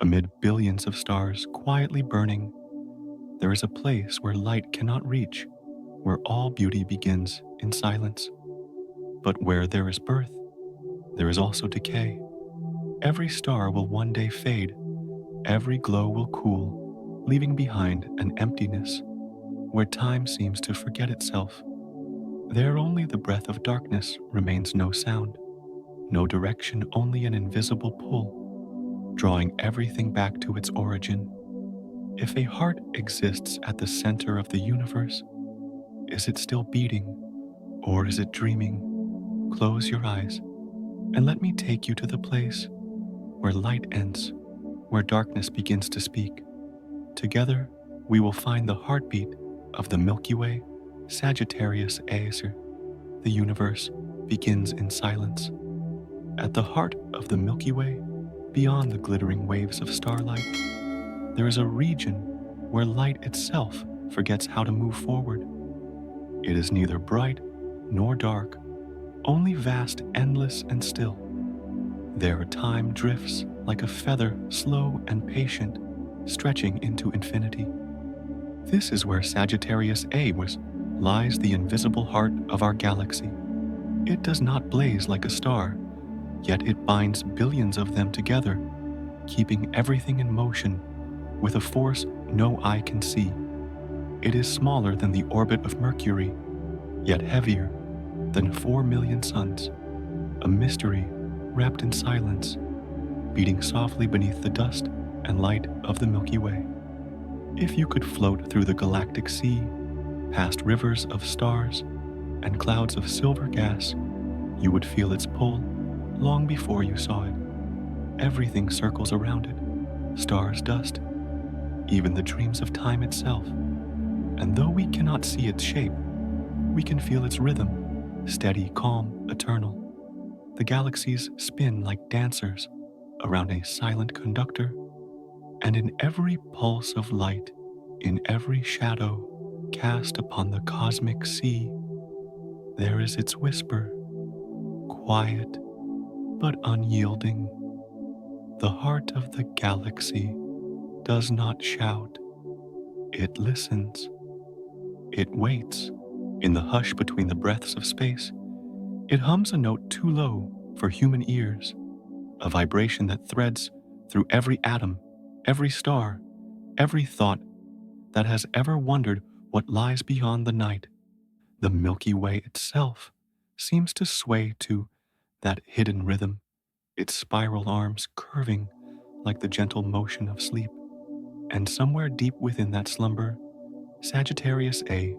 Amid billions of stars quietly burning, there is a place where light cannot reach, where all beauty begins in silence. But where there is birth, there is also decay. Every star will one day fade, every glow will cool, leaving behind an emptiness where time seems to forget itself. There only the breath of darkness remains, no sound, no direction, only an invisible pull, drawing everything back to its origin. If a heart exists at the center of the universe, is it still beating, or is it dreaming? Close your eyes and let me take you to the place where light ends, where darkness begins to speak. Together, we will find the heartbeat of the Milky Way, Sagittarius A. The universe begins in silence. At the heart of the Milky Way, beyond the glittering waves of starlight, there is a region where light itself forgets how to move forward. It is neither bright nor dark, only vast, endless, and still. There time drifts like a feather, slow and patient, stretching into infinity. This is where Sagittarius A lies, the invisible heart of our galaxy. It does not blaze like a star, yet it binds billions of them together, keeping everything in motion with a force no eye can see. It is smaller than the orbit of Mercury, yet heavier than 4 million suns, a mystery wrapped in silence, beating softly beneath the dust and light of the Milky Way. If you could float through the galactic sea, past rivers of stars and clouds of silver gas, you would feel its pull long before you saw it. Everything circles around it, stars, dust, even the dreams of time itself. And though we cannot see its shape, we can feel its rhythm, steady, calm, eternal. The galaxies spin like dancers around a silent conductor, and in every pulse of light, in every shadow cast upon the cosmic sea, there is its whisper, quiet but unyielding. The heart of the galaxy does not shout, it listens, it waits. In the hush between the breaths of space, it hums a note too low for human ears, a vibration that threads through every atom, every star, every thought that has ever wondered what lies beyond the night. The Milky Way itself seems to sway to that hidden rhythm, its spiral arms curving like the gentle motion of sleep. And somewhere deep within that slumber, Sagittarius A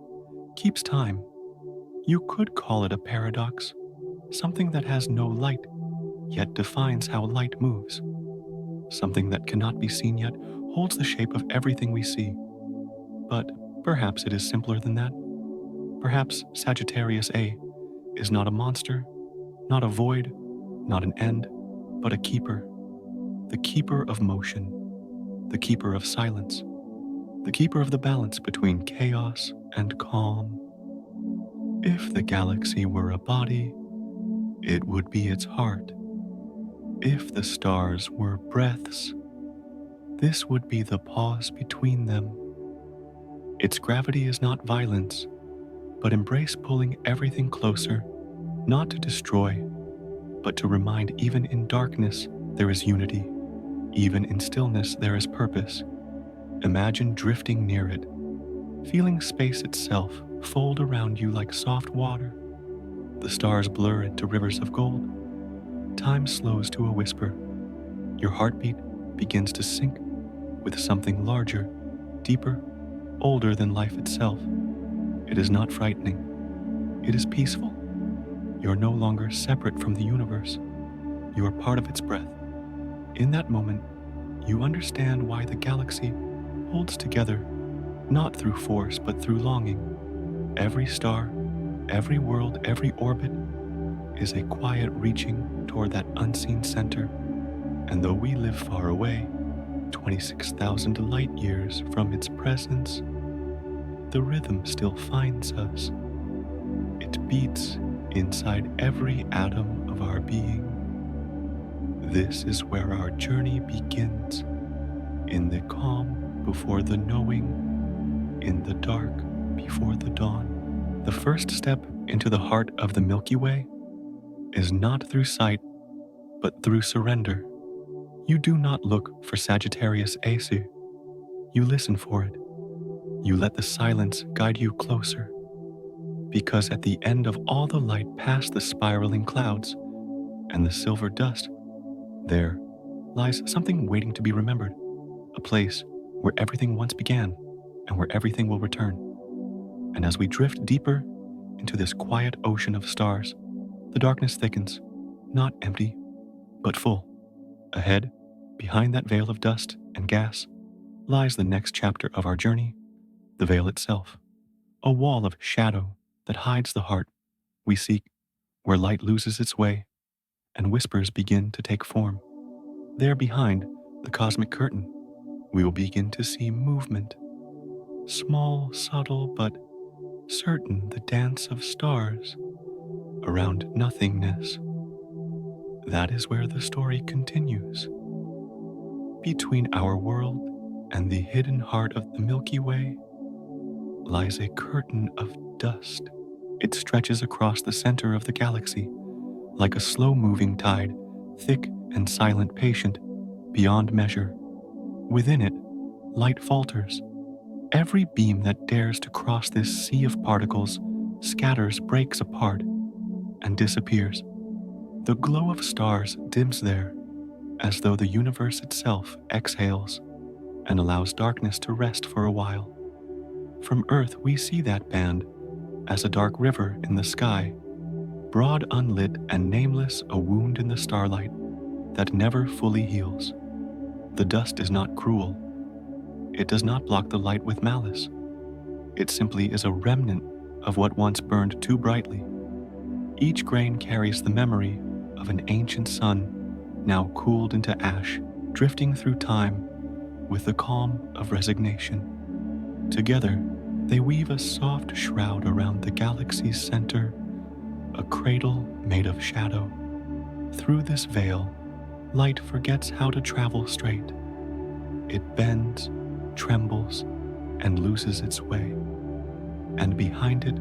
keeps time. You could call it a paradox, something that has no light, yet defines how light moves. Something that cannot be seen yet holds the shape of everything we see. But perhaps it is simpler than that. Perhaps Sagittarius A is not a monster, not a void, not an end, but a keeper. The keeper of motion, the keeper of silence, the keeper of the balance between chaos and calm. If the galaxy were a body, it would be its heart. If the stars were breaths, this would be the pause between them. Its gravity is not violence, but embrace, pulling everything closer, not to destroy, but to remind even in darkness there is unity. Even in stillness there is purpose. Imagine drifting near it, feeling space itself fold around you like soft water. The stars blur into rivers of gold. Time slows to a whisper. Your heartbeat begins to sync with something larger, deeper, older than life itself. It is not frightening. It is peaceful. You're no longer separate from the universe. You are part of its breath. In that moment, you understand why the galaxy holds together, not through force, but through longing. Every star, every world, every orbit is a quiet reaching toward that unseen center. And though we live far away, 26,000 light years from its presence, the rhythm still finds us. It beats inside every atom of our being. This is where our journey begins, in the calm before the knowing, in the dark before the dawn. The first step into the heart of the Milky Way is not through sight, but through surrender. You do not look for Sagittarius A. You listen for it. You let the silence guide you closer. Because at the end of all the light past the spiraling clouds and the silver dust, there lies something waiting to be remembered, a place where everything once began and where everything will return. And as we drift deeper into this quiet ocean of stars, the darkness thickens, not empty, but full. Ahead, behind that veil of dust and gas, lies the next chapter of our journey, the veil itself, a wall of shadow that hides the heart we seek, where light loses its way and whispers begin to take form. There behind the cosmic curtain, we will begin to see movement, small, subtle, but certain, the dance of stars around nothingness. That is where the story continues. Between our world and the hidden heart of the Milky Way lies a curtain of dust. It stretches across the center of the galaxy like a slow-moving tide, thick and silent, patient beyond measure. Within it, light falters. Every beam that dares to cross this sea of particles scatters, breaks apart, and disappears. The glow of stars dims there, as though the universe itself exhales and allows darkness to rest for a while. From Earth, we see that band as a dark river in the sky, broad, unlit, and nameless, a wound in the starlight that never fully heals. The dust is not cruel. It does not block the light with malice. It simply is a remnant of what once burned too brightly. Each grain carries the memory of an ancient sun, now cooled into ash, drifting through time with the calm of resignation. Together, they weave a soft shroud around the galaxy's center, a cradle made of shadow. Through this veil, light forgets how to travel straight. It bends, trembles, and loses its way. And behind it,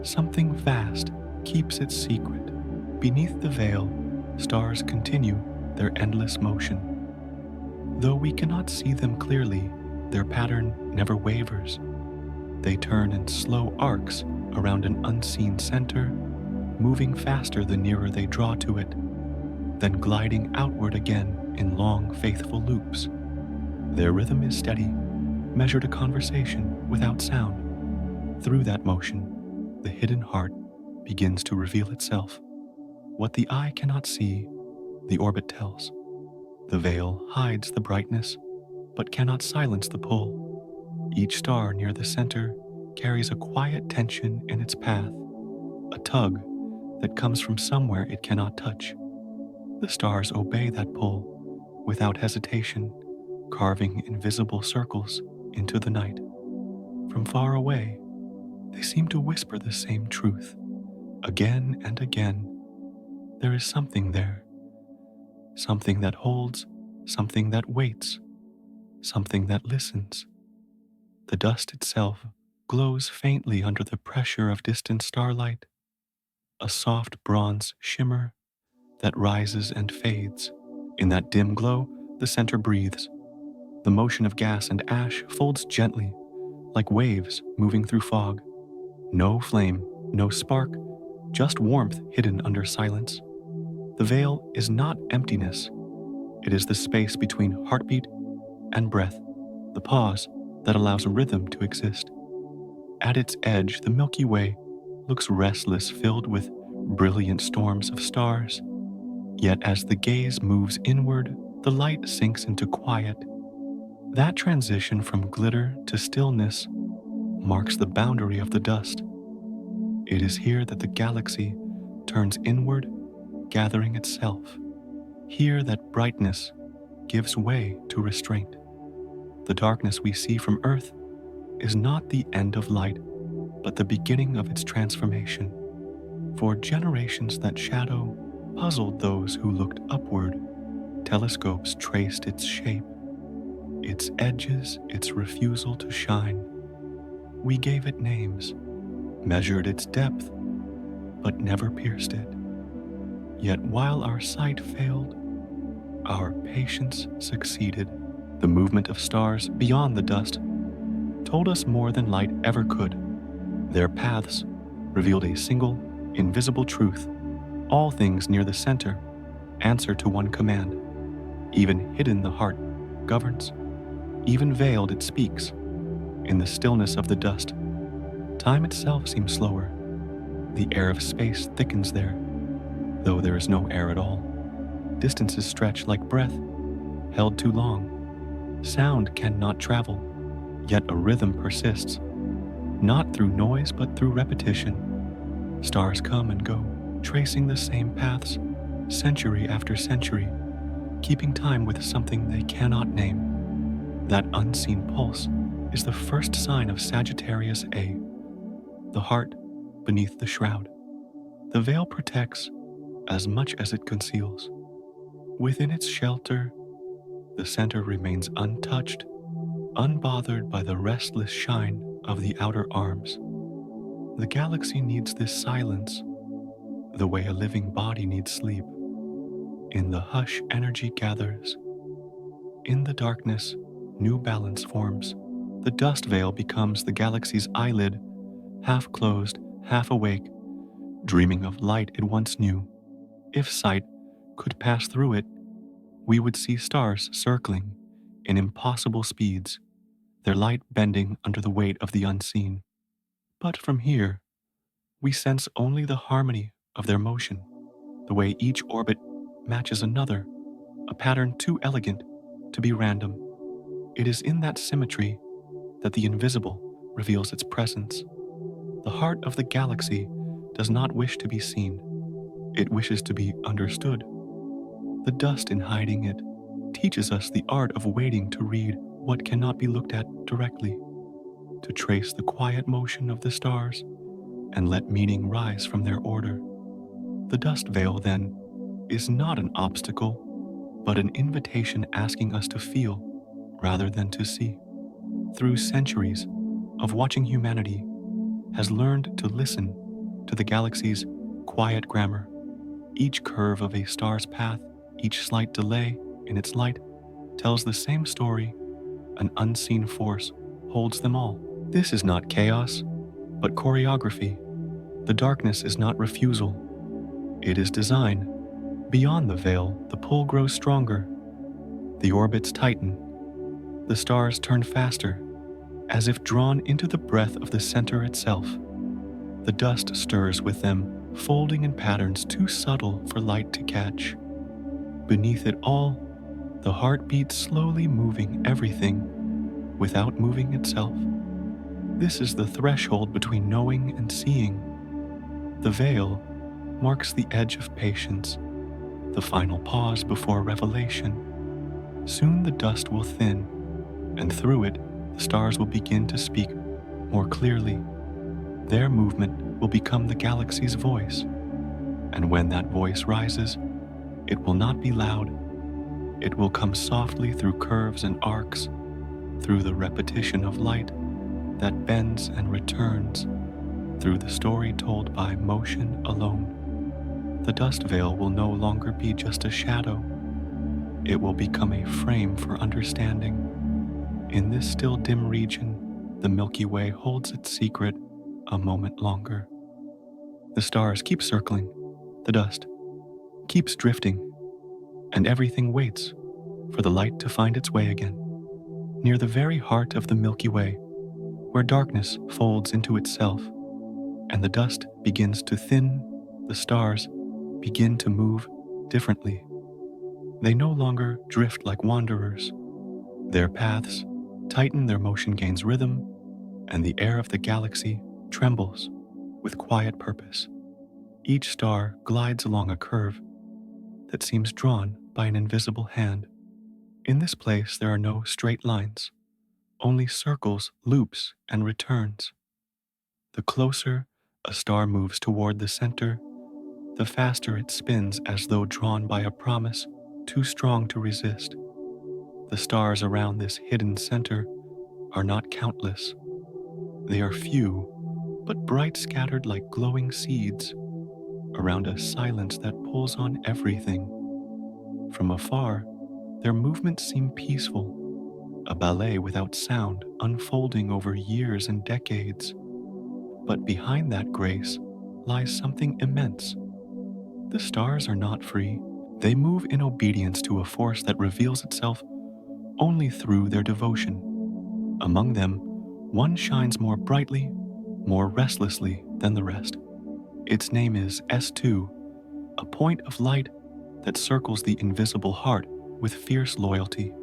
something vast keeps its secret. Beneath the veil, stars continue their endless motion. Though we cannot see them clearly, their pattern never wavers. They turn in slow arcs around an unseen center, moving faster the nearer they draw to it, then gliding outward again in long, faithful loops. Their rhythm is steady, measured a conversation without sound. Through that motion, the hidden heart begins to reveal itself. What the eye cannot see, the orbit tells. The veil hides the brightness, but cannot silence the pull. Each star near the center carries a quiet tension in its path, a tug that comes from somewhere it cannot touch. The stars obey that pull without hesitation, carving invisible circles into the night. From far away, they seem to whisper the same truth. Again and again, there is something there. Something that holds, something that waits, something that listens. The dust itself glows faintly under the pressure of distant starlight, a soft bronze shimmer that rises and fades. In that dim glow, the center breathes. The motion of gas and ash folds gently, like waves moving through fog. No flame, no spark, just warmth hidden under silence. The veil is not emptiness. It is the space between heartbeat and breath, the pause that allows a rhythm to exist. At its edge, the Milky Way looks restless, filled with brilliant storms of stars. Yet as the gaze moves inward, the light sinks into quiet. That transition from glitter to stillness marks the boundary of the dust. It is here that the galaxy turns inward, gathering itself. Here that brightness gives way to restraint. The darkness we see from Earth is not the end of light, but the beginning of its transformation. For generations that shadow puzzled those who looked upward. Telescopes traced its shape. its edges, its refusal to shine. We gave it names, measured its depth, but never pierced it. Yet while our sight failed, our patience succeeded. The movement of stars beyond the dust told us more than light ever could. Their paths revealed a single, invisible truth. All things near the center answer to one command. Even hidden the heart governs. Even veiled it speaks. In the stillness of the dust, time itself seems slower. The air of space thickens there, though there is no air at all. Distances stretch like breath, held too long. Sound cannot travel, yet a rhythm persists, not through noise but through repetition. Stars come and go, tracing the same paths, century after century, keeping time with something they cannot name. That unseen pulse is the first sign of Sagittarius A, the heart beneath the shroud. The veil protects as much as it conceals. Within its shelter, the center remains untouched, unbothered by the restless shine of the outer arms. The galaxy needs this silence, the way a living body needs sleep. In the hush, energy gathers. In the darkness, new balance forms. The dust veil becomes the galaxy's eyelid, half closed, half awake, dreaming of light it once knew. If sight could pass through it, we would see stars circling in impossible speeds, their light bending under the weight of the unseen. But from here, we sense only the harmony of their motion, the way each orbit matches another, a pattern too elegant to be random. It is in that symmetry that the invisible reveals its presence. The heart of the galaxy does not wish to be seen. It wishes to be understood. The dust in hiding it teaches us the art of waiting to read what cannot be looked at directly, to trace the quiet motion of the stars and let meaning rise from their order. The dust veil, then, is not an obstacle, but an invitation asking us to feel rather than to see. Through centuries of watching, humanity has learned to listen to the galaxy's quiet grammar. Each curve of a star's path, each slight delay in its light, tells the same story. An unseen force holds them all. This is not chaos, but choreography. The darkness is not refusal. It is design. Beyond the veil, the pull grows stronger. The orbits tighten. The stars turn faster, as if drawn into the breath of the center itself. The dust stirs with them, folding in patterns too subtle for light to catch. Beneath it all, the heart beats slowly, moving everything without moving itself. This is the threshold between knowing and seeing. The veil marks the edge of patience, the final pause before revelation. Soon the dust will thin, and through it, the stars will begin to speak more clearly. Their movement will become the galaxy's voice, and when that voice rises, it will not be loud. It will come softly through curves and arcs, through the repetition of light that bends and returns, through the story told by motion alone. The dust veil will no longer be just a shadow. It will become a frame for understanding. In this still dim region, the Milky Way holds its secret a moment longer. The stars keep circling, the dust keeps drifting, and everything waits for the light to find its way again. Near the very heart of the Milky Way, where darkness folds into itself and the dust begins to thin, the stars begin to move differently. They no longer drift like wanderers. Their paths tighten, their motion gains rhythm, and the air of the galaxy trembles with quiet purpose. Each star glides along a curve that seems drawn by an invisible hand. In this place, there are no straight lines, only circles, loops, and returns. The closer a star moves toward the center, the faster it spins, as though drawn by a promise too strong to resist. The stars around this hidden center are not countless. They are few, but bright, scattered like glowing seeds around a silence that pulls on everything. From afar, their movements seem peaceful, a ballet without sound unfolding over years and decades. But behind that grace lies something immense. The stars are not free. They move in obedience to a force that reveals itself only through their devotion. Among them, one shines more brightly, more restlessly than the rest. Its name is S2, a point of light that circles the invisible heart with fierce loyalty.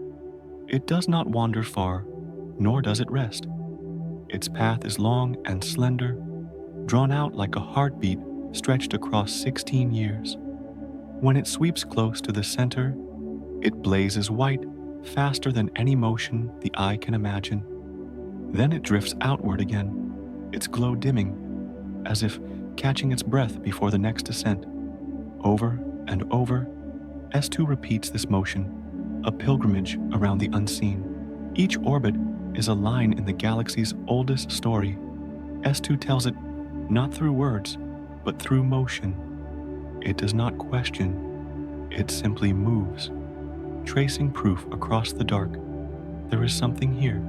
It does not wander far, nor does it rest. Its path is long and slender, drawn out like a heartbeat stretched across 16 years. When it sweeps close to the center, it blazes white, faster than any motion the eye can imagine. Then it drifts outward again, its glow dimming, as if catching its breath before the next ascent. Over and over, S2 repeats this motion, a pilgrimage around the unseen. Each orbit is a line in the galaxy's oldest story. S2 tells it not through words, but through motion. It does not question, it simply moves, tracing proof across the dark. There is something here,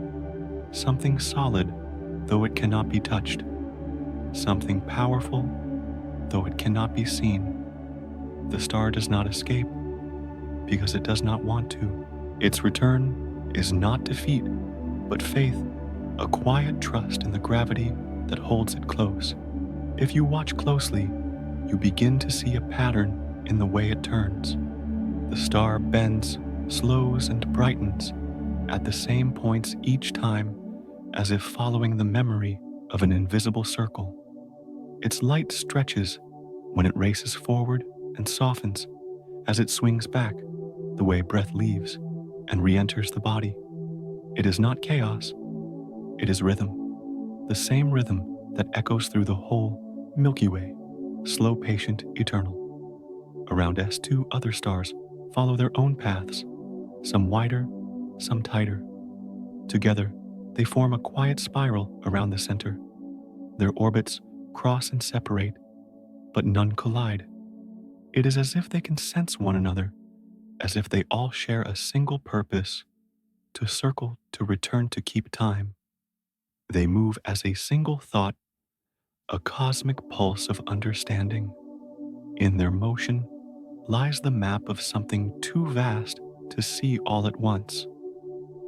something solid, though it cannot be touched, something powerful, though it cannot be seen. The star does not escape, because it does not want to. Its return is not defeat, but faith, a quiet trust in the gravity that holds it close. If you watch closely, you begin to see a pattern in the way it turns. The star bends, slows, and brightens at the same points each time, as if following the memory of an invisible circle. Its light stretches when it races forward and softens as it swings back, the way breath leaves and re-enters the body. It is not chaos, it is rhythm, the same rhythm that echoes through the whole Milky Way, slow, patient, eternal. Around S2, other stars follow their own paths, some wider, some tighter. Together, they form a quiet spiral around the center. Their orbits cross and separate, but none collide. It is as if they can sense one another, as if they all share a single purpose: to circle, to return, to keep time. They move as a single thought, a cosmic pulse of understanding. In their motion lies the map of something too vast to see all at once.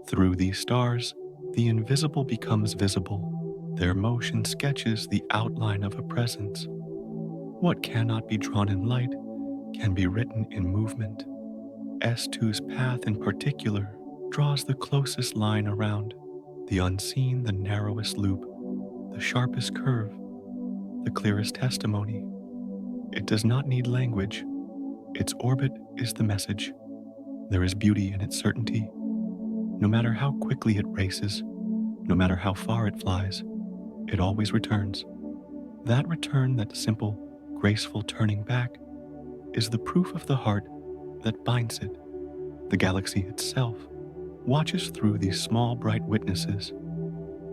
Through these stars, the invisible becomes visible. Their motion sketches the outline of a presence. What cannot be drawn in light can be written in movement. S2's path in particular draws the closest line around, the unseen, the narrowest loop, the sharpest curve, the clearest testimony. It does not need language. Its orbit is the message. There is beauty in its certainty. No matter how quickly it races, no matter how far it flies, it always returns. That return, that simple, graceful turning back, is the proof of the heart that binds it. The galaxy itself watches through these small, bright witnesses.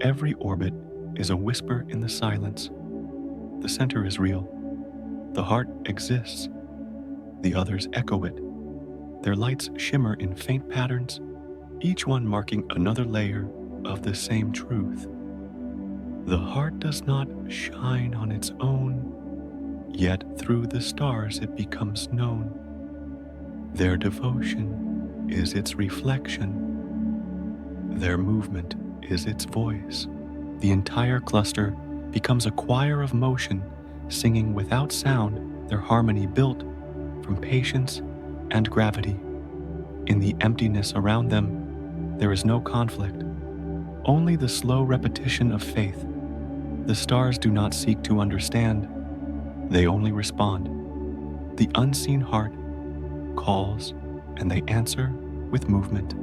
Every orbit is a whisper in the silence. The center is real. The heart exists. The others echo it. Their lights shimmer in faint patterns, each one marking another layer of the same truth. The heart does not shine on its own, yet through the stars it becomes known. Their devotion is its reflection. Their movement is its voice. The entire cluster becomes a choir of motion, singing without sound their harmony built from patience and gravity. In the emptiness around them, there is no conflict, only the slow repetition of faith. The stars do not seek to understand, they only respond. The unseen heart calls, and they answer with movement.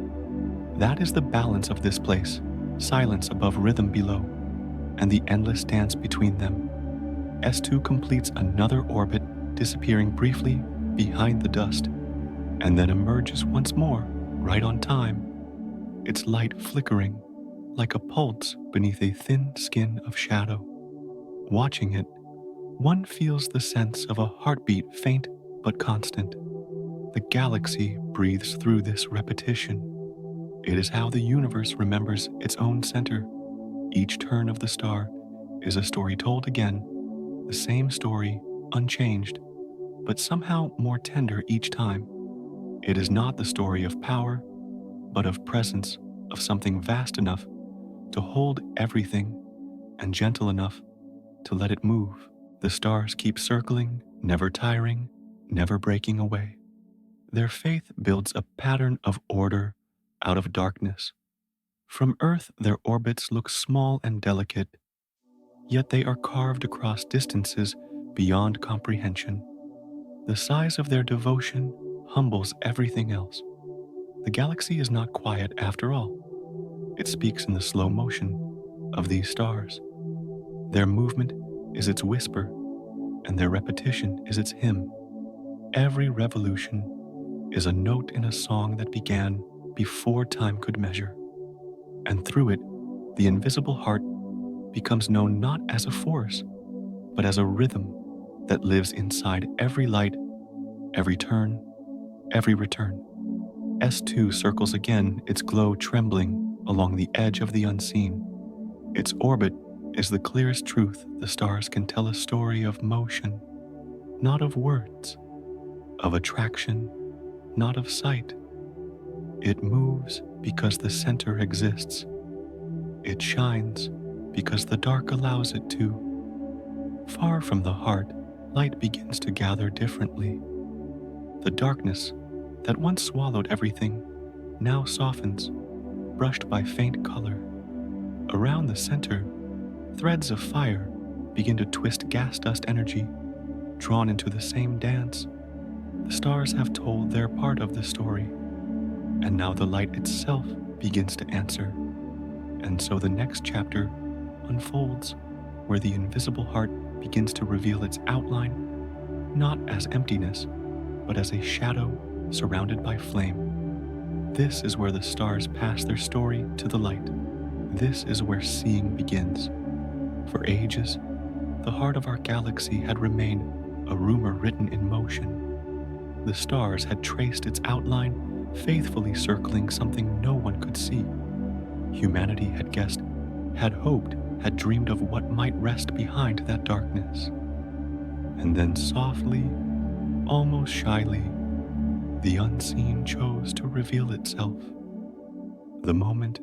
That is the balance of this place, silence above rhythm below, and the endless dance between them. S2 completes another orbit, disappearing briefly behind the dust, and then emerges once more, right on time, its light flickering like a pulse beneath a thin skin of shadow. Watching it, one feels the sense of a heartbeat faint but constant. The galaxy breathes through this repetition. It is how the universe remembers its own center. Each turn of the star is a story told again, the same story, unchanged, but somehow more tender each time. It is not the story of power, but of presence, of something vast enough to hold everything and gentle enough to let it move. The stars keep circling, never tiring, never breaking away. Their faith builds a pattern of order out of darkness. From Earth, their orbits look small and delicate, yet they are carved across distances beyond comprehension. The size of their devotion humbles everything else. The galaxy is not quiet after all. It speaks in the slow motion of these stars. Their movement is its whisper, and their repetition is its hymn. Every revolution is a note in a song that began before time could measure. And through it, the invisible heart becomes known not as a force, but as a rhythm that lives inside every light, every turn, every return. S2 circles again, its glow trembling along the edge of the unseen. Its orbit is the clearest truth the stars can tell a story of motion, not of words, of attraction, not of sight. It moves because the center exists. It shines because the dark allows it to. Far from the heart, light begins to gather differently. The darkness that once swallowed everything now softens, brushed by faint color. Around the center, threads of fire begin to twist gas dust energy, drawn into the same dance. The stars have told their part of the story, and now the light itself begins to answer. And so the next chapter unfolds, where the invisible heart begins to reveal its outline, not as emptiness, but as a shadow surrounded by flame. This is where the stars pass their story to the light. This is where seeing begins. For ages, the heart of our galaxy had remained a rumor written in motion. The stars had traced its outline, faithfully circling something no one could see. Humanity had guessed, had hoped, had dreamed of what might rest behind that darkness. And then softly, almost shyly, the unseen chose to reveal itself. The moment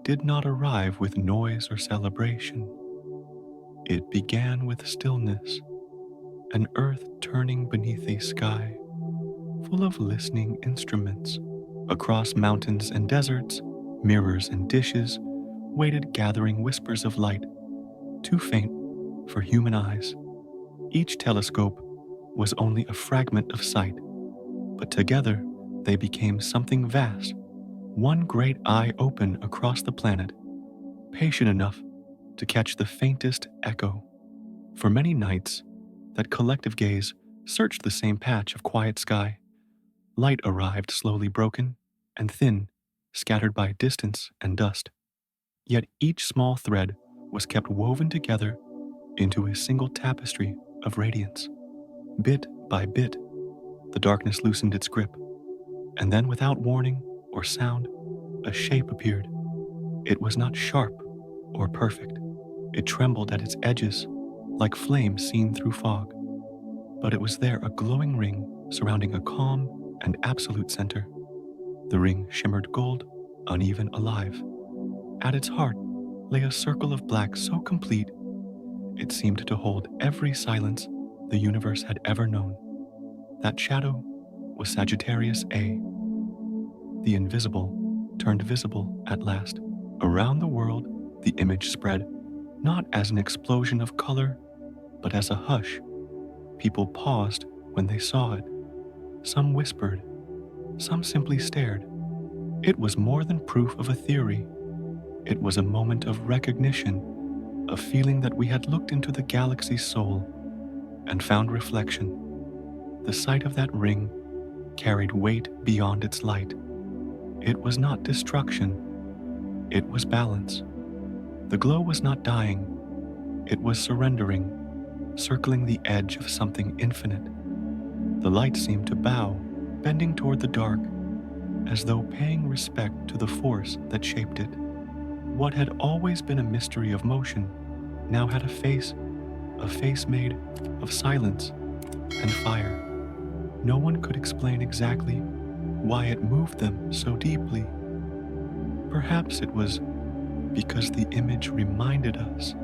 did not arrive with noise or celebration. It began with stillness, an earth turning beneath a sky full of listening instruments. Across mountains and deserts, mirrors and dishes waited, gathering whispers of light, too faint for human eyes. Each telescope was only a fragment of sight, but together they became something vast, one great eye open across the planet, patient enough to catch the faintest echo. For many nights, that collective gaze searched the same patch of quiet sky. Light arrived slowly broken and thin, scattered by distance and dust. Yet each small thread was kept woven together into a single tapestry of radiance. Bit by bit, the darkness loosened its grip, and then without warning or sound, a shape appeared. It was not sharp or perfect. It trembled at its edges like flame seen through fog. But it was there, a glowing ring surrounding a calm and absolute center. The ring shimmered gold, uneven, alive. At its heart lay a circle of black so complete it seemed to hold every silence the universe had ever known. That shadow was Sagittarius A. The invisible turned visible at last. Around the world, the image spread, not as an explosion of color, but as a hush. People paused when they saw it. Some whispered, some simply stared. It was more than proof of a theory. It was a moment of recognition, a feeling that we had looked into the galaxy's soul and found reflection. The sight of that ring carried weight beyond its light. It was not destruction, It was balance. The glow was not dying, it was surrendering, circling the edge of something infinite. The light seemed to bow, bending toward the dark, as though paying respect to the force that shaped it. What had always been a mystery of motion now had a face made of silence and fire. No one could explain exactly why it moved them so deeply. Perhaps it was because the image reminded us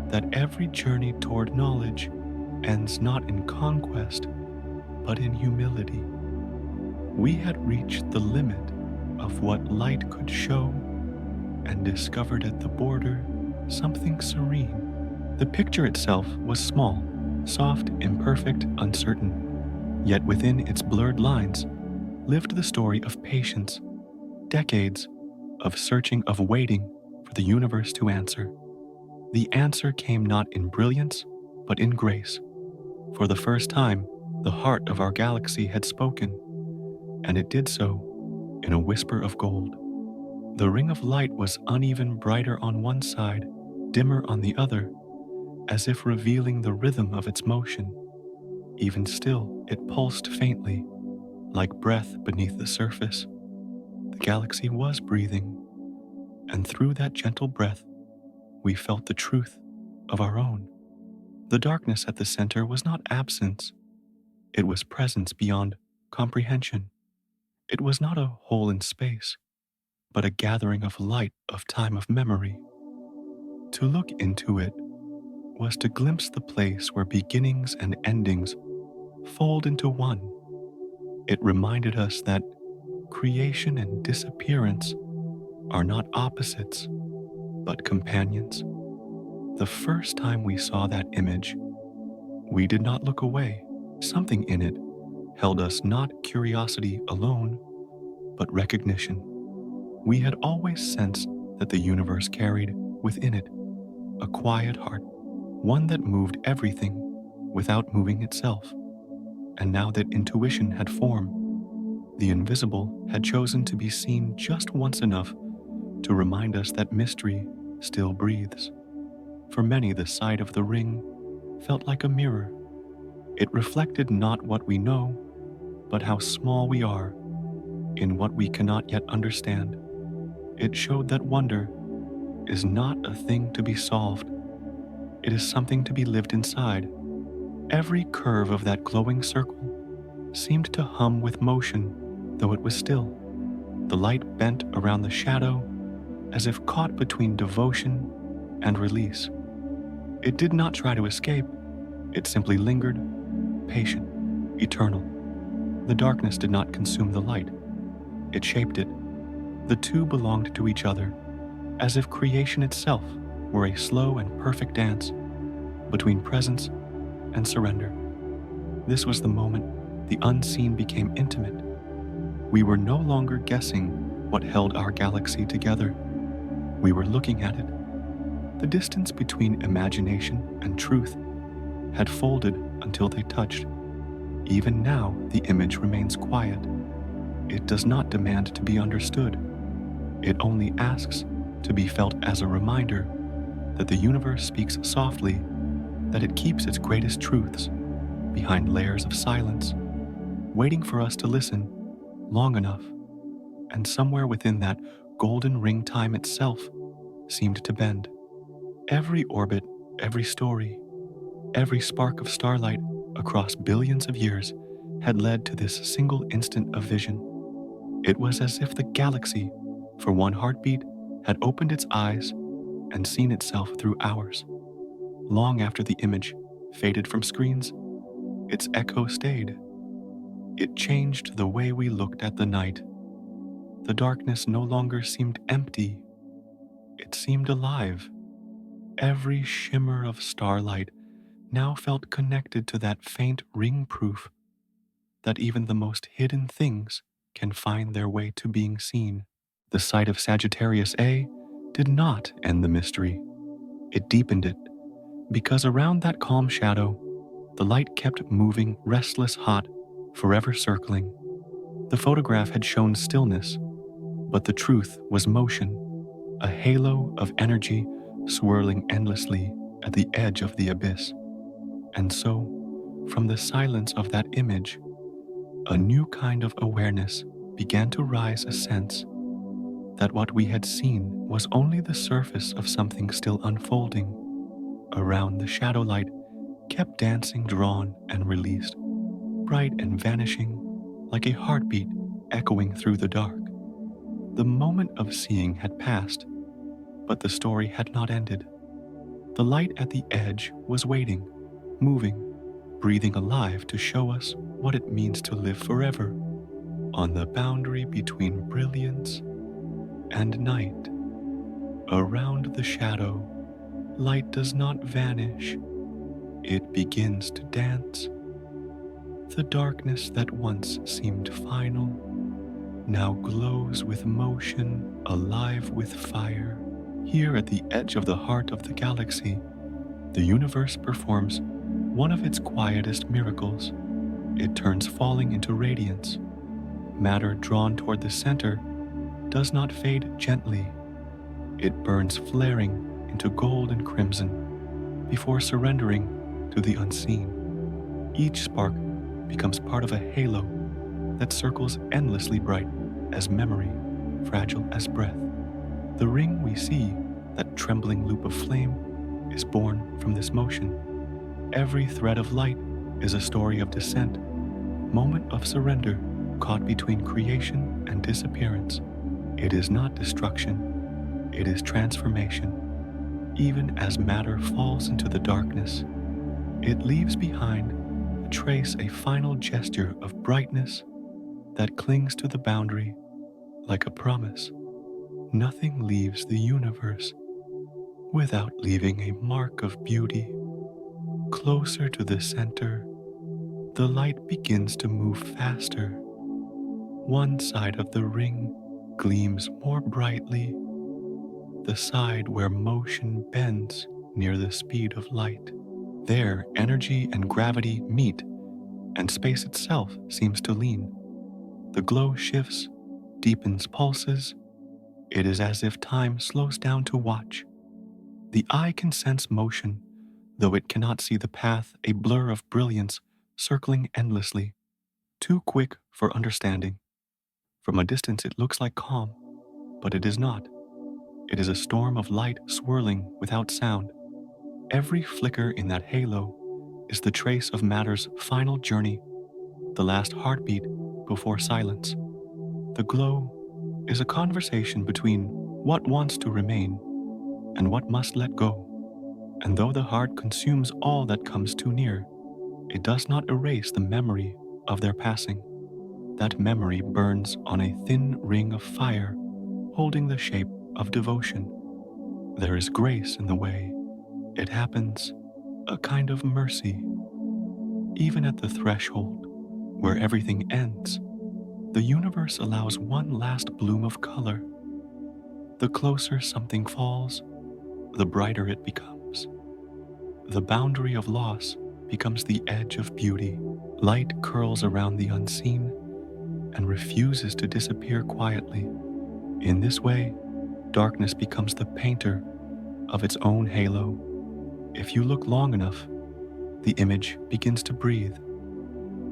that every journey toward knowledge ends not in conquest, but in humility. We had reached the limit of what light could show and discovered at the border something serene. The picture itself was small, soft, imperfect, uncertain, yet within its blurred lines lived the story of patience, decades of searching, of waiting for the universe to answer. The answer came not in brilliance, but in grace. For the first time, the heart of our galaxy had spoken, and it did so in a whisper of gold. The ring of light was uneven, brighter on one side, dimmer on the other, as if revealing the rhythm of its motion. Even still, it pulsed faintly, like breath beneath the surface. The galaxy was breathing, and through that gentle breath, we felt the truth of our own. The darkness at the center was not absence, it was presence beyond comprehension. It was not a hole in space, but a gathering of light, of time, of memory. To look into it was to glimpse the place where beginnings and endings fold into one. It reminded us that creation and disappearance are not opposites, but companions. The first time we saw that image, we did not look away. Something in it held us, not curiosity alone, but recognition. We had always sensed that the universe carried within it a quiet heart, one that moved everything without moving itself. And now that intuition had form, the invisible had chosen to be seen just once enough to remind us that mystery still breathes. For many, the sight of the ring felt like a mirror. It reflected not what we know, but how small we are in what we cannot yet understand. It showed that wonder is not a thing to be solved. It is something to be lived inside. Every curve of that glowing circle seemed to hum with motion, though it was still. The light bent around the shadow as if caught between devotion and release. It did not try to escape, it simply lingered, patient, eternal. The darkness did not consume the light, it shaped it. The two belonged to each other, as if creation itself were a slow and perfect dance between presence and surrender. This was the moment the unseen became intimate. We were no longer guessing what held our galaxy together. We were looking at it. The distance between imagination and truth had folded until they touched. Even now, the image remains quiet. It does not demand to be understood. It only asks to be felt as a reminder that the universe speaks softly, that it keeps its greatest truths behind layers of silence, waiting for us to listen long enough. And somewhere within that golden ring, time itself seemed to bend. Every orbit, every story, every spark of starlight across billions of years had led to this single instant of vision. It was as if the galaxy, for one heartbeat, had opened its eyes and seen itself through ours. Long after the image faded from screens, its echo stayed. It changed the way we looked at the night. The darkness no longer seemed empty, it seemed alive. Every shimmer of starlight now felt connected to that faint ring, proof that even the most hidden things can find their way to being seen. The sight of Sagittarius A did not end the mystery. It deepened it, because around that calm shadow, the light kept moving, restless, hot, forever circling. The photograph had shown stillness, but the truth was motion, a halo of energy swirling endlessly at the edge of the abyss. And so, from the silence of that image, a new kind of awareness began to rise, a sense that what we had seen was only the surface of something still unfolding. Around, the shadow light kept dancing, drawn and released, bright and vanishing, like a heartbeat echoing through the dark. The moment of seeing had passed, but the story had not ended. The light at the edge was waiting, moving, breathing alive to show us what it means to live forever on the boundary between brilliance and night. Around the shadow, light does not vanish, it begins to dance. The darkness that once seemed final now glows with motion, alive with fire. Here at the edge of the heart of the galaxy, the universe performs one of its quietest miracles. It turns falling into radiance. Matter drawn toward the center does not fade gently. It burns flaring into gold and crimson before surrendering to the unseen. Each spark becomes part of a halo that circles endlessly, bright as memory, fragile as breath. The ring we see, that trembling loop of flame, is born from this motion. Every thread of light is a story of descent, moment of surrender caught between creation and disappearance. It is not destruction, it is transformation. Even as matter falls into the darkness, it leaves behind a trace, a final gesture of brightness that clings to the boundary like a promise. Nothing leaves the universe without leaving a mark of beauty. Closer to the center, the light begins to move faster. One side of the ring gleams more brightly, the side where motion bends near the speed of light. There, energy and gravity meet, and space itself seems to lean. The glow shifts, deepens pulses. It is as if time slows down to watch. The eye can sense motion, though it cannot see the path, a blur of brilliance circling endlessly, too quick for understanding. From a distance it looks like calm, but it is not. It is a storm of light swirling without sound. Every flicker in that halo is the trace of matter's final journey, the last heartbeat before silence. The glow is a conversation between what wants to remain and what must let go. And though the heart consumes all that comes too near, it does not erase the memory of their passing. That memory burns on a thin ring of fire, holding the shape of devotion. There is grace in the way it happens, a kind of mercy. Even at the threshold, where everything ends, the universe allows one last bloom of color. The closer something falls, the brighter it becomes. The boundary of loss becomes the edge of beauty. Light curls around the unseen and refuses to disappear quietly. In this way, darkness becomes the painter of its own halo. If you look long enough, the image begins to breathe.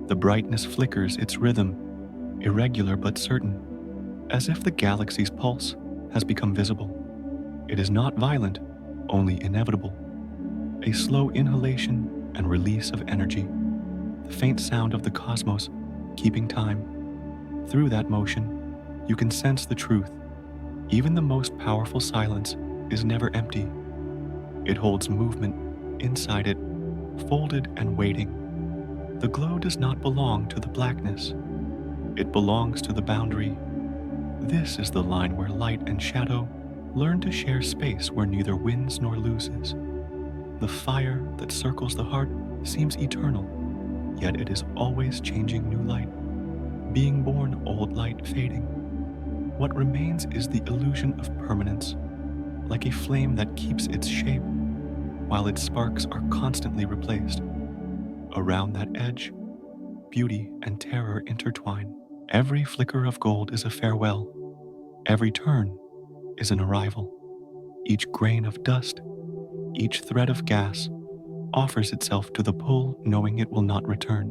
The brightness flickers its rhythm, irregular but certain, as if the galaxy's pulse has become visible. It is not violent, only inevitable. A slow inhalation and release of energy, the faint sound of the cosmos keeping time. Through that motion, you can sense the truth. Even the most powerful silence is never empty. It holds movement inside it, folded and waiting. The glow does not belong to the blackness. It belongs to the boundary. This is the line where light and shadow learn to share space, where neither wins nor loses. The fire that circles the heart seems eternal, yet it is always changing new light. Being born, old light fading. What remains is the illusion of permanence, like a flame that keeps its shape while its sparks are constantly replaced. Around that edge, beauty and terror intertwine. Every flicker of gold is a farewell. Every turn is an arrival. Each grain of dust, each thread of gas offers itself to the pull, knowing it will not return.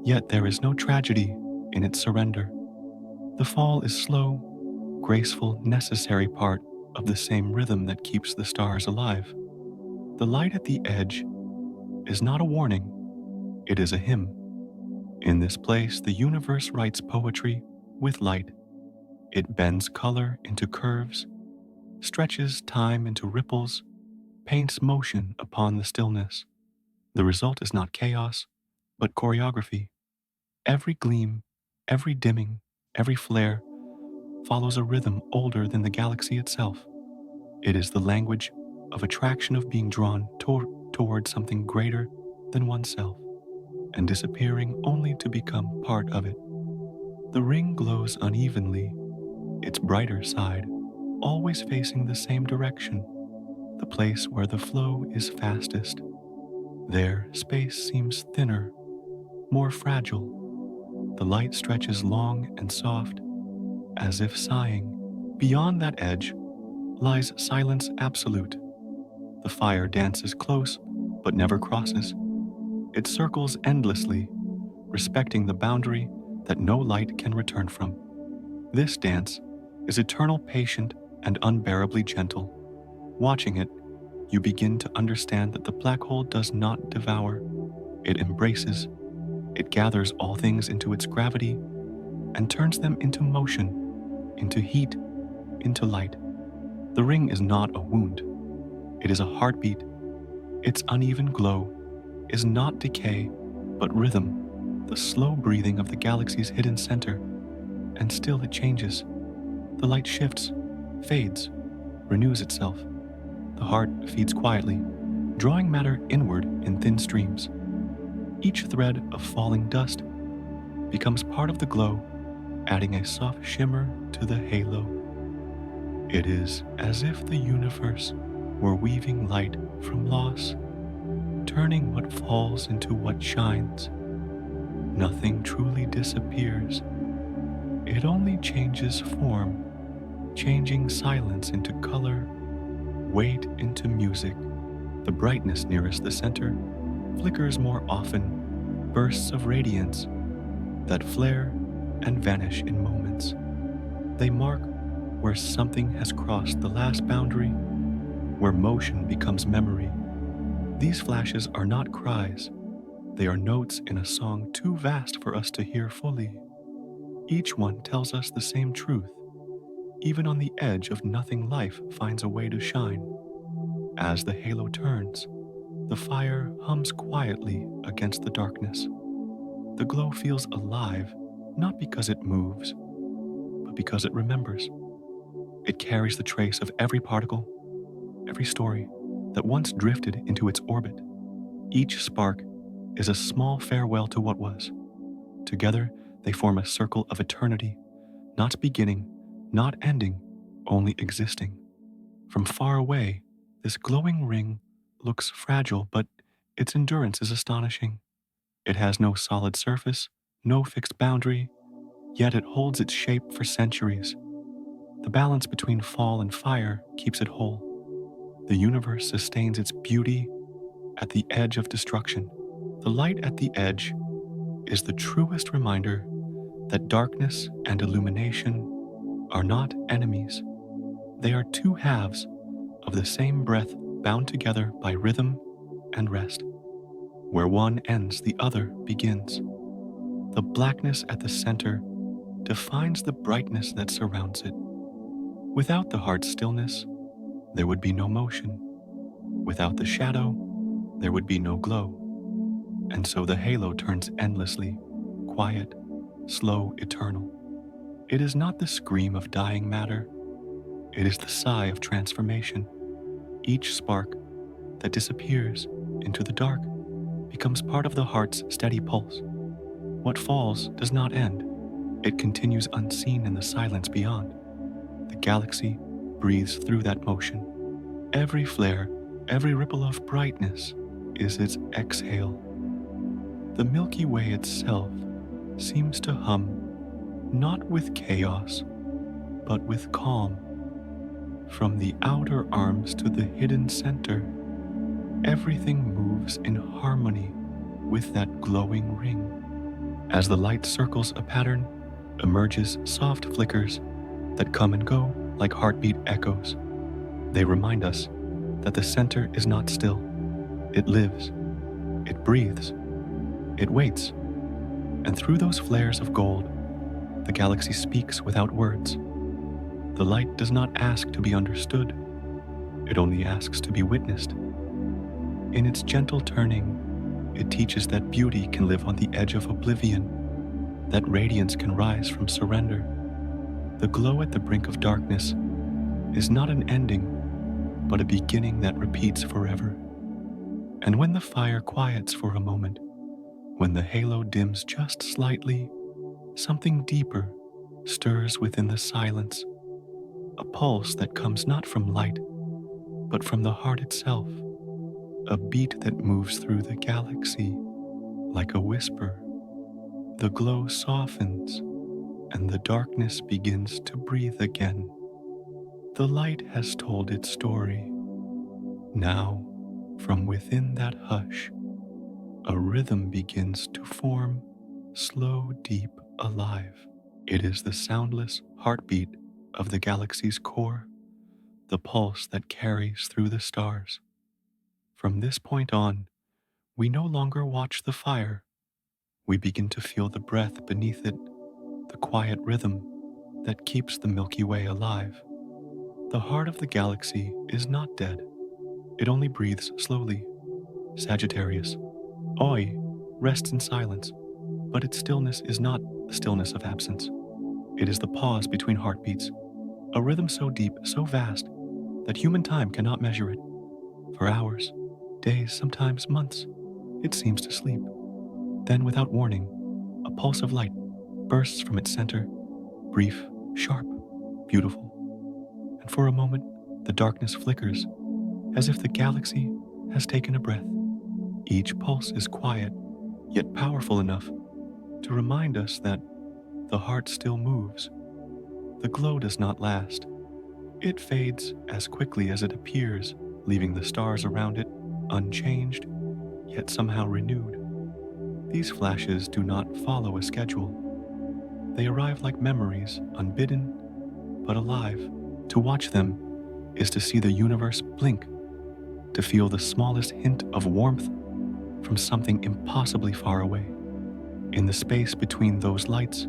Yet there is no tragedy in its surrender. The fall is slow, graceful, necessary part of the same rhythm that keeps the stars alive. The light at the edge is not a warning, it is a hymn. In this place, the universe writes poetry with light. It bends color into curves, stretches time into ripples, paints motion upon the stillness. The result is not chaos, but choreography. Every gleam, every dimming, every flare follows a rhythm older than the galaxy itself. It is the language of attraction, of being drawn toward something greater than oneself, and disappearing only to become part of it. The ring glows unevenly, its brighter side always facing the same direction, the place where the flow is fastest. There, space seems thinner, more fragile. The light stretches long and soft, as if sighing. Beyond that edge lies silence absolute. The fire dances close, but never crosses. It circles endlessly, respecting the boundary that no light can return from. This dance is eternal, patient, and unbearably gentle. Watching it, you begin to understand that the black hole does not devour. It embraces. It gathers all things into its gravity and turns them into motion, into heat, into light. The ring is not a wound. It is a heartbeat. Its uneven glow is not decay, but rhythm, the slow breathing of the galaxy's hidden center. And still it changes. The light shifts, fades, renews itself. The heart feeds quietly, drawing matter inward in thin streams. Each thread of falling dust becomes part of the glow, adding a soft shimmer to the halo. It is as if the universe were weaving light from loss, turning what falls into what shines. Nothing truly disappears. It only changes form, changing silence into color, weight into music. The brightness nearest the center flickers more often, bursts of radiance that flare and vanish in moments. They mark where something has crossed the last boundary, where motion becomes memory. These flashes are not cries. They are notes in a song too vast for us to hear fully. Each one tells us the same truth. Even on the edge of nothing, life finds a way to shine. As the halo turns, the fire hums quietly against the darkness. The glow feels alive, not because it moves, but because it remembers. It carries the trace of every particle, every story that once drifted into its orbit. Each spark is a small farewell to what was. Together, they form a circle of eternity, not beginning, not ending, only existing. From far away, this glowing ring looks fragile, but its endurance is astonishing. It has no solid surface, no fixed boundary, yet it holds its shape for centuries. The balance between fall and fire keeps it whole. The universe sustains its beauty at the edge of destruction. The light at the edge is the truest reminder that darkness and illumination are not enemies. They are two halves of the same breath, bound together by rhythm and rest. Where one ends, the other begins. The blackness at the center defines the brightness that surrounds it. Without the heart's stillness, there would be no motion. Without the shadow, there would be no glow. And so the halo turns endlessly, quiet, slow, eternal. It is not the scream of dying matter. It is the sigh of transformation. Each spark that disappears into the dark becomes part of the heart's steady pulse. What falls does not end. It continues unseen in the silence beyond. The galaxy breathes through that motion. Every flare, every ripple of brightness is its exhale. The Milky Way itself seems to hum, not with chaos, but with calm. From the outer arms to the hidden center, everything moves in harmony with that glowing ring. As the light circles a pattern, emerges soft flickers that come and go like heartbeat echoes. They remind us that the center is not still. It lives, it breathes, it waits. And through those flares of gold, the galaxy speaks without words. The light does not ask to be understood, it only asks to be witnessed. In its gentle turning, it teaches that beauty can live on the edge of oblivion, that radiance can rise from surrender. The glow at the brink of darkness is not an ending, but a beginning that repeats forever. And when the fire quiets for a moment, when the halo dims just slightly, something deeper stirs within the silence, a pulse that comes not from light, but from the heart itself, a beat that moves through the galaxy like a whisper. The glow softens, and the darkness begins to breathe again. The light has told its story. Now, from within that hush, a rhythm begins to form, slow, deep, alive. It is the soundless heartbeat of the galaxy's core, the pulse that carries through the stars. From this point on, we no longer watch the fire. We begin to feel the breath beneath it, the quiet rhythm that keeps the Milky Way alive. The heart of the galaxy is not dead. It only breathes slowly. Sagittarius A rests in silence, but its stillness is not the stillness of absence. It is the pause between heartbeats, a rhythm so deep, so vast, that human time cannot measure it. For hours, days, sometimes months, it seems to sleep. Then, without warning, a pulse of light bursts from its center, brief, sharp, beautiful. And for a moment, the darkness flickers, as if the galaxy has taken a breath. Each pulse is quiet, yet powerful enough to remind us that the heart still moves. The glow does not last. It fades as quickly as it appears, leaving the stars around it unchanged, yet somehow renewed. These flashes do not follow a schedule. They arrive like memories, unbidden, but alive. To watch them is to see the universe blink, to feel the smallest hint of warmth from something impossibly far away. In the space between those lights,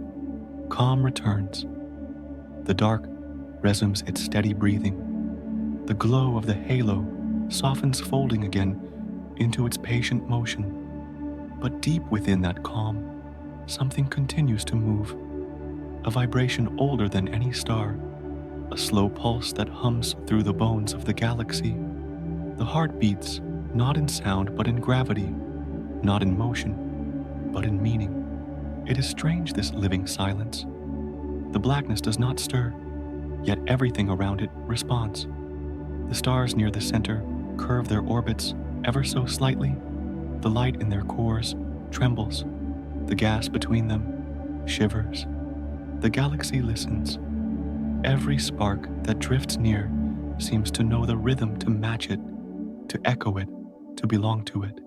calm returns. The dark resumes its steady breathing. The glow of the halo softens, folding again into its patient motion. But deep within that calm, something continues to move, a vibration older than any star, a slow pulse that hums through the bones of the galaxy. The heart beats, not in sound but in gravity, not in motion, but in meaning. It is strange, this living silence. The blackness does not stir, yet everything around it responds. The stars near the center curve their orbits ever so slightly. The light in their cores trembles. The gas between them shivers. The galaxy listens. Every spark that drifts near seems to know the rhythm to match it, to echo it, to belong to it.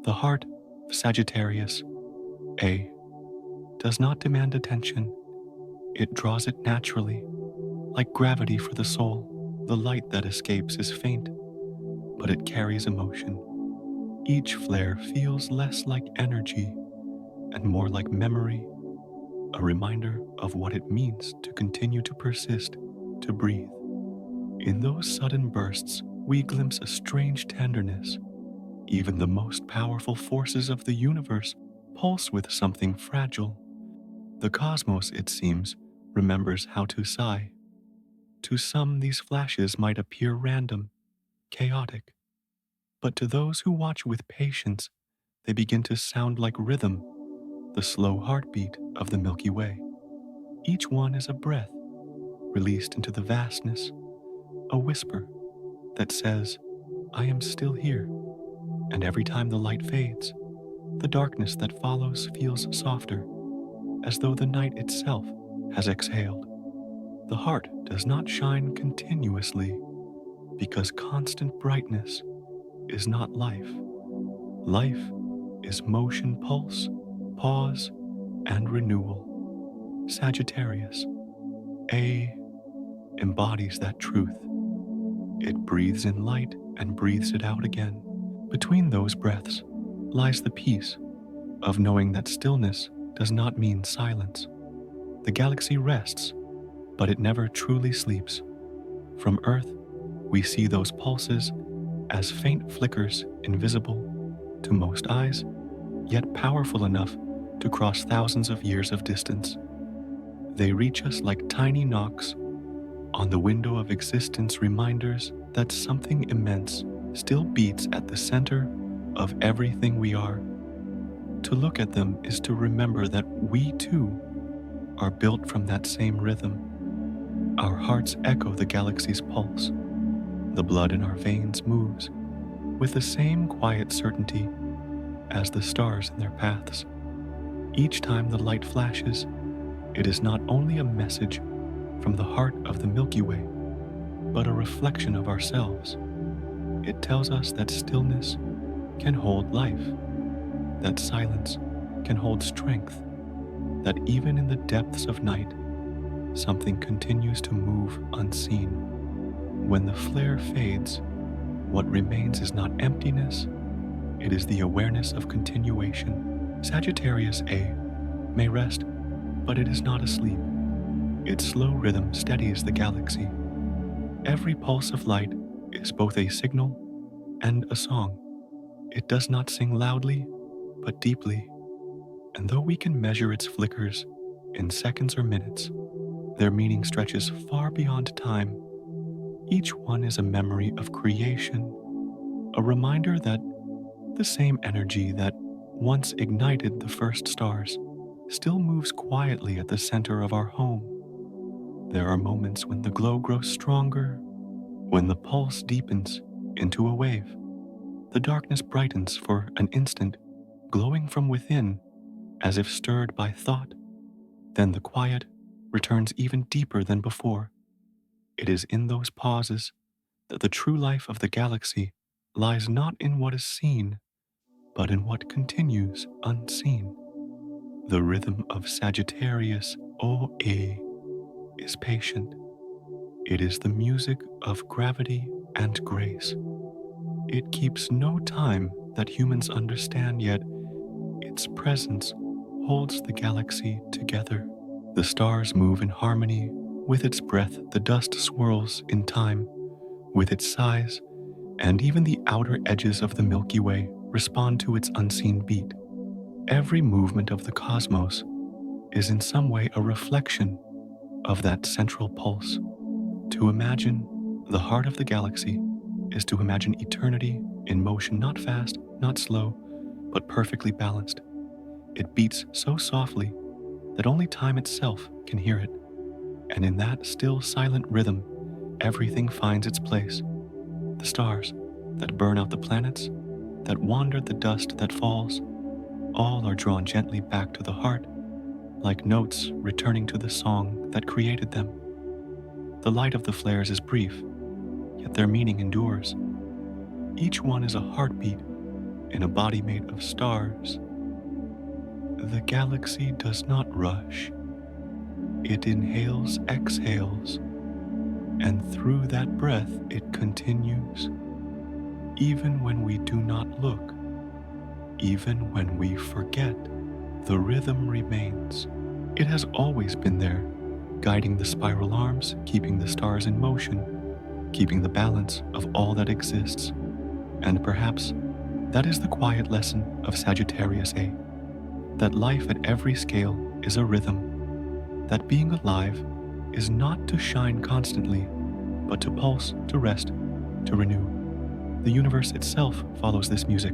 The heart of Sagittarius A does not demand attention. It draws it naturally, like gravity for the soul. The light that escapes is faint, but it carries emotion. Each flare feels less like energy and more like memory, a reminder of what it means to continue to persist, to breathe. In those sudden bursts, we glimpse a strange tenderness. Even the most powerful forces of the universe pulse with something fragile. The cosmos, it seems, remembers how to sigh. To some, these flashes might appear random, chaotic. But to those who watch with patience, they begin to sound like rhythm, the slow heartbeat of the Milky Way. Each one is a breath, released into the vastness, a whisper that says, I am still here. And every time the light fades, the darkness that follows feels softer, as though the night itself has exhaled. The heart does not shine continuously because constant brightness is not life. Life is motion, pulse, pause, and renewal. Sagittarius A embodies that truth. It breathes in light and breathes it out again. Between those breaths lies the peace of knowing that stillness does not mean silence. The galaxy rests, but it never truly sleeps. From Earth, we see those pulses as faint flickers invisible to most eyes, yet powerful enough to cross thousands of years of distance. They reach us like tiny knocks on the window of existence, reminders that something immense still beats at the center of everything we are. To look at them is to remember that we too are built from that same rhythm. Our hearts echo the galaxy's pulse. The blood in our veins moves with the same quiet certainty as the stars in their paths. Each time the light flashes, it is not only a message from the heart of the Milky Way, but a reflection of ourselves. It tells us that stillness can hold life, that silence can hold strength, that even in the depths of night, something continues to move unseen. When the flare fades, what remains is not emptiness, it is the awareness of continuation. Sagittarius A may rest, but it is not asleep. Its slow rhythm steadies the galaxy. Every pulse of light is both a signal and a song. It does not sing loudly, but deeply. And though we can measure its flickers in seconds or minutes, their meaning stretches far beyond time. Each one is a memory of creation, a reminder that the same energy that once ignited the first stars still moves quietly at the center of our home. There are moments when the glow grows stronger, when the pulse deepens into a wave. The darkness brightens for an instant, glowing from within as if stirred by thought. Then the quiet returns even deeper than before. It is in those pauses that the true life of the galaxy lies, not in what is seen, but in what continues unseen. The rhythm of Sagittarius A is patient. It is the music of gravity and grace. It keeps no time that humans understand, yet its presence holds the galaxy together. The stars move in harmony. With its breath, the dust swirls in time. With its size, and even the outer edges of the Milky Way respond to its unseen beat. Every movement of the cosmos is in some way a reflection of that central pulse. To imagine the heart of the galaxy is to imagine eternity in motion, not fast, not slow, but perfectly balanced. It beats so softly that only time itself can hear it. And in that still, silent rhythm, everything finds its place. The stars that burn out the planets, that wander the dust that falls, all are drawn gently back to the heart, like notes returning to the song that created them. The light of the flares is brief, yet their meaning endures. Each one is a heartbeat in a body made of stars. The galaxy does not rush. It inhales, exhales, and through that breath it continues. Even when we do not look, even when we forget, the rhythm remains. It has always been there, guiding the spiral arms, keeping the stars in motion, keeping the balance of all that exists. And perhaps that is the quiet lesson of Sagittarius A, that life at every scale is a rhythm, that being alive is not to shine constantly, but to pulse, to rest, to renew. The universe itself follows this music.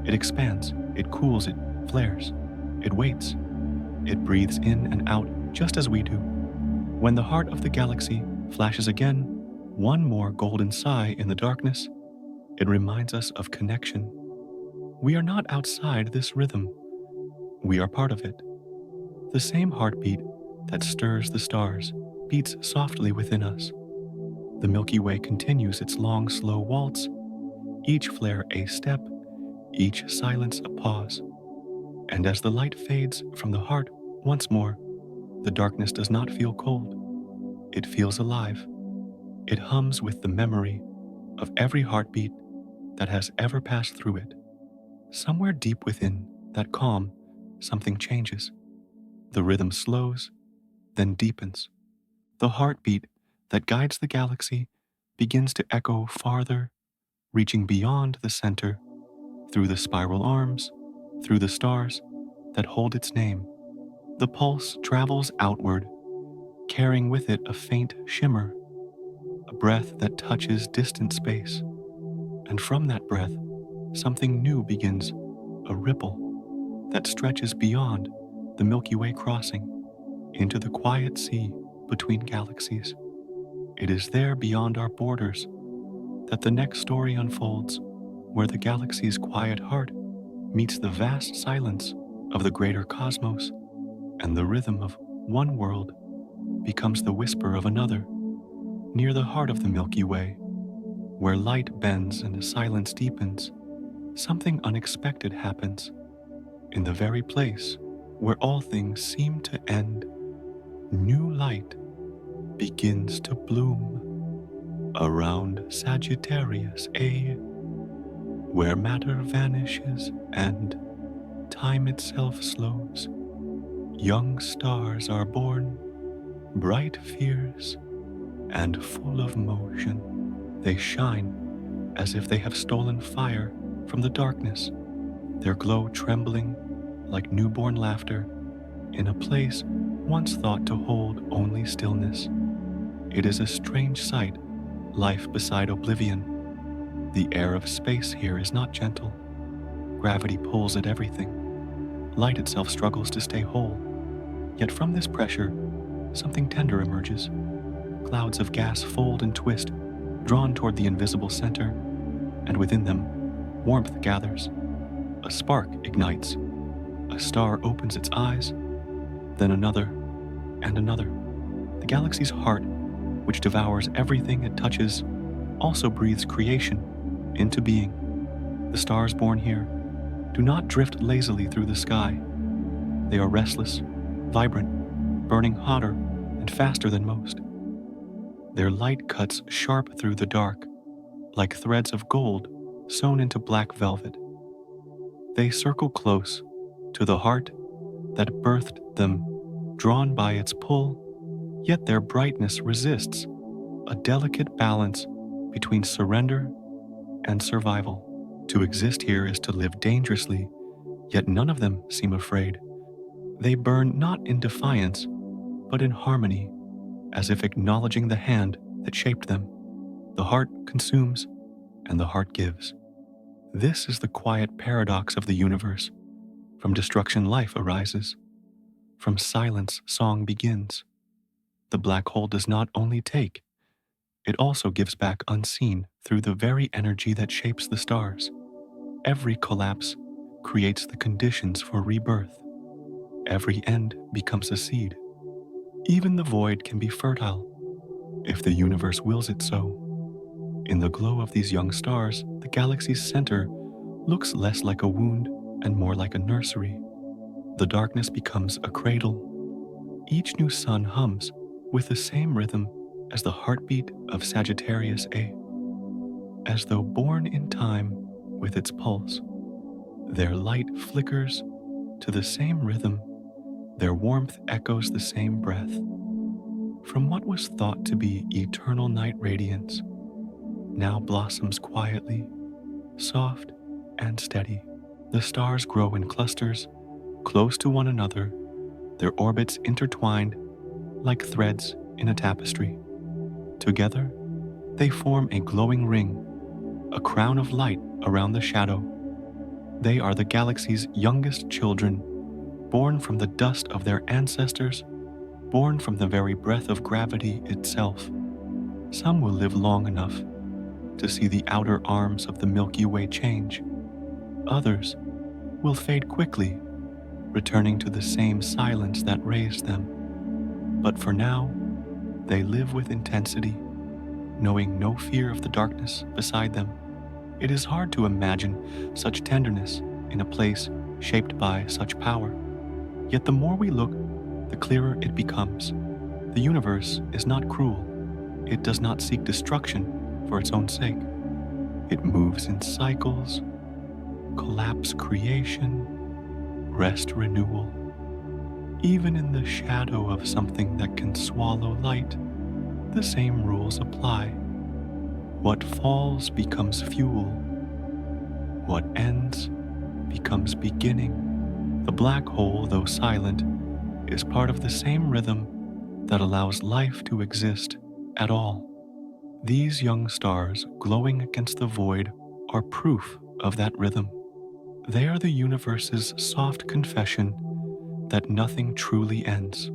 It expands, it cools, it flares, it waits, it breathes in and out just as we do. When the heart of the galaxy flashes again, one more golden sigh in the darkness, it reminds us of connection. We are not outside this rhythm. We are part of it. The same heartbeat that stirs the stars beats softly within us. The Milky Way continues its long, slow waltz, each flare a step, each silence a pause. And as the light fades from the heart once more, the darkness does not feel cold. It feels alive. It hums with the memory of every heartbeat that has ever passed through it. Somewhere deep within that calm, something changes. The rhythm slows, then deepens. The heartbeat that guides the galaxy begins to echo farther, reaching beyond the center, through the spiral arms, through the stars that hold its name. The pulse travels outward, carrying with it a faint shimmer, a breath that touches distant space. And from that breath, something new begins, a ripple that stretches beyond the Milky Way crossing into the quiet sea between galaxies. It is there beyond our borders that the next story unfolds, where the galaxy's quiet heart meets the vast silence of the greater cosmos, and the rhythm of one world becomes the whisper of another. Near the heart of the Milky Way, where light bends and silence deepens, something unexpected happens. In the very place where all things seem to end, new light begins to bloom. Around Sagittarius A, where matter vanishes and time itself slows, young stars are born, bright, fierce, and full of motion. They shine as if they have stolen fire from the darkness, their glow trembling like newborn laughter in a place once thought to hold only stillness. It is a strange sight, life beside oblivion. The air of space here is not gentle. Gravity pulls at everything. Light itself struggles to stay whole. Yet from this pressure, something tender emerges. Clouds of gas fold and twist, drawn toward the invisible center, and within them, warmth gathers. A spark ignites. A star opens its eyes, then another, and another. The galaxy's heart, which devours everything it touches, also breathes creation into being. The stars born here do not drift lazily through the sky. They are restless, vibrant, burning hotter and faster than most. Their light cuts sharp through the dark, like threads of gold sewn into black velvet. They circle close to the heart that birthed them, drawn by its pull, yet their brightness resists, a delicate balance between surrender and survival. To exist here is to live dangerously, yet none of them seem afraid. They burn not in defiance, but in harmony, as if acknowledging the hand that shaped them. The heart consumes, and the heart gives. This is the quiet paradox of the universe. From destruction, life arises. From silence, song begins. The black hole does not only take, it also gives back unseen through the very energy that shapes the stars. Every collapse creates the conditions for rebirth. Every end becomes a seed. Even the void can be fertile, if the universe wills it so. In the glow of these young stars, the galaxy's center looks less like a wound and more like a nursery. The darkness becomes a cradle. Each new sun hums with the same rhythm as the heartbeat of Sagittarius A, as though born in time with its pulse. Their light flickers to the same rhythm, their warmth echoes the same breath. From what was thought to be eternal night radiance, now blossoms quietly, soft and steady. The stars grow in clusters, close to one another, their orbits intertwined like threads in a tapestry. Together, they form a glowing ring, a crown of light around the shadow. They are the galaxy's youngest children, born from the dust of their ancestors, born from the very breath of gravity itself. Some will live long enough to see the outer arms of the Milky Way change. Others will fade quickly, returning to the same silence that raised them. But for now, They live with intensity, knowing no fear of the darkness beside them. It is hard to imagine such tenderness in a place shaped by such power. Yet the more we look, the clearer it becomes. The universe is not cruel. It does not seek destruction for its own sake. It moves in cycles, collapse creation, rest renewal. Even in the shadow of something that can swallow light, the same rules apply. What falls becomes fuel. What ends becomes beginning. The black hole, though silent, is part of the same rhythm that allows life to exist at all. These young stars glowing against the void are proof of that rhythm. They are the universe's soft confession that nothing truly ends.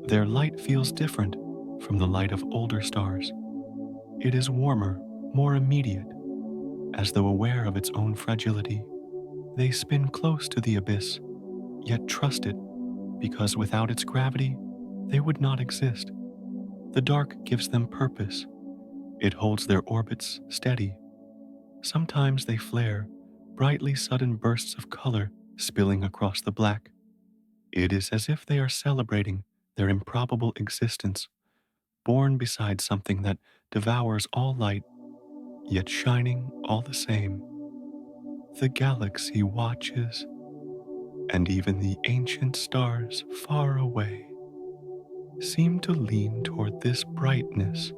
Their light feels different from the light of older stars. It is warmer, more immediate, as though aware of its own fragility. They spin close to the abyss, yet trust it, because without its gravity, they would not exist. The dark gives them purpose. It holds their orbits steady. Sometimes they flare, brightly sudden bursts of color spilling across the black. It is as if they are celebrating their improbable existence, born beside something that devours all light, yet shining all the same. The galaxy watches, and even the ancient stars far away seem to lean toward this brightness,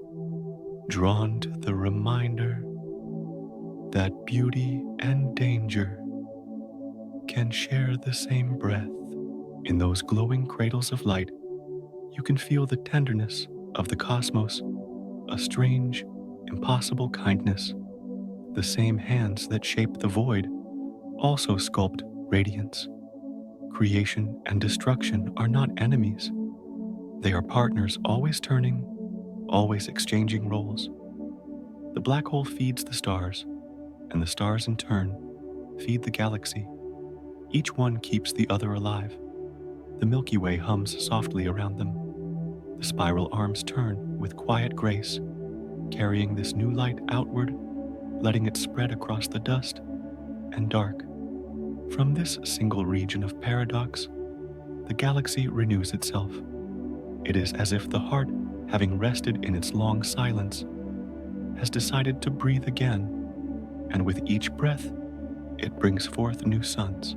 drawn to the reminder that beauty and danger can share the same breath. In those glowing cradles of light, you can feel the tenderness of the cosmos, a strange, impossible kindness. The same hands that shape the void also sculpt radiance. Creation and destruction are not enemies. They are partners always turning, always exchanging roles. The black hole feeds the stars, and the stars in turn feed the galaxy. Each one keeps the other alive. The Milky Way hums softly around them. The spiral arms turn with quiet grace, carrying this new light outward, letting it spread across the dust and dark. From this single region of paradox, the galaxy renews itself. It is as if the heart, having rested in its long silence, has decided to breathe again, and with each breath, it brings forth new suns.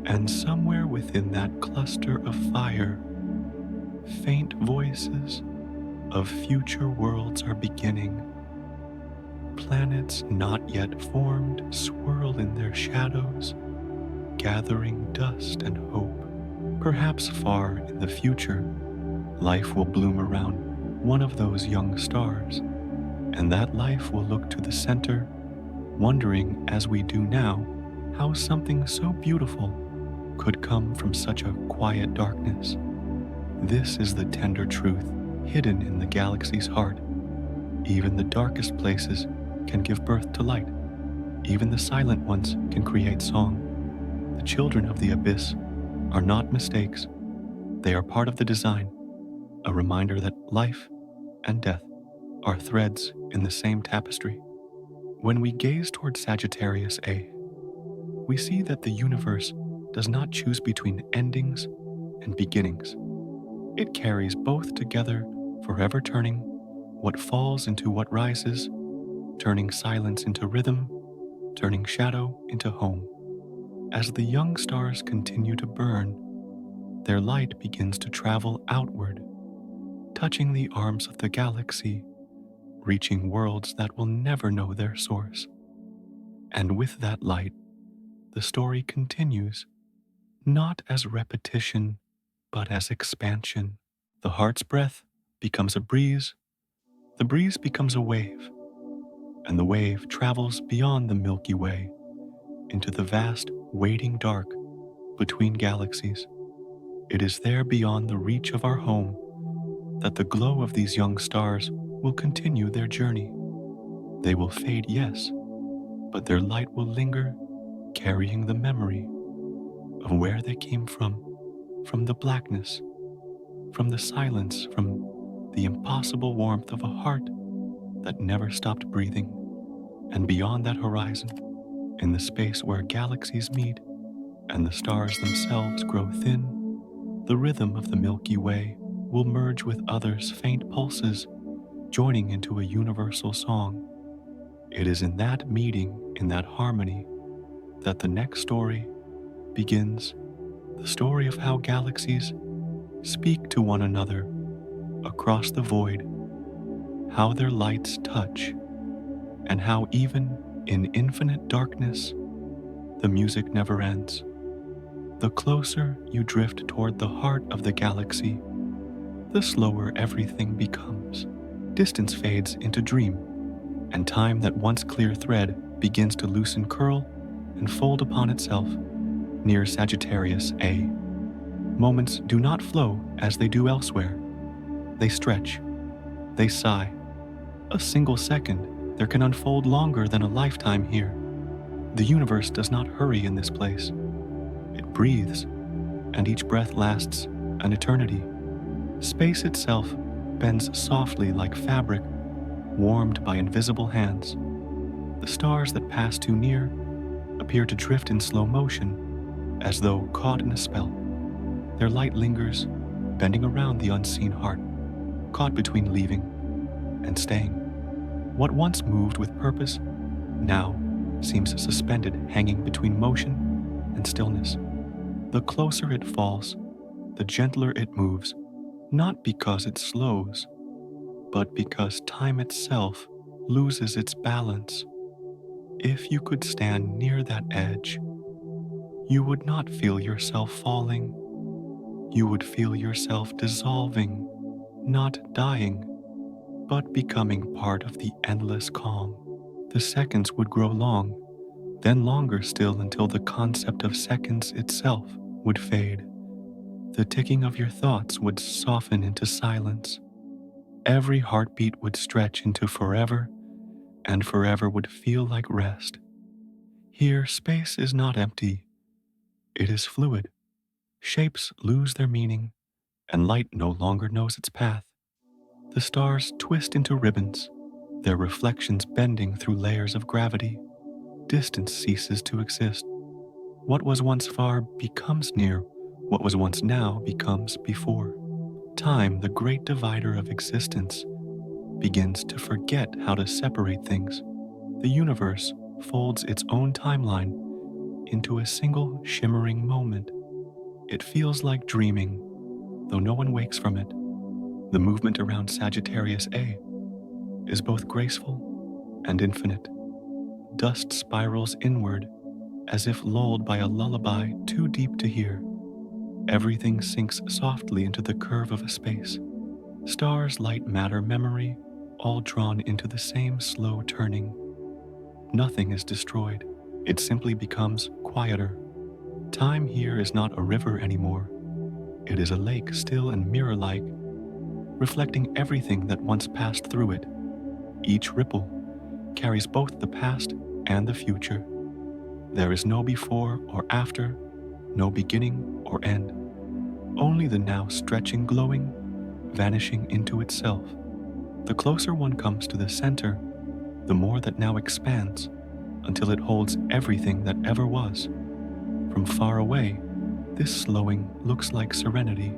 And somewhere within that cluster of fire, faint voices of future worlds are beginning. Planets not yet formed swirl in their shadows, gathering dust and hope. Perhaps far in the future, life will bloom around one of those young stars, and that life will look to the center, wondering as we do now how something so beautiful could come from such a quiet darkness. This is the tender truth hidden in the galaxy's heart. Even the darkest places can give birth to light. Even the silent ones can create song. The children of the abyss are not mistakes. They are part of the design, a reminder that life and death are threads in the same tapestry. When we gaze toward Sagittarius A, we see that the universe does not choose between endings and beginnings. It carries both together, forever turning what falls into what rises, turning silence into rhythm, turning shadow into home. As the young stars continue to burn, their light begins to travel outward, touching the arms of the galaxy, reaching worlds that will never know their source. And with that light, the story continues, not as repetition, but as expansion. The heart's breath becomes a breeze, the breeze becomes a wave, and the wave travels beyond the Milky Way into the vast, waiting dark between galaxies. It is there beyond the reach of our home that the glow of these young stars will continue their journey. They will fade, yes, but their light will linger, carrying the memory of where they came from the blackness, from the silence, from the impossible warmth of a heart that never stopped breathing. And beyond that horizon, in the space where galaxies meet and the stars themselves grow thin, the rhythm of the Milky Way will merge with others' faint pulses, joining into a universal song. It is in that meeting, in that harmony, that the next story begins, the story of how galaxies speak to one another across the void, how their lights touch, and how even in infinite darkness, the music never ends. The closer you drift toward the heart of the galaxy, the slower everything becomes. Distance fades into dream, and time, that once clear thread, begins to loosen curl and fold upon itself near Sagittarius A. Moments do not flow as they do elsewhere. They stretch, they sigh. A single second there can unfold longer than a lifetime here. The universe does not hurry in this place. It breathes, and each breath lasts an eternity. Space itself bends softly like fabric, warmed by invisible hands. The stars that pass too near appear to drift in slow motion, as though caught in a spell. Their light lingers, bending around the unseen heart, caught between leaving and staying. What once moved with purpose now seems suspended, hanging between motion and stillness. The closer it falls, the gentler it moves, not because it slows, but because time itself loses its balance. If you could stand near that edge, you would not feel yourself falling. You would feel yourself dissolving, not dying, but becoming part of the endless calm. The seconds would grow long, then longer still, until the concept of seconds itself would fade. The ticking of your thoughts would soften into silence. Every heartbeat would stretch into forever, and forever would feel like rest. Here, space is not empty. It is fluid. Shapes lose their meaning, and light no longer knows its path. The stars twist into ribbons, their reflections bending through layers of gravity. Distance ceases to exist. What was once far becomes near. What was once now becomes before. Time, the great divider of existence, begins to forget how to separate things. The universe folds its own timeline into a single shimmering moment. It feels like dreaming, though no one wakes from it. The movement around Sagittarius A is both graceful and infinite. Dust spirals inward as if lulled by a lullaby too deep to hear. Everything sinks softly into the curve of a space. Stars, light, matter, memory, all drawn into the same slow turning. Nothing is destroyed. It simply becomes quieter. Time here is not a river anymore. It is a lake, still and mirror-like, reflecting everything that once passed through it. Each ripple carries both the past and the future. There is no before or after, no beginning or end. Only the now stretching, glowing, vanishing into itself. The closer one comes to the center, the more that now expands, until it holds everything that ever was. From far away, this slowing looks like serenity.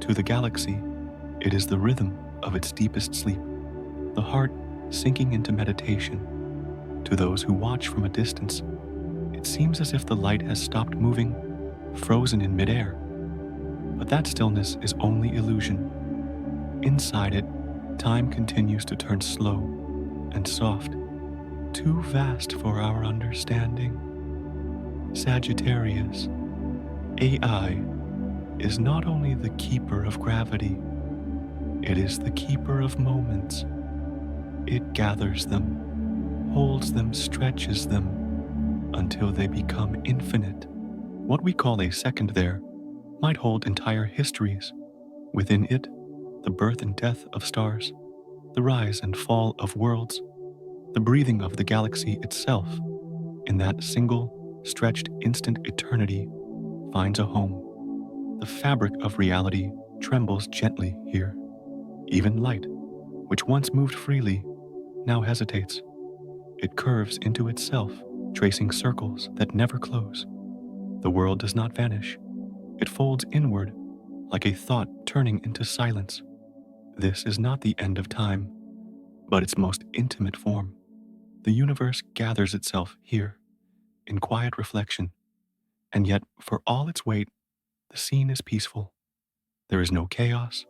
To the galaxy, it is the rhythm of its deepest sleep, the heart sinking into meditation. To those who watch from a distance, it seems as if the light has stopped moving, frozen in midair. But that stillness is only illusion. Inside it, time continues to turn slow and soft, too vast for our understanding. Sagittarius, AI, is not only the keeper of gravity, it is the keeper of moments. It gathers them, holds them, stretches them, until they become infinite. What we call a second there might hold entire histories. Within it, the birth and death of stars, the rise and fall of worlds, the breathing of the galaxy itself. In that single, stretched instant, eternity finds a home. The fabric of reality trembles gently here. Even light, which once moved freely, now hesitates. It curves into itself, tracing circles that never close. The world does not vanish. It folds inward, like a thought turning into silence. This is not the end of time, but its most intimate form. The universe gathers itself here, in quiet reflection, and yet, for all its weight, the scene is peaceful. There is no chaos,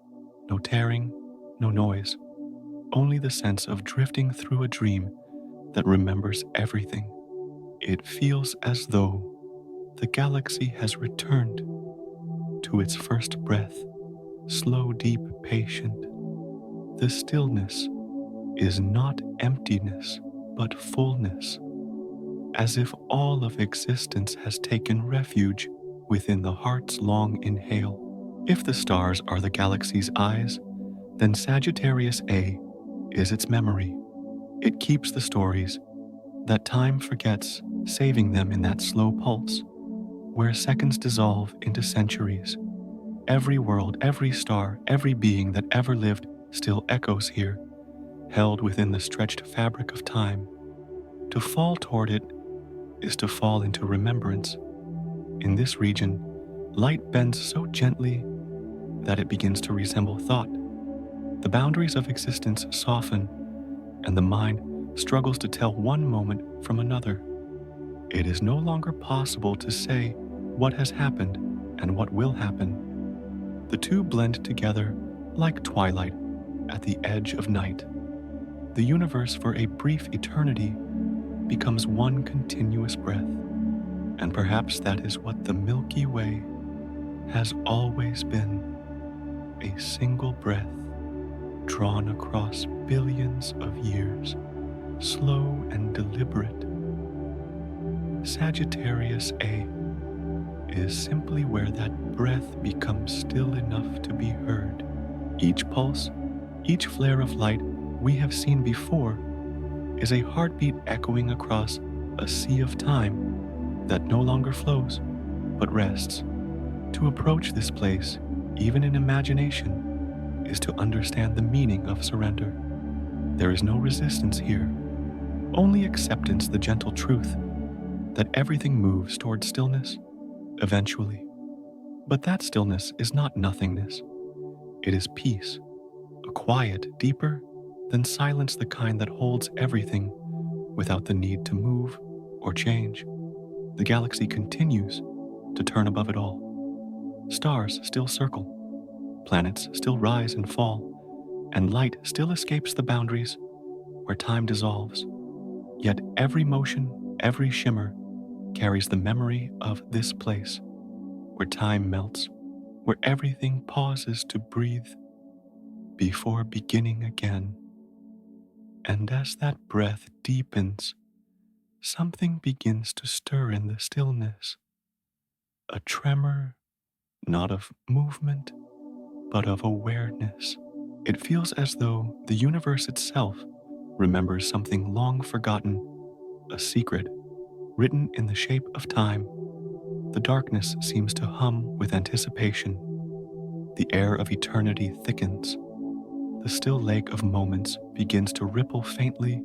no tearing, no noise, only the sense of drifting through a dream that remembers everything. It feels as though the galaxy has returned to its first breath, slow, deep, patient. The stillness is not emptiness, but fullness, as if all of existence has taken refuge within the heart's long inhale. If the stars are the galaxy's eyes, then Sagittarius A is its memory. It keeps the stories that time forgets, saving them in that slow pulse, where seconds dissolve into centuries. Every world, every star, every being that ever lived still echoes here, held within the stretched fabric of time. To fall toward it is to fall into remembrance. In this region, light bends so gently that it begins to resemble thought. The boundaries of existence soften, and the mind struggles to tell one moment from another. It is no longer possible to say what has happened and what will happen. The two blend together like twilight at the edge of night. The universe for a brief eternity becomes one continuous breath, and perhaps that is what the Milky Way has always been, a single breath drawn across billions of years, slow and deliberate. Sagittarius A is simply where that breath becomes still enough to be heard. Each pulse, each flare of light we have seen before is a heartbeat echoing across a sea of time that no longer flows, but rests. To approach this place, even in imagination, is to understand the meaning of surrender. There is no resistance here, only acceptance, the gentle truth that everything moves toward stillness eventually. But that stillness is not nothingness. It is peace, a quiet deeper than silence, the kind that holds everything without the need to move or change. The galaxy continues to turn above it all. Stars still circle, planets still rise and fall, and light still escapes the boundaries where time dissolves. Yet every motion, every shimmer carries the memory of this place, where time melts, where everything pauses to breathe before beginning again. And as that breath deepens, something begins to stir in the stillness. A tremor, not of movement, but of awareness. It feels as though the universe itself remembers something long forgotten, a secret written in the shape of time. The darkness seems to hum with anticipation. The air of eternity thickens. The still lake of moments begins to ripple faintly,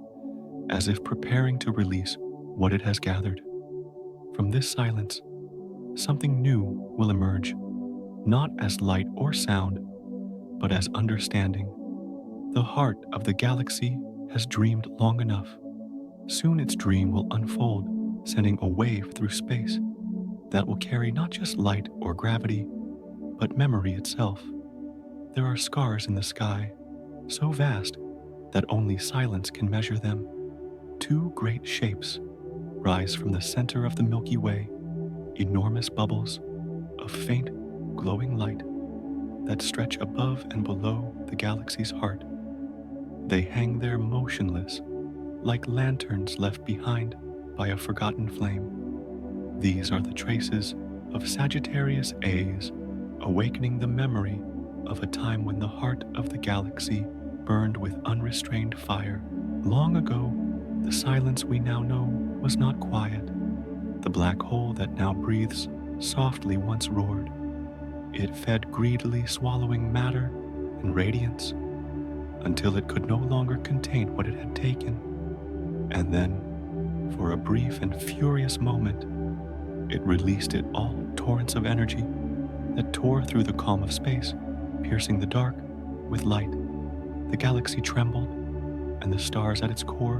as if preparing to release what it has gathered. From this silence, something new will emerge, not as light or sound, but as understanding. The heart of the galaxy has dreamed long enough. Soon its dream will unfold, sending a wave through space that will carry not just light or gravity, but memory itself. There are scars in the sky, so vast that only silence can measure them. Two great shapes rise from the center of the Milky Way, enormous bubbles of faint, glowing light that stretch above and below the galaxy's heart. They hang there motionless, like lanterns left behind by a forgotten flame. These are the traces of Sagittarius A's awakening the memory of a time when the heart of the galaxy burned with unrestrained fire. Long ago, the silence we now know was not quiet. The black hole that now breathes softly once roared. It fed greedily, swallowing matter and radiance until it could no longer contain what it had taken. And then, for a brief and furious moment, it released it all torrents of energy that tore through the calm of space, piercing the dark with light. The galaxy trembled, and the stars at its core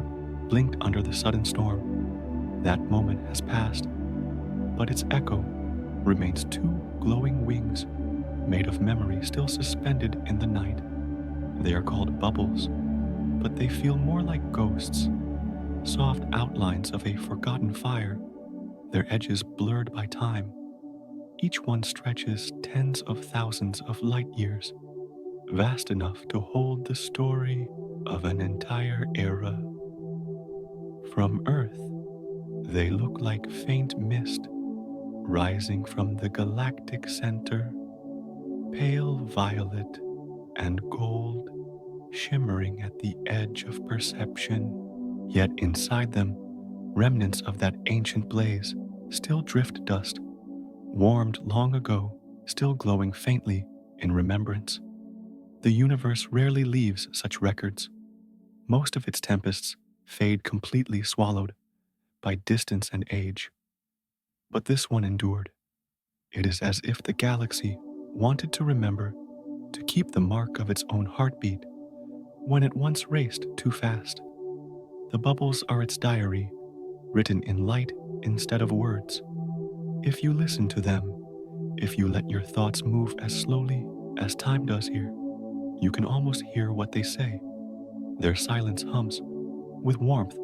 blinked under the sudden storm. That moment has passed, but its echo remains two glowing wings made of memory still suspended in the night. They are called bubbles, but they feel more like ghosts, soft outlines of a forgotten fire, their edges blurred by time. Each one stretches tens of thousands of light years, vast enough to hold the story of an entire era. From Earth, they look like faint mist rising from the galactic center, pale violet and gold shimmering at the edge of perception. Yet inside them, remnants of that ancient blaze still drift dust, warmed long ago, still glowing faintly in remembrance. The universe rarely leaves such records. Most of its tempests fade completely swallowed by distance and age. But this one endured. It is as if the galaxy wanted to remember, to keep the mark of its own heartbeat when it once raced too fast. The bubbles are its diary, written in light instead of words. If you listen to them, if you let your thoughts move as slowly as time does here, you can almost hear what they say. Their silence hums with warmth,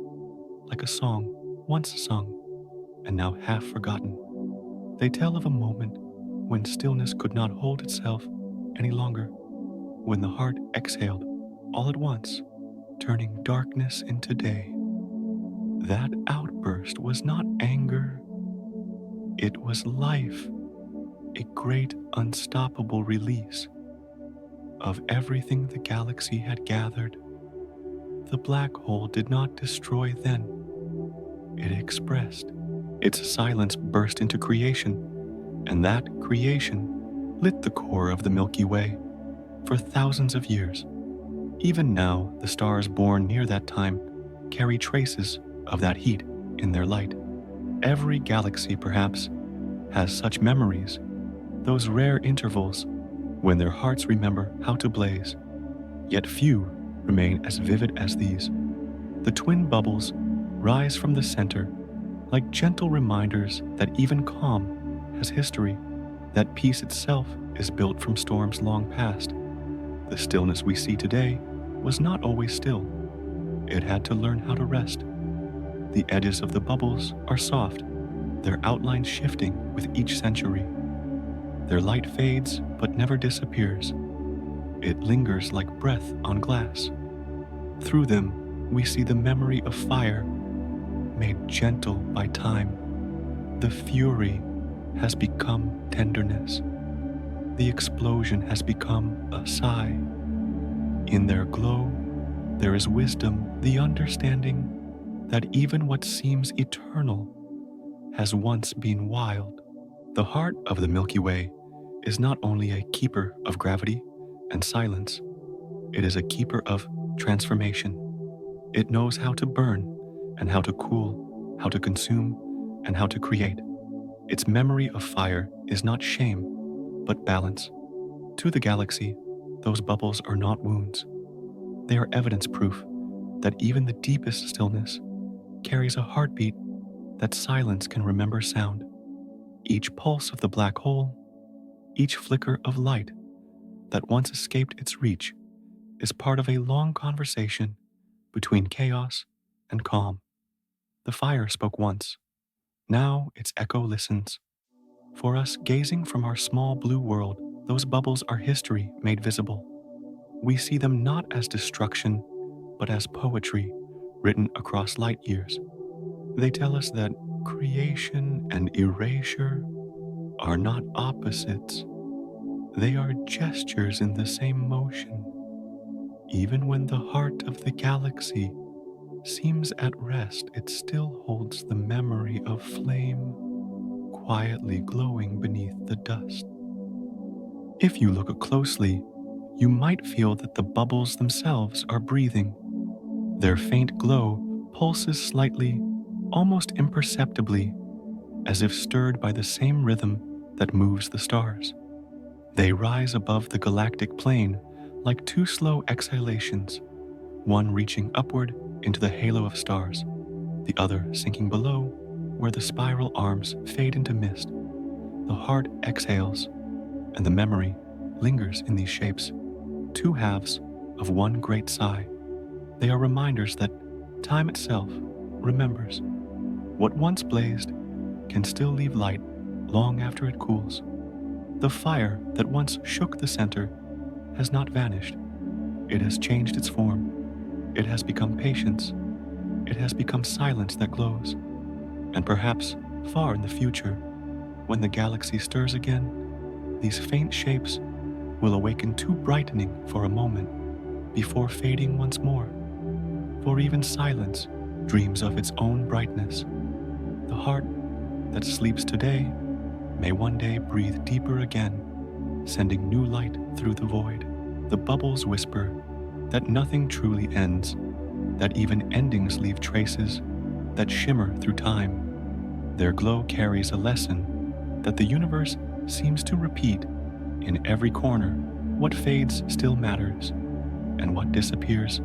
like a song once sung and now half forgotten. They tell of a moment when stillness could not hold itself any longer, when the heart exhaled all at once, turning darkness into day. That outburst was not anger, it was life, a great unstoppable release of everything the galaxy had gathered. The black hole did not destroy then, it expressed. Its silence burst into creation, and that creation lit the core of the Milky Way for thousands of years. Even now, the stars born near that time carry traces of that heat in their light. Every galaxy, perhaps, has such memories, those rare intervals when their hearts remember how to blaze. Yet few remain as vivid as these. The twin bubbles rise from the center like gentle reminders that even calm has history, that peace itself is built from storms long past. The stillness we see today was not always still. It had to learn how to rest. The edges of the bubbles are soft, their outlines shifting with each century. Their light fades but never disappears. It lingers like breath on glass. Through them, we see the memory of fire made gentle by time. The fury has become tenderness. The explosion has become a sigh. In their glow, there is wisdom, the understanding that even what seems eternal has once been wild. The heart of the Milky Way is not only a keeper of gravity and silence, it is a keeper of transformation. It knows how to burn and how to cool, how to consume, and how to create. Its memory of fire is not shame, but balance. To the galaxy, those bubbles are not wounds. They are evidence proof that even the deepest stillness carries a heartbeat that silence can remember sound. Each pulse of the black hole, each flicker of light that once escaped its reach is part of a long conversation between chaos and calm. The fire spoke once. Now its echo listens. For us gazing from our small blue world, those bubbles are history made visible. We see them not as destruction, but as poetry written across light years. They tell us that creation and erasure are not opposites. They are gestures in the same motion. Even when the heart of the galaxy seems at rest, it still holds the memory of flame quietly glowing beneath the dust. If you look closely, you might feel that the bubbles themselves are breathing. Their faint glow pulses slightly, almost imperceptibly, as if stirred by the same rhythm that moves the stars. They rise above the galactic plane like two slow exhalations, one reaching upward into the halo of stars, the other sinking below where the spiral arms fade into mist. The heart exhales, and the memory lingers in these shapes, two halves of one great sigh. They are reminders that time itself remembers. What once blazed can still leave light long after it cools. The fire that once shook the center has not vanished. It has changed its form. It has become patience. It has become silence that glows. And perhaps far in the future, when the galaxy stirs again, these faint shapes will awaken too brightening for a moment before fading once more. For even silence dreams of its own brightness. The heart that sleeps today may one day breathe deeper again, sending new light through the void. The bubbles whisper that nothing truly ends, that even endings leave traces that shimmer through time. Their glow carries a lesson that the universe seems to repeat in every corner. What fades still matters, and what disappears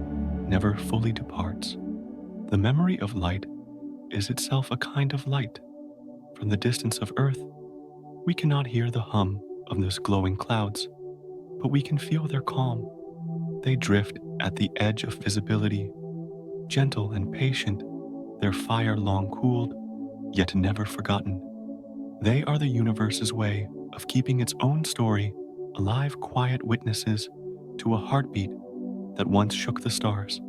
never fully departs. The memory of light is itself a kind of light. From the distance of Earth, we cannot hear the hum of those glowing clouds, but we can feel their calm. They drift at the edge of visibility, gentle and patient, their fire long cooled, yet never forgotten. They are the universe's way of keeping its own story alive, quiet witnesses to a heartbeat that once shook the stars.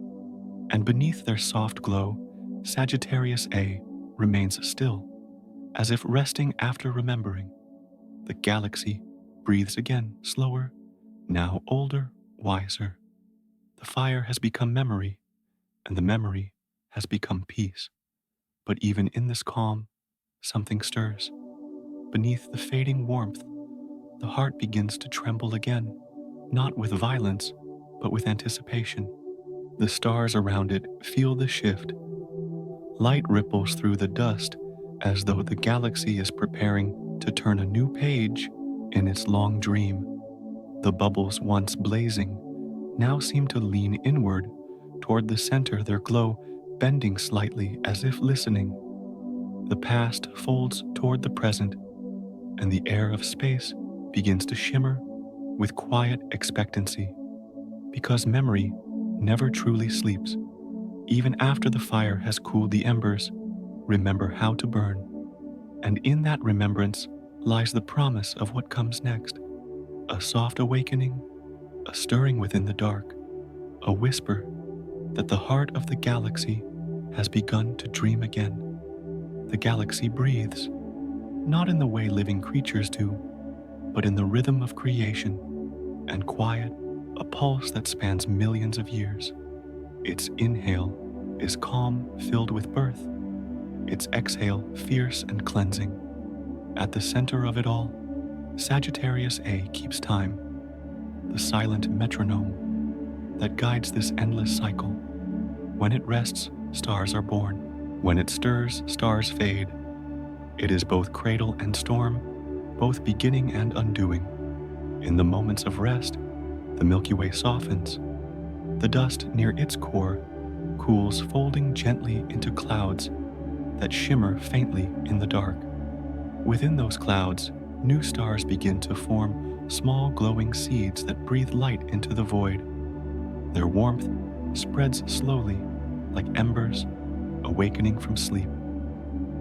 And beneath their soft glow, Sagittarius A remains still, as if resting after remembering. The galaxy breathes again, slower, now older, wiser. The fire has become memory, and the memory has become peace. But even in this calm, something stirs. Beneath the fading warmth, the heart begins to tremble again, not with violence, but with anticipation. The stars around it feel the shift. Light ripples through the dust as though the galaxy is preparing to turn a new page in its long dream. The bubbles once blazing now seem to lean inward toward the center, their glow bending slightly as if listening. The past folds toward the present, and the air of space begins to shimmer with quiet expectancy. Because memory never truly sleeps. Even after the fire has cooled the embers, remember how to burn. And in that remembrance lies the promise of what comes next. A soft awakening, a stirring within the dark, a whisper that the heart of the galaxy has begun to dream again. The galaxy breathes, not in the way living creatures do, but in the rhythm of creation, and quiet, a pulse that spans millions of years. Its inhale is calm, filled with birth. Its exhale, fierce and cleansing. At the center of it all, Sagittarius A keeps time, the silent metronome that guides this endless cycle. When it rests, stars are born. When it stirs, stars fade. It is both cradle and storm, both beginning and undoing. In the moments of rest, the Milky Way softens. The dust near its core cools, folding gently into clouds that shimmer faintly in the dark. Within those clouds, new stars begin to form small glowing seeds that breathe light into the void. Their warmth spreads slowly, like embers awakening from sleep.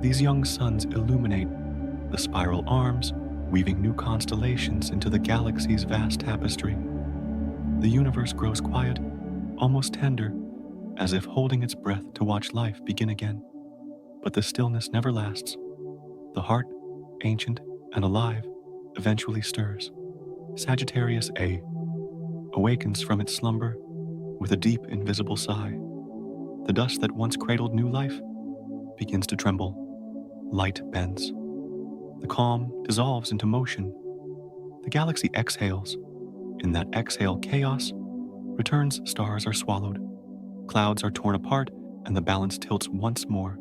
These young suns illuminate the spiral arms, weaving new constellations into the galaxy's vast tapestry. The universe grows quiet, almost tender, as if holding its breath to watch life begin again. But the stillness never lasts. The heart, ancient and alive, eventually stirs. Sagittarius A awakens from its slumber with a deep, invisible sigh. The dust that once cradled new life begins to tremble. Light bends. The calm dissolves into motion. The galaxy exhales, In that exhale, chaos returns, stars are swallowed, clouds are torn apart, and the balance tilts once more.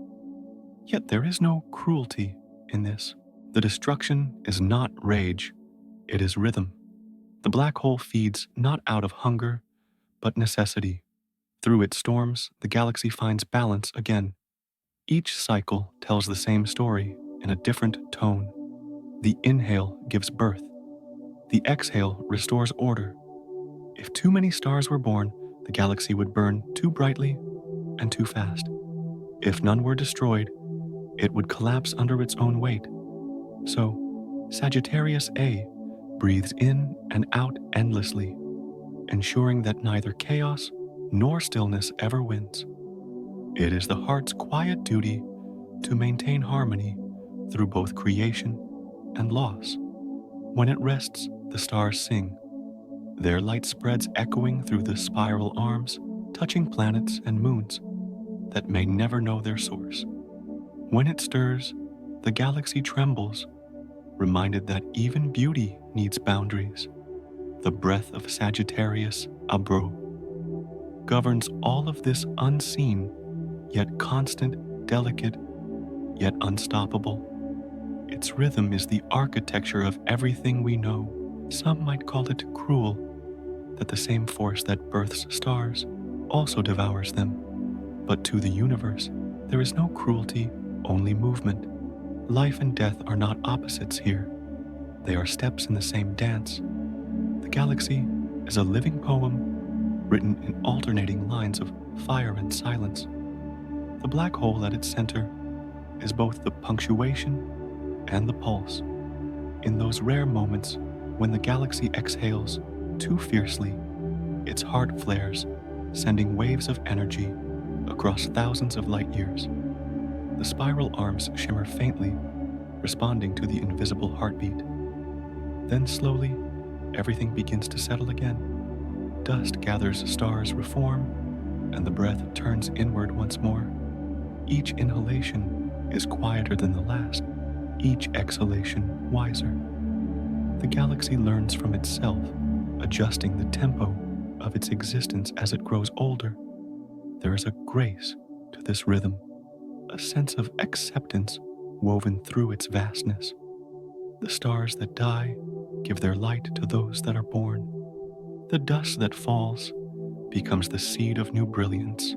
Yet there is no cruelty in this. The destruction is not rage, it is rhythm. The black hole feeds not out of hunger, but necessity. Through its storms, the galaxy finds balance again. Each cycle tells the same story in a different tone. The inhale gives birth. The exhale restores order. If too many stars were born, the galaxy would burn too brightly and too fast. If none were destroyed, it would collapse under its own weight. So, Sagittarius A breathes in and out endlessly, ensuring that neither chaos nor stillness ever wins. It is the heart's quiet duty to maintain harmony through both creation and loss. When it rests, the stars sing. Their light spreads echoing through the spiral arms, touching planets and moons that may never know their source. When it stirs, the galaxy trembles, reminded that even beauty needs boundaries. The breath of Sagittarius A governs all of this unseen, yet constant, delicate, yet unstoppable. Its rhythm is the architecture of everything we know. Some might call it cruel, that the same force that births stars also devours them. But to the universe, there is no cruelty, only movement. Life and death are not opposites here. They are steps in the same dance. The galaxy is a living poem written in alternating lines of fire and silence. The black hole at its center is both the punctuation and the pulse. In those rare moments when the galaxy exhales too fiercely, its heart flares, sending waves of energy across thousands of light years. The spiral arms shimmer faintly, responding to the invisible heartbeat. Then slowly, everything begins to settle again. Dust gathers, stars reform, and the breath turns inward once more. Each inhalation is quieter than the last, each exhalation wiser. The galaxy learns from itself, adjusting the tempo of its existence as it grows older. There is a grace to this rhythm, a sense of acceptance woven through its vastness. The stars that die give their light to those that are born. The dust that falls becomes the seed of new brilliance.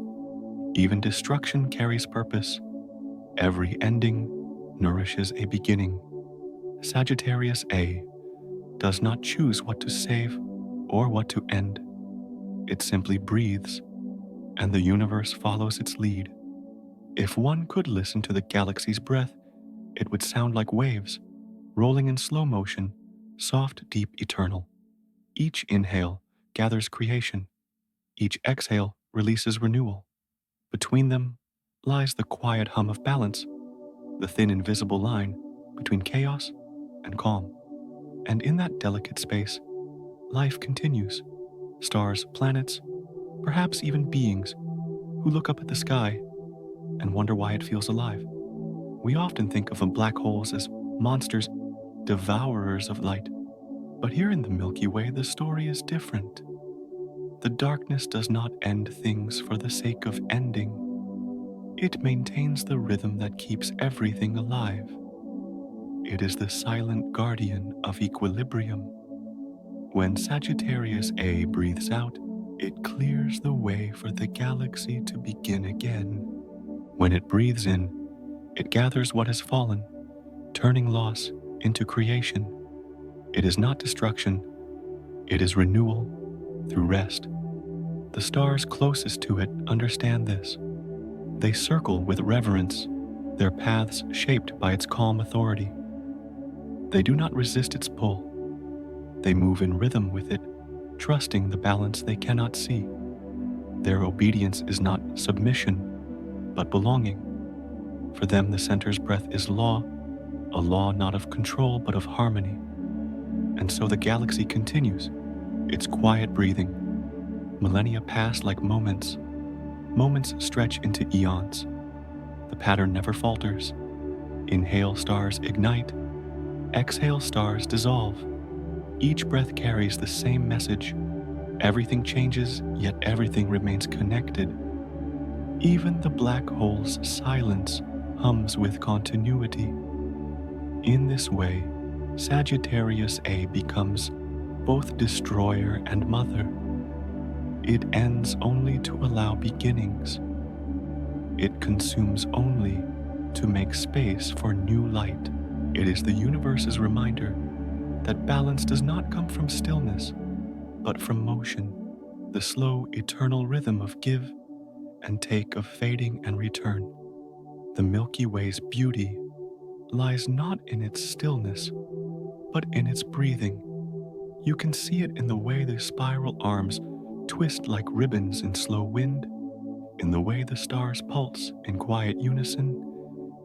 Even destruction carries purpose. Every ending nourishes a beginning. Sagittarius A does not choose what to save or what to end. It simply breathes, and the universe follows its lead. If one could listen to the galaxy's breath, it would sound like waves, rolling in slow motion, soft, deep, eternal. Each inhale gathers creation. Each exhale releases renewal. Between them lies the quiet hum of balance, the thin invisible line between chaos and calm. And in that delicate space, life continues. Stars, planets, perhaps even beings who look up at the sky and wonder why it feels alive. We often think of black holes as monsters, devourers of light. But here in the Milky Way, the story is different. The darkness does not end things for the sake of ending. It maintains the rhythm that keeps everything alive. It is the silent guardian of equilibrium. When Sagittarius A breathes out, it clears the way for the galaxy to begin again. When it breathes in, it gathers what has fallen, turning loss into creation. It is not destruction, it is renewal through rest. The stars closest to it understand this. They circle with reverence, their paths shaped by its calm authority. They do not resist its pull. They move in rhythm with it, trusting the balance they cannot see. Their obedience is not submission, but belonging. For them, the center's breath is law, a law not of control, but of harmony. And so the galaxy continues, its quiet breathing. Millennia pass like moments. Moments stretch into eons. The pattern never falters. Inhale, stars ignite. Exhale, stars dissolve. Each breath carries the same message. Everything changes, yet everything remains connected. Even the black hole's silence hums with continuity. In this way, Sagittarius A becomes both destroyer and mother. It ends only to allow beginnings. It consumes only to make space for new light. It is the universe's reminder that balance does not come from stillness, but from motion, the slow, eternal rhythm of give and take, of fading and return. The Milky Way's beauty lies not in its stillness, but in its breathing. You can see it in the way the spiral arms twist like ribbons in slow wind, in the way the stars pulse in quiet unison,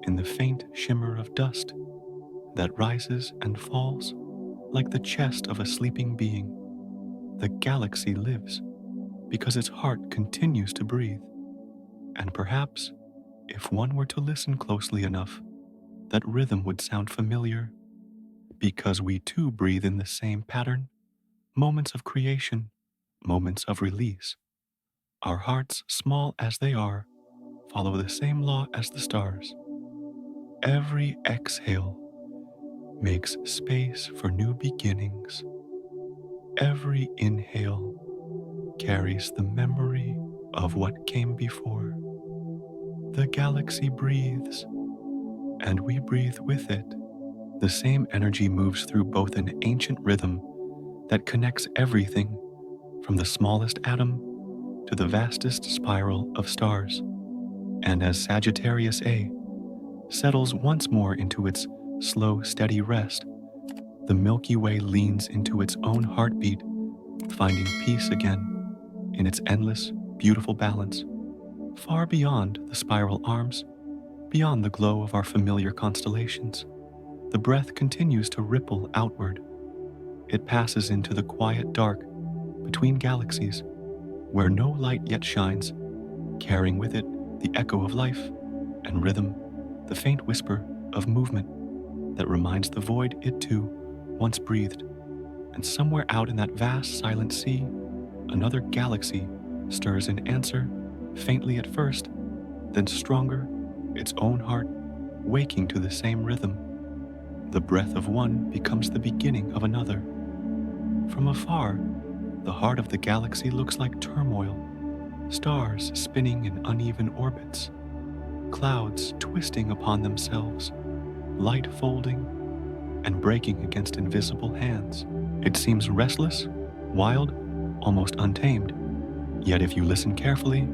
in the faint shimmer of dust that rises and falls like the chest of a sleeping being. The galaxy lives because its heart continues to breathe. And perhaps, if one were to listen closely enough, that rhythm would sound familiar, because we too breathe in the same pattern, moments of creation, moments of release. Our hearts, small as they are, follow the same law as the stars. Every exhale makes space for new beginnings. Every inhale carries the memory of what came before. The galaxy breathes, and we breathe with it. The same energy moves through both an ancient rhythm that connects everything from the smallest atom to the vastest spiral of stars. And as Sagittarius A settles once more into its slow, steady rest, the Milky Way leans into its own heartbeat, finding peace again in its endless, beautiful balance. Far beyond the spiral arms, beyond the glow of our familiar constellations, the breath continues to ripple outward. It passes into the quiet dark between galaxies, where no light yet shines, carrying with it the echo of life and rhythm, the faint whisper of movement that reminds the void it too once breathed. And somewhere out in that vast silent sea, another galaxy stirs in answer, faintly at first, then stronger, its own heart waking to the same rhythm. The breath of one becomes the beginning of another. From afar, the heart of the galaxy looks like turmoil, stars spinning in uneven orbits, clouds twisting upon themselves, light folding and breaking against invisible hands. It seems restless, wild, almost untamed. Yet if you listen carefully,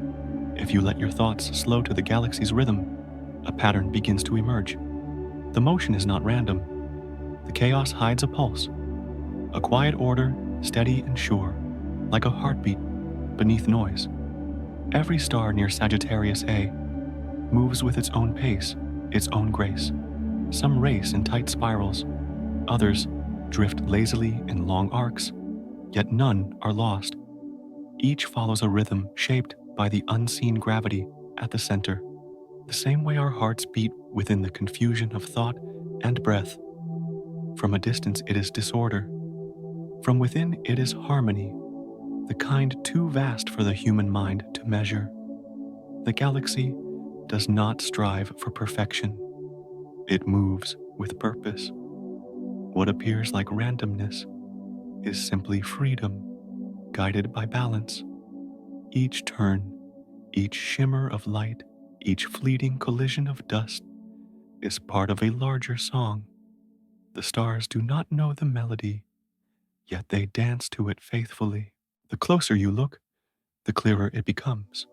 if you let your thoughts slow to the galaxy's rhythm, a pattern begins to emerge. The motion is not random. The chaos hides a pulse, a quiet order, steady and sure, like a heartbeat beneath noise. Every star near Sagittarius A moves with its own pace, its own grace. Some race in tight spirals, others drift lazily in long arcs, yet none are lost. Each follows a rhythm shaped by the unseen gravity at the center, the same way our hearts beat within the confusion of thought and breath. From a distance it is disorder. From within it is harmony, the kind too vast for the human mind to measure. The galaxy does not strive for perfection. It moves with purpose. What appears like randomness is simply freedom, guided by balance. Each turn, each shimmer of light, each fleeting collision of dust is part of a larger song. The stars do not know the melody, yet they dance to it faithfully. The closer you look, the clearer it becomes.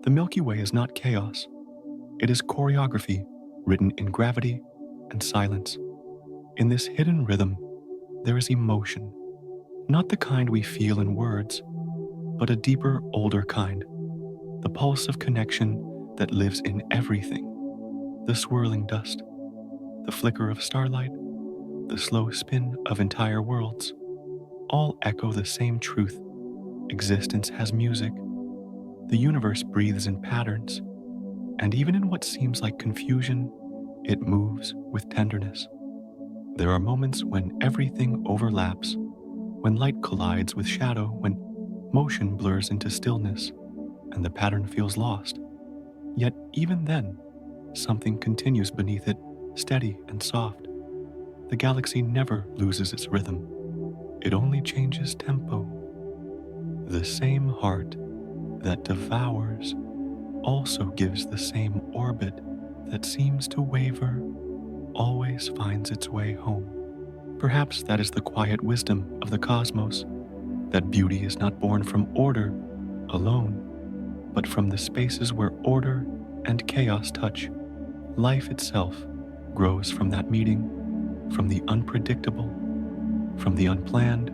The Milky Way is not chaos. It is choreography written in gravity and silence. In this hidden rhythm, there is emotion, not the kind we feel in words, but a deeper, older kind, the pulse of connection that lives in everything. The swirling dust, the flicker of starlight, the slow spin of entire worlds, all echo the same truth. Existence has music. The universe breathes in patterns, and even in what seems like confusion, it moves with tenderness. There are moments when everything overlaps, when light collides with shadow, when motion blurs into stillness, and the pattern feels lost. Yet even then, something continues beneath it, steady and soft. The galaxy never loses its rhythm. It only changes tempo. The same heart that devours also gives the same orbit that seems to waver, always finds its way home. Perhaps that is the quiet wisdom of the cosmos, that beauty is not born from order alone, but from the spaces where order and chaos touch. Life itself grows from that meeting, from the unpredictable, from the unplanned,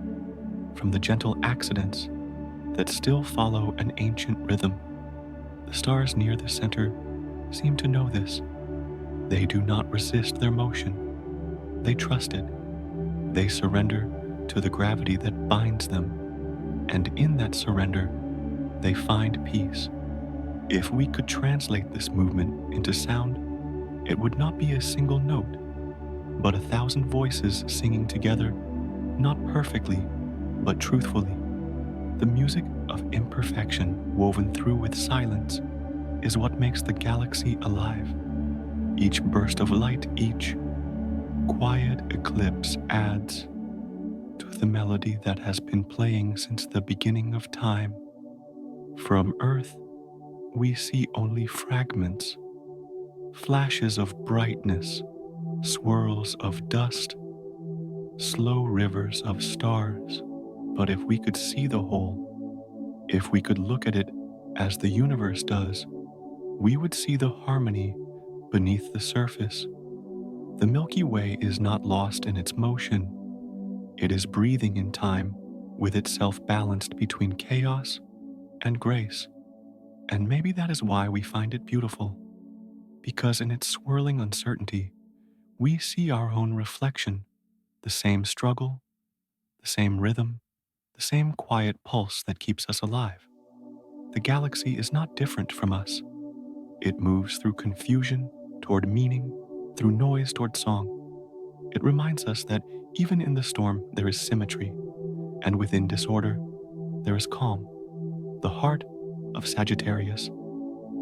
from the gentle accidents that still follow an ancient rhythm. The stars near the center seem to know this. They do not resist their motion. They trust it. They surrender to the gravity that binds them, and in that surrender, they find peace. If we could translate this movement into sound, it would not be a single note, but 1,000 voices singing together, not perfectly, but truthfully. The music of imperfection woven through with silence is what makes the galaxy alive. Each burst of light, each quiet eclipse adds to the melody that has been playing since the beginning of time. From Earth, we see only fragments, flashes of brightness, swirls of dust, slow rivers of stars. But if we could see the whole, if we could look at it as the universe does, we would see the harmony beneath the surface. The Milky Way is not lost in its motion. It is breathing in time, with itself balanced between chaos and grace. And maybe that is why we find it beautiful, because in its swirling uncertainty, we see our own reflection, the same struggle, the same rhythm, the same quiet pulse that keeps us alive. The galaxy is not different from us. It moves through confusion toward meaning, through noise toward song. It reminds us that even in the storm there is symmetry, and within disorder there is calm. The heart of Sagittarius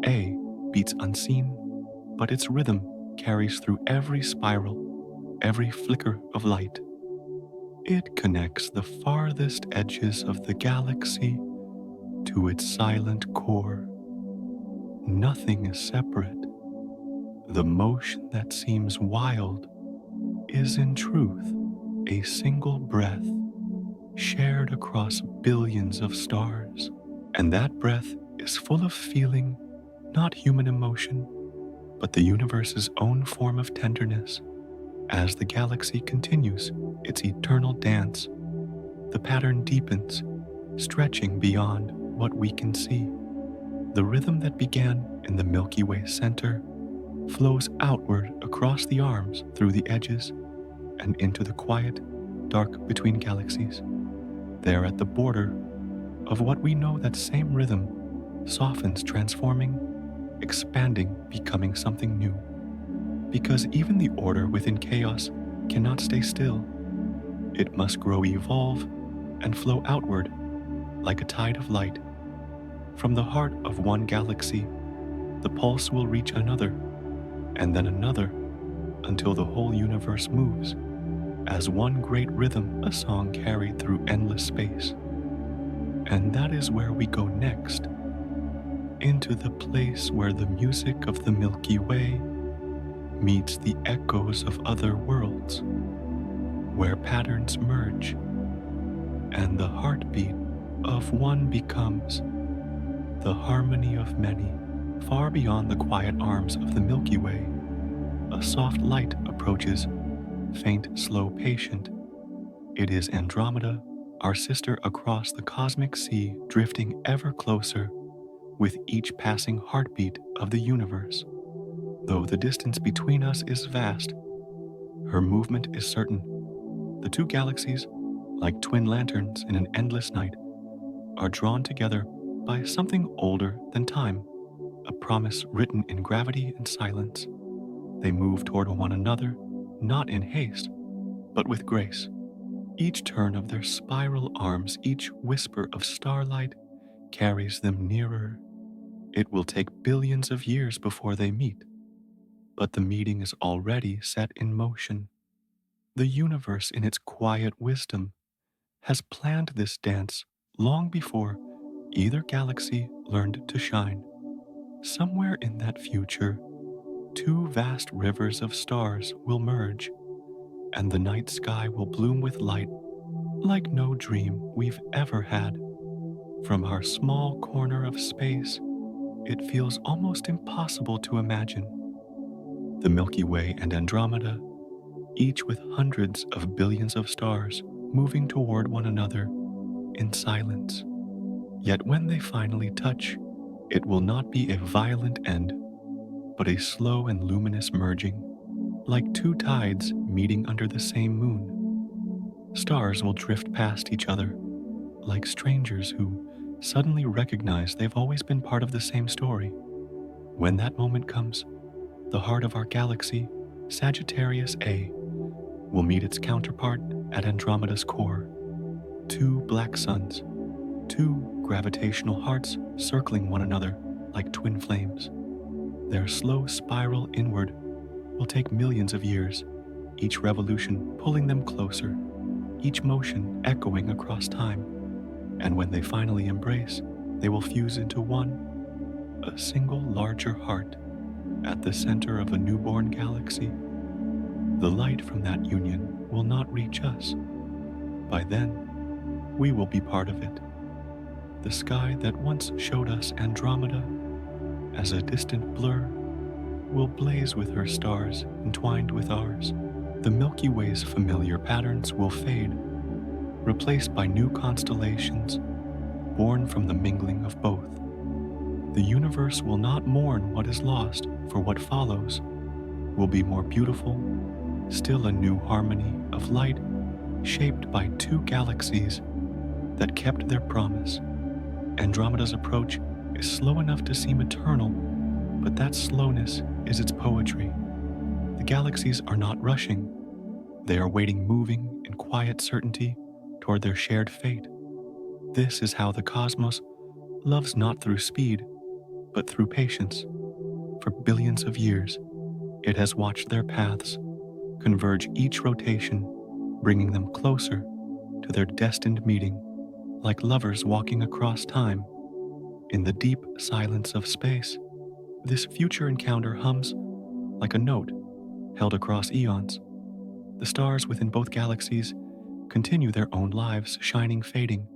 A beats unseen, but its rhythm carries through every spiral, every flicker of light. It connects the farthest edges of the galaxy to its silent core. Nothing is separate. The motion that seems wild is in truth a single breath shared across billions of stars. And that breath is full of feeling, not human emotion, but the universe's own form of tenderness. As the galaxy continues its eternal dance, the pattern deepens, stretching beyond what we can see. The rhythm that began in the Milky Way center flows outward across the arms, through the edges, and into the quiet, dark between galaxies. There at the border of what we know, that same rhythm softens, transforming, expanding, becoming something new. Because even the order within chaos cannot stay still. It must grow, evolve, and flow outward like a tide of light. From the heart of one galaxy, the pulse will reach another, and then another, until the whole universe moves, as one great rhythm, a song carried through endless space. And that is where we go next, into the place where the music of the Milky Way meets the echoes of other worlds, where patterns merge, and the heartbeat of one becomes the harmony of many. Far beyond the quiet arms of the Milky Way, a soft light approaches, faint, slow, patient. It is Andromeda, our sister across the cosmic sea, drifting ever closer with each passing heartbeat of the universe. Though the distance between us is vast, her movement is certain. The two galaxies, like twin lanterns in an endless night, are drawn together by something older than time, a promise written in gravity and silence. They move toward one another, not in haste, but with grace. Each turn of their spiral arms, each whisper of starlight carries them nearer. It will take billions of years before they meet, but the meeting is already set in motion. The universe, in its quiet wisdom, has planned this dance long before either galaxy learned to shine. Somewhere in that future, two vast rivers of stars will merge, and the night sky will bloom with light like no dream we've ever had. From our small corner of space, it feels almost impossible to imagine. The Milky Way and Andromeda, each with hundreds of billions of stars moving toward one another in silence. Yet when they finally touch, it will not be a violent end, but a slow and luminous merging, like two tides meeting under the same moon. Stars will drift past each other, like strangers who suddenly recognize they've always been part of the same story. When that moment comes, the heart of our galaxy, Sagittarius A, will meet its counterpart at Andromeda's core. Two black suns, two gravitational hearts circling one another like twin flames. Their slow spiral inward will take millions of years, each revolution pulling them closer, each motion echoing across time. And when they finally embrace, they will fuse into one, a single larger heart at the center of a newborn galaxy. The light from that union will not reach us. By then, we will be part of it. The sky that once showed us Andromeda as a distant blur will blaze with her stars entwined with ours. The Milky Way's familiar patterns will fade, replaced by new constellations born from the mingling of both. The universe will not mourn what is lost, for what follows will be more beautiful, still a new harmony of light shaped by two galaxies that kept their promise. Andromeda's approach is slow enough to seem eternal, but that slowness is its poetry. The galaxies are not rushing. They are waiting, moving in quiet certainty toward their shared fate. This is how the cosmos loves, not through speed, but through patience. For billions of years, it has watched their paths converge, each rotation bringing them closer to their destined meeting, like lovers walking across time. In the deep silence of space, this future encounter hums like a note held across eons. The stars within both galaxies continue their own lives, shining, fading,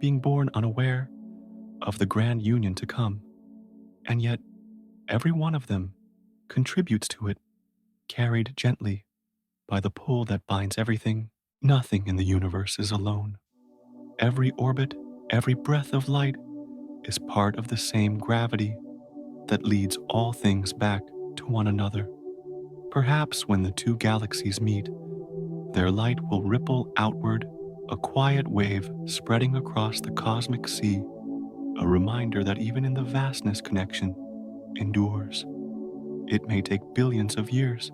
being born unaware of the grand union to come. And yet, every one of them contributes to it, carried gently by the pull that binds everything. Nothing in the universe is alone. Every orbit, every breath of light is part of the same gravity that leads all things back to one another. Perhaps when the two galaxies meet, their light will ripple outward, a quiet wave spreading across the cosmic sea, a reminder that even in the vastness, connection endures. It may take billions of years,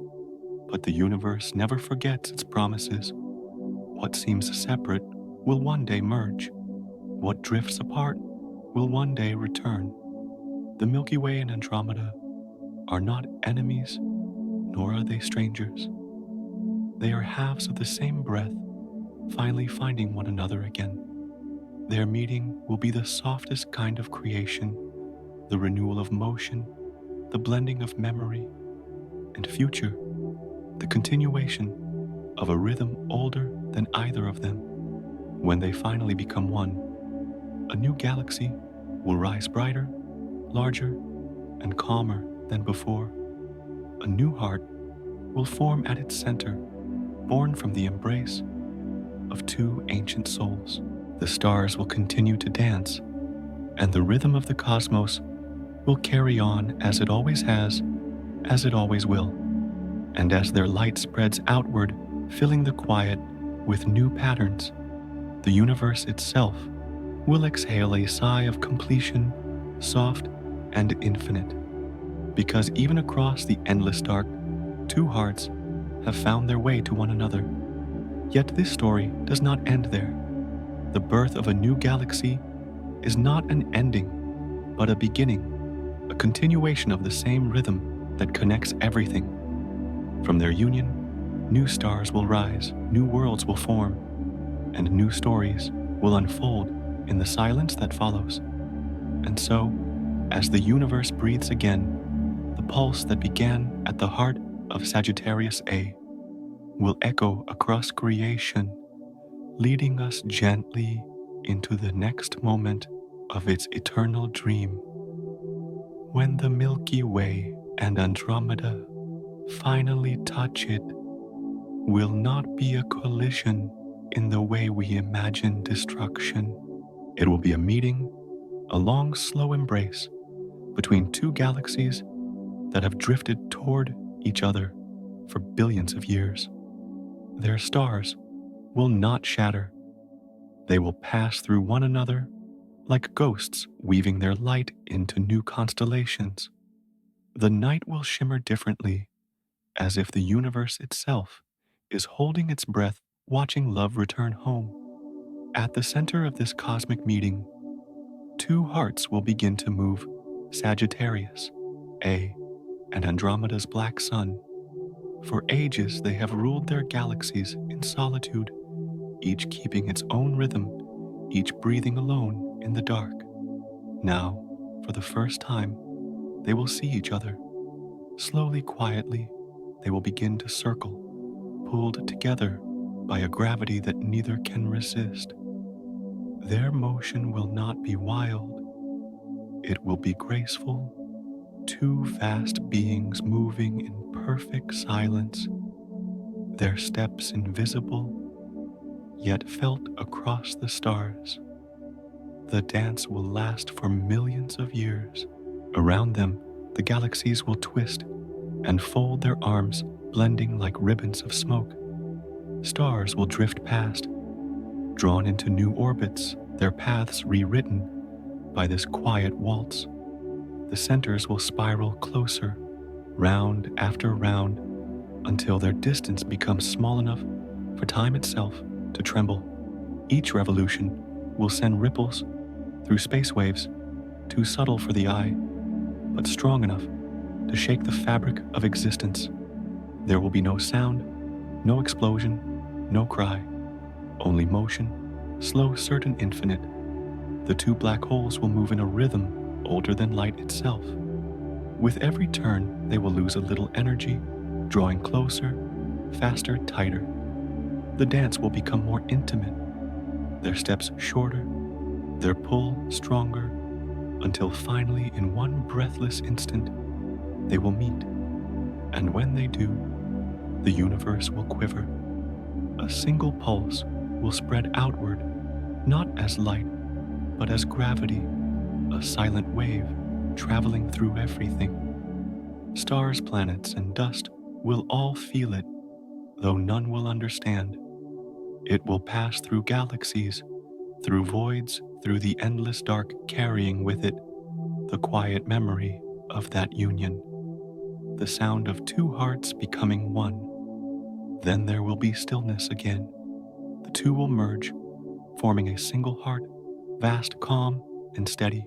but the universe never forgets its promises. What seems separate will one day merge. What drifts apart will one day return. The Milky Way and Andromeda are not enemies, nor are they strangers. They are halves of the same breath, finally finding one another again. Their meeting will be the softest kind of creation, the renewal of motion, the blending of memory and future, the continuation of a rhythm older than either of them. When they finally become one, a new galaxy will rise brighter, larger, and calmer than before. A new heart will form at its center, born from the embrace of two ancient souls. The stars will continue to dance, and the rhythm of the cosmos will carry on as it always has, as it always will. And as their light spreads outward, filling the quiet with new patterns, the universe itself will exhale a sigh of completion, soft and infinite. Because even across the endless dark, two hearts have found their way to one another. Yet this story does not end there. The birth of a new galaxy is not an ending, but a beginning, a continuation of the same rhythm that connects everything. From their union, new stars will rise, new worlds will form, and new stories will unfold in the silence that follows. And so, as the universe breathes again, the pulse that began at the heart of Sagittarius A will echo across creation, leading us gently into the next moment of its eternal dream. When the Milky Way and Andromeda finally touch it, will not be a collision in the way we imagine destruction. It will be a meeting, a long, slow embrace between two galaxies that have drifted toward each other for billions of years. Their stars will not shatter. They will pass through one another like ghosts weaving their light into new constellations. The night will shimmer differently, as if the universe itself is holding its breath, watching love return home. At the center of this cosmic meeting, two hearts will begin to move: Sagittarius A and Andromeda's black sun. For ages, they have ruled their galaxies in solitude, each keeping its own rhythm, each breathing alone in the dark. Now, for the first time, they will see each other. Slowly, quietly, they will begin to circle, pulled together by a gravity that neither can resist. Their motion will not be wild, it will be graceful, two vast beings moving in perfect silence, their steps invisible, yet felt across the stars. The dance will last for millions of years. Around them, the galaxies will twist and fold their arms, blending like ribbons of smoke. Stars will drift past, drawn into new orbits, their paths rewritten by this quiet waltz. The centers will spiral closer, round after round, until their distance becomes small enough for time itself to tremble. Each revolution will send ripples through space waves, too subtle for the eye, but strong enough to shake the fabric of existence. There will be no sound, no explosion, no cry, only motion, slow, certain, infinite. The two black holes will move in a rhythm older than light itself. With every turn, they will lose a little energy, drawing closer, faster, tighter. The dance will become more intimate, their steps shorter, their pull stronger, until finally, in one breathless instant, they will meet. And when they do, the universe will quiver. A single pulse will spread outward, not as light, but as gravity, a silent wave traveling through everything. Stars, planets, and dust will all feel it, though none will understand. It will pass through galaxies, through voids, through the endless dark, carrying with it the quiet memory of that union, the sound of two hearts becoming one. Then there will be stillness again. The two will merge, forming a single heart, vast, calm, and steady.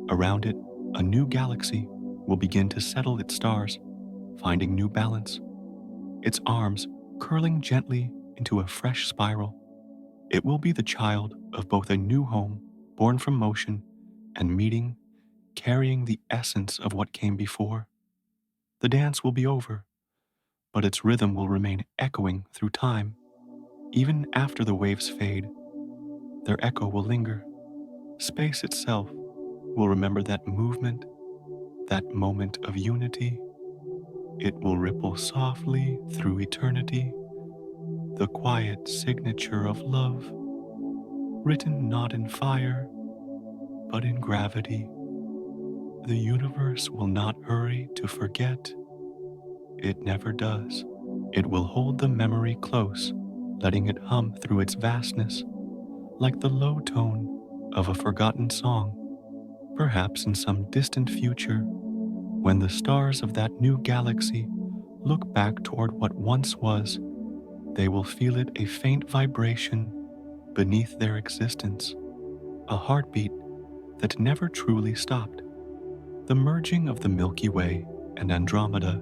Around it, a new galaxy will begin to settle its stars, finding new balance, its arms curling gently into a fresh spiral. It will be the child of both a new home, born from motion, and meeting, carrying the essence of what came before. The dance will be over, but its rhythm will remain echoing through time. Even after the waves fade, their echo will linger. Space itself will remember that movement, that moment of unity. It will ripple softly through eternity, the quiet signature of love, written not in fire, but in gravity. The universe will not hurry to forget. It never does. It will hold the memory close, letting it hum through its vastness, like the low tone of a forgotten song. Perhaps in some distant future, when the stars of that new galaxy look back toward what once was, They will feel it a faint vibration beneath their existence, a heartbeat that never truly stopped. The merging of the Milky Way and Andromeda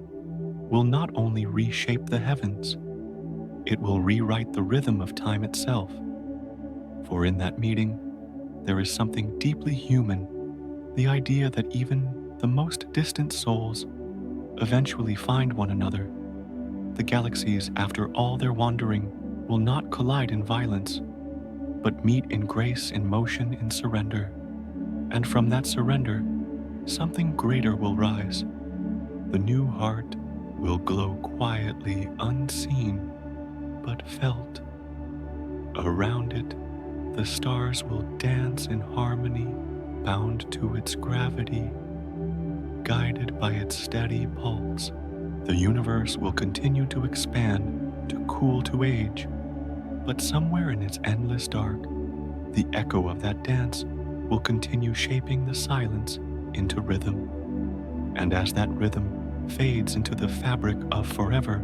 will not only reshape the heavens, it will rewrite the rhythm of time itself. For in that meeting, there is something deeply human, the idea that even the most distant souls eventually find one another. The galaxies, after all their wandering, will not collide in violence, but meet in grace, in motion, in surrender. And from that surrender, something greater will rise. The new heart will glow quietly, unseen, but felt. Around it, the stars will dance in harmony, bound to its gravity, guided by its steady pulse. The universe will continue to expand, to cool to age, but somewhere in its endless dark, the echo of that dance will continue shaping the silence into rhythm. And as that rhythm fades into the fabric of forever,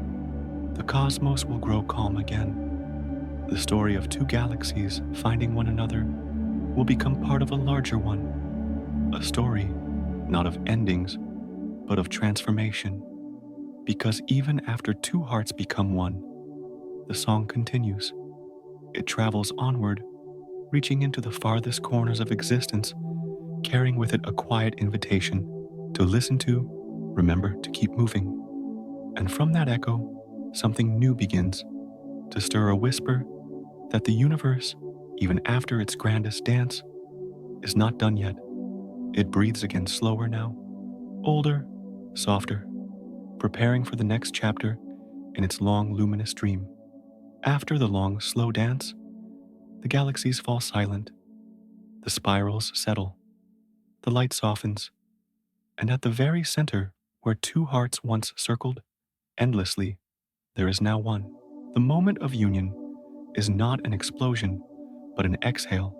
the cosmos will grow calm again. The story of two galaxies finding one another will become part of a larger one, a story not of endings, but of transformation. Because even after two hearts become one, the song continues. It travels onward, reaching into the farthest corners of existence, carrying with it a quiet invitation to listen to, remember to keep moving. And from that echo, something new begins to stir, a whisper that the universe, even after its grandest dance, is not done yet. It breathes again, slower now, older, softer, preparing for the next chapter in its long, luminous dream. After the long, slow dance, the galaxies fall silent, the spirals settle, the light softens, and at the very center, where two hearts once circled endlessly, there is now one. The moment of union is not an explosion, but an exhale,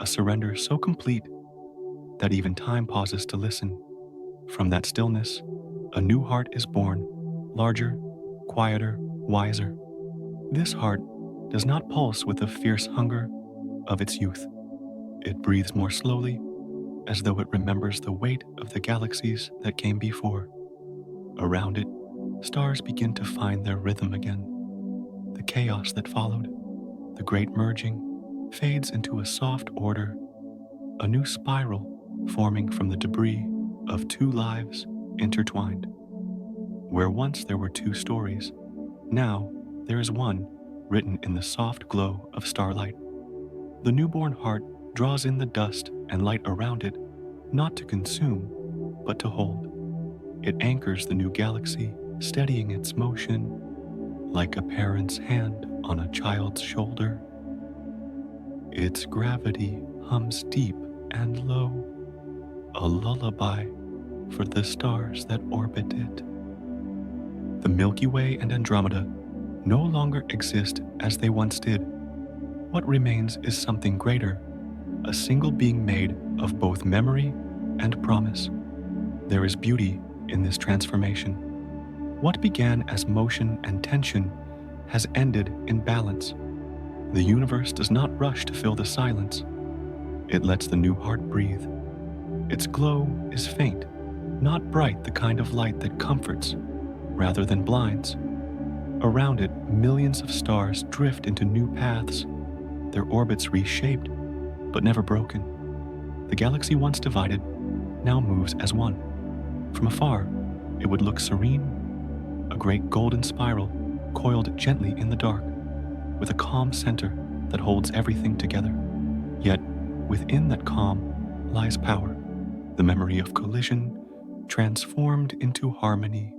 a surrender so complete that even time pauses to listen. From that stillness, a new heart is born, larger, quieter, wiser. This heart does not pulse with the fierce hunger of its youth. It breathes more slowly, as though it remembers the weight of the galaxies that came before. Around it, stars begin to find their rhythm again. The chaos that followed, the great merging, fades into a soft order, a new spiral forming from the debris of two lives intertwined. Where once there were two stories, now there is one written in the soft glow of starlight. The newborn heart draws in the dust and light around it, not to consume, but to hold. It anchors the new galaxy, steadying its motion like a parent's hand on a child's shoulder. Its gravity hums deep and low, a lullaby for the stars that orbit it. The Milky Way and Andromeda no longer exist as they once did. What remains is something greater, a single being made of both memory and promise. There is beauty in this transformation. What began as motion and tension has ended in balance. The universe does not rush to fill the silence. It lets the new heart breathe. Its glow is faint, not bright, the kind of light that comforts rather than blinds. Around it, millions of stars drift into new paths, their orbits reshaped, but never broken. The galaxy once divided now moves as one. From afar, it would look serene, a great golden spiral coiled gently in the dark, with a calm center that holds everything together. Yet, within that calm lies power, the memory of collision transformed into harmony.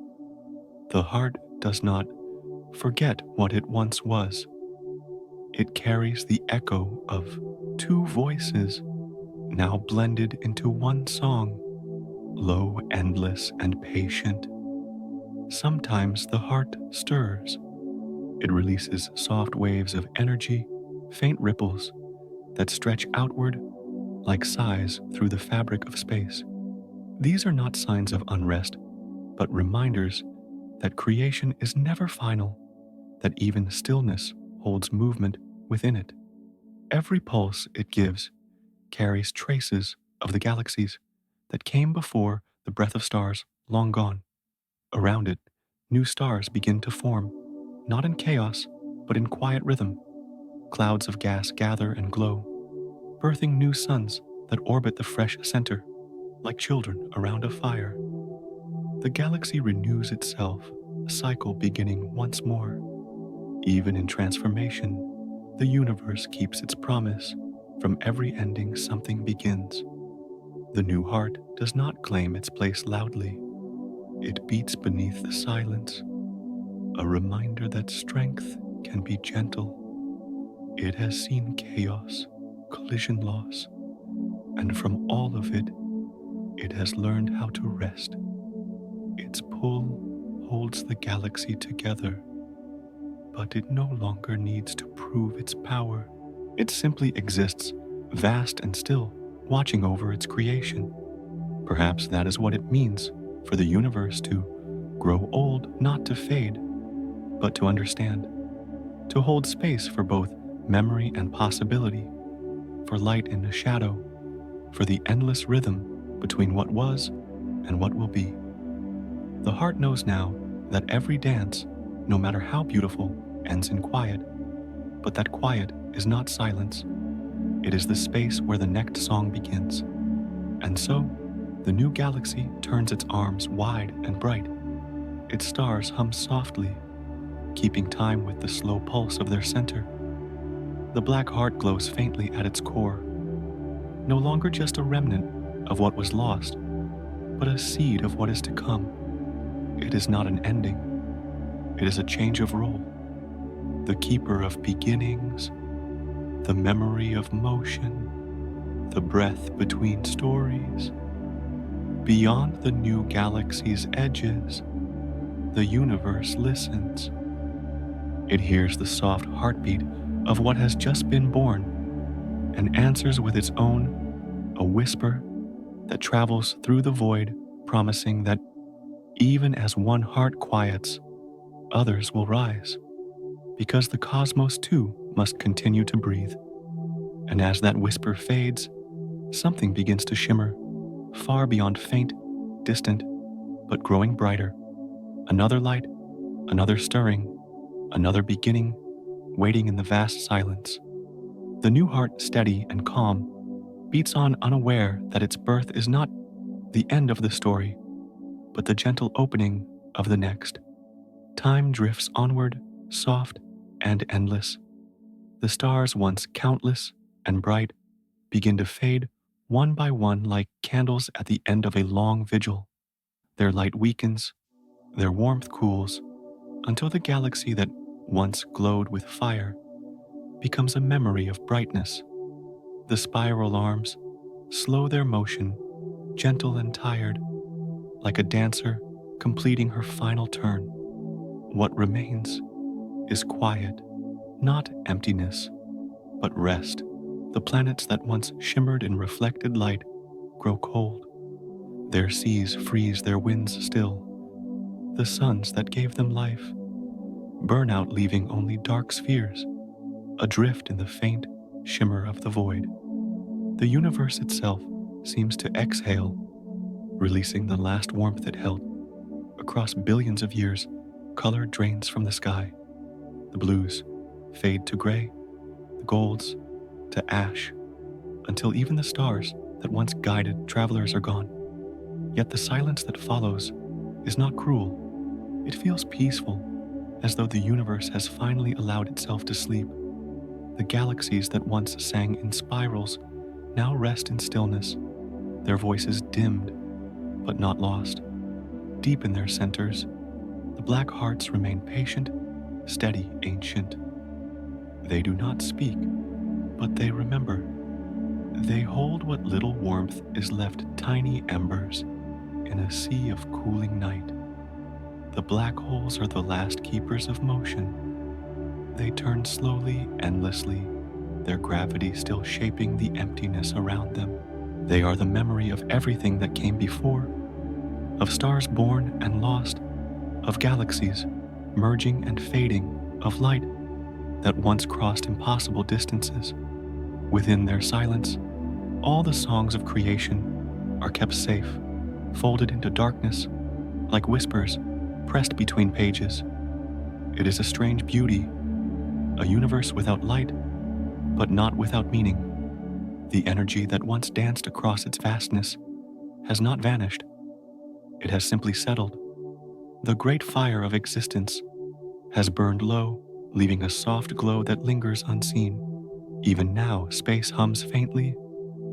The heart does not forget what it once was. It carries the echo of two voices, now blended into one song, low, endless, and patient. Sometimes the heart stirs. It releases soft waves of energy, faint ripples that stretch outward like sighs through the fabric of space. These are not signs of unrest, but reminders that creation is never final. that even stillness holds movement within it. Every pulse it gives carries traces of the galaxies that came before the breath of stars long gone. Around it, new stars begin to form, not in chaos, but in quiet rhythm. Clouds of gas gather and glow, birthing new suns that orbit the fresh center, like children around a fire. The galaxy renews itself, a cycle beginning once more. Even in transformation, the universe keeps its promise. From every ending, something begins. The new heart does not claim its place loudly. It beats beneath the silence, a reminder that strength can be gentle. It has seen chaos, collision loss, and from all of it, it has learned how to rest. Its pull holds the galaxy together, but it no longer needs to prove its power. It simply exists, vast and still, watching over its creation. Perhaps that is what it means for the universe to grow old, not to fade, but to understand, to hold space for both memory and possibility, for light in the shadow, for the endless rhythm between what was and what will be. The heart knows now that every dance, no matter how beautiful, ends in quiet, but that quiet is not silence. It is the space where the next song begins. And so, the new galaxy turns its arms wide and bright. Its stars hum softly, keeping time with the slow pulse of their center. The black heart glows faintly at its core, no longer just a remnant of what was lost, but a seed of what is to come. It is not an ending. It is a change of role. The keeper of beginnings, the memory of motion, the breath between stories. Beyond the new galaxy's edges, the universe listens. It hears the soft heartbeat of what has just been born and answers with its own, a whisper that travels through the void, promising that even as one heart quiets, others will rise, because the cosmos too must continue to breathe. And as that whisper fades, something begins to shimmer, far beyond faint, distant, but growing brighter. Another light, another stirring, another beginning, waiting in the vast silence. The new heart, steady and calm, beats on unaware that its birth is not the end of the story, but the gentle opening of the next. Time drifts onward, soft and endless. The stars, once countless and bright, begin to fade one by one like candles at the end of a long vigil. Their light weakens, their warmth cools, until the galaxy that once glowed with fire becomes a memory of brightness. The spiral arms slow their motion, gentle and tired, like a dancer completing her final turn. What remains is quiet, not emptiness, but rest. The planets that once shimmered in reflected light grow cold. Their seas freeze, their winds still. The suns that gave them life burn out, leaving only dark spheres, adrift in the faint shimmer of the void. The universe itself seems to exhale, releasing the last warmth it held. Across billions of years, color drains from the sky. The blues fade to gray, the golds to ash, until even the stars that once guided travelers are gone. Yet the silence that follows is not cruel. It feels peaceful, as though the universe has finally allowed itself to sleep. The galaxies that once sang in spirals now rest in stillness, their voices dimmed, but not lost. Deep in their centers, the black hearts remain patient, steady, ancient. They do not speak, but they remember. They hold what little warmth is left, tiny embers in a sea of cooling night. The black holes are the last keepers of motion. They turn slowly, endlessly, their gravity still shaping the emptiness around them. They are the memory of everything that came before, of stars born and lost, of galaxies merging and fading, of light that once crossed impossible distances. Within their silence, all the songs of creation are kept safe, folded into darkness, like whispers pressed between pages. It is a strange beauty, a universe without light, but not without meaning. The energy that once danced across its vastness has not vanished. It has simply settled. The great fire of existence has burned low, leaving a soft glow that lingers unseen. Even now, space hums faintly,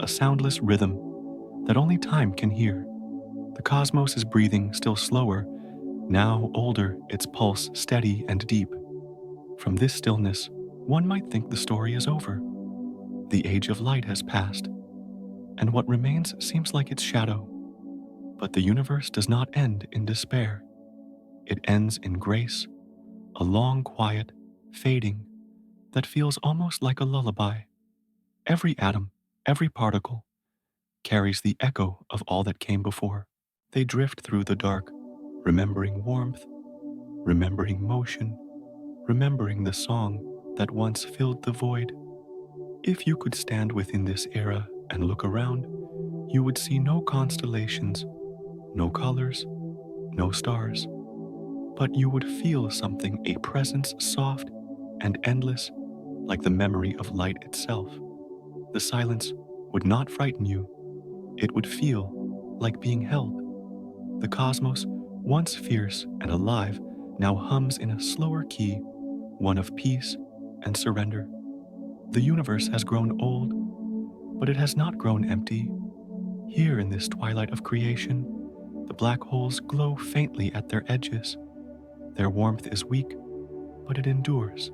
a soundless rhythm that only time can hear. The cosmos is breathing still slower, now older, its pulse steady and deep. From this stillness, one might think the story is over. The age of light has passed, and what remains seems like its shadow. But the universe does not end in despair. It ends in grace, a long quiet, fading, that feels almost like a lullaby. Every atom, every particle, carries the echo of all that came before. They drift through the dark, remembering warmth, remembering motion, remembering the song that once filled the void. If you could stand within this era and look around, you would see no constellations, no colors, no stars, but you would feel something, a presence soft and endless, like the memory of light itself. The silence would not frighten you. It would feel like being held. The cosmos, once fierce and alive, now hums in a slower key, one of peace and surrender. The universe has grown old, but it has not grown empty. Here in this twilight of creation, the black holes glow faintly at their edges. Their warmth is weak, but it endures.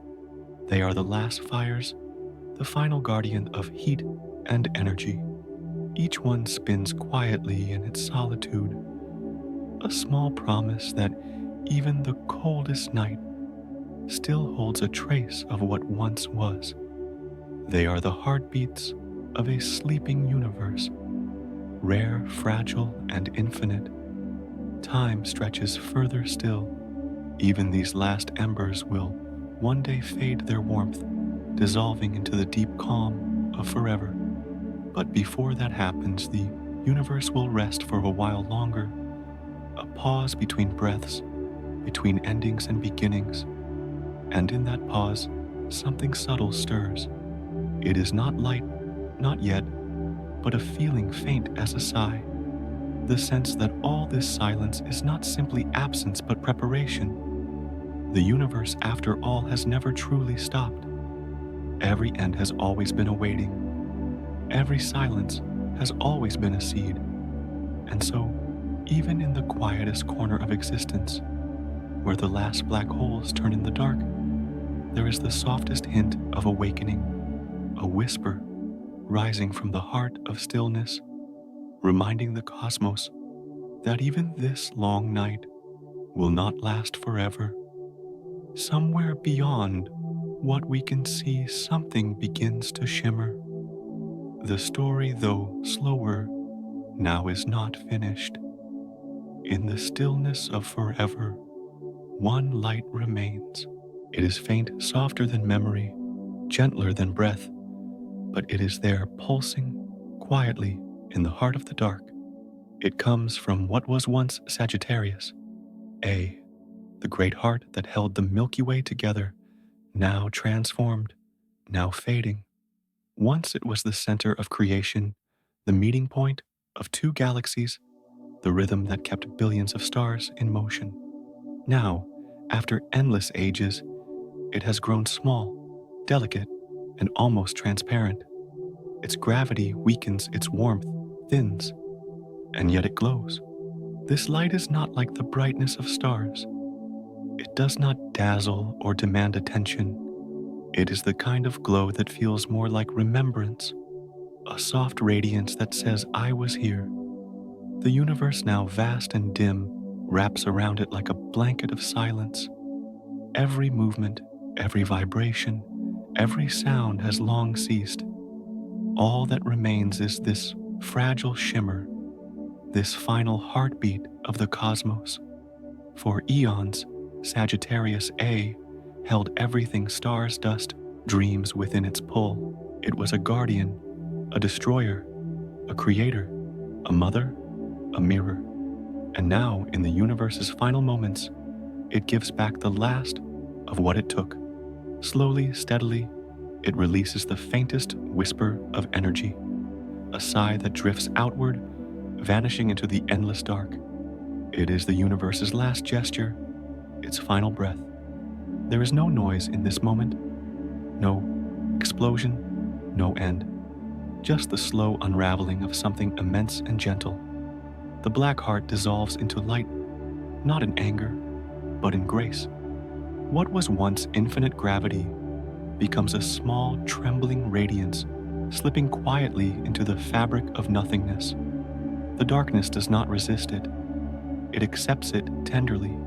They are the last fires, the final guardian of heat and energy. Each one spins quietly in its solitude, a small promise that even the coldest night still holds a trace of what once was. They are the heartbeats of a sleeping universe, rare, fragile, and infinite. Time stretches further still. Even these last embers will one day fade their warmth, dissolving into the deep calm of forever. But before that happens, the universe will rest for a while longer, a pause between breaths, between endings and beginnings. And in that pause, something subtle stirs. It is not light, not yet, but a feeling faint as a sigh. The sense that all this silence is not simply absence but preparation. The universe, after all, has never truly stopped. Every end has always been awaiting. Every silence has always been a seed. And so, even in the quietest corner of existence, where the last black holes turn in the dark, there is the softest hint of awakening, a whisper rising from the heart of stillness, reminding the cosmos that even this long night will not last forever. Somewhere beyond what we can see, something begins to shimmer. The story, though slower, now is not finished. In the stillness of forever, one light remains. It is faint, softer than memory, gentler than breath, but it is there pulsing quietly in the heart of the dark. It comes from what was once Sagittarius A, the great heart that held the Milky Way together, now transformed, now fading. Once it was the center of creation, the meeting point of two galaxies, the rhythm that kept billions of stars in motion. Now, after endless ages, it has grown small, delicate, and almost transparent. Its gravity weakens, its warmth thins, and yet it glows. This light is not like the brightness of stars. It does not dazzle or demand attention. It is the kind of glow that feels more like remembrance, a soft radiance that says, I was here. The universe, now vast and dim, wraps around it like a blanket of silence. Every movement, every vibration, every sound has long ceased. All that remains is this fragile shimmer, this final heartbeat of the cosmos. For eons, Sagittarius A held everything stars, dust, dreams within its pull. It was a guardian, a destroyer, a creator, a mother, a mirror. And now, in the universe's final moments, it gives back the last of what it took. Slowly, steadily, it releases the faintest whisper of energy, a sigh that drifts outward, vanishing into the endless dark. It is the universe's last gesture, its final breath. There is no noise in this moment, no explosion, no end, just the slow unraveling of something immense and gentle. The black heart dissolves into light, not in anger, but in grace. What was once infinite gravity becomes a small, trembling radiance, slipping quietly into the fabric of nothingness. The darkness does not resist it. It accepts it tenderly,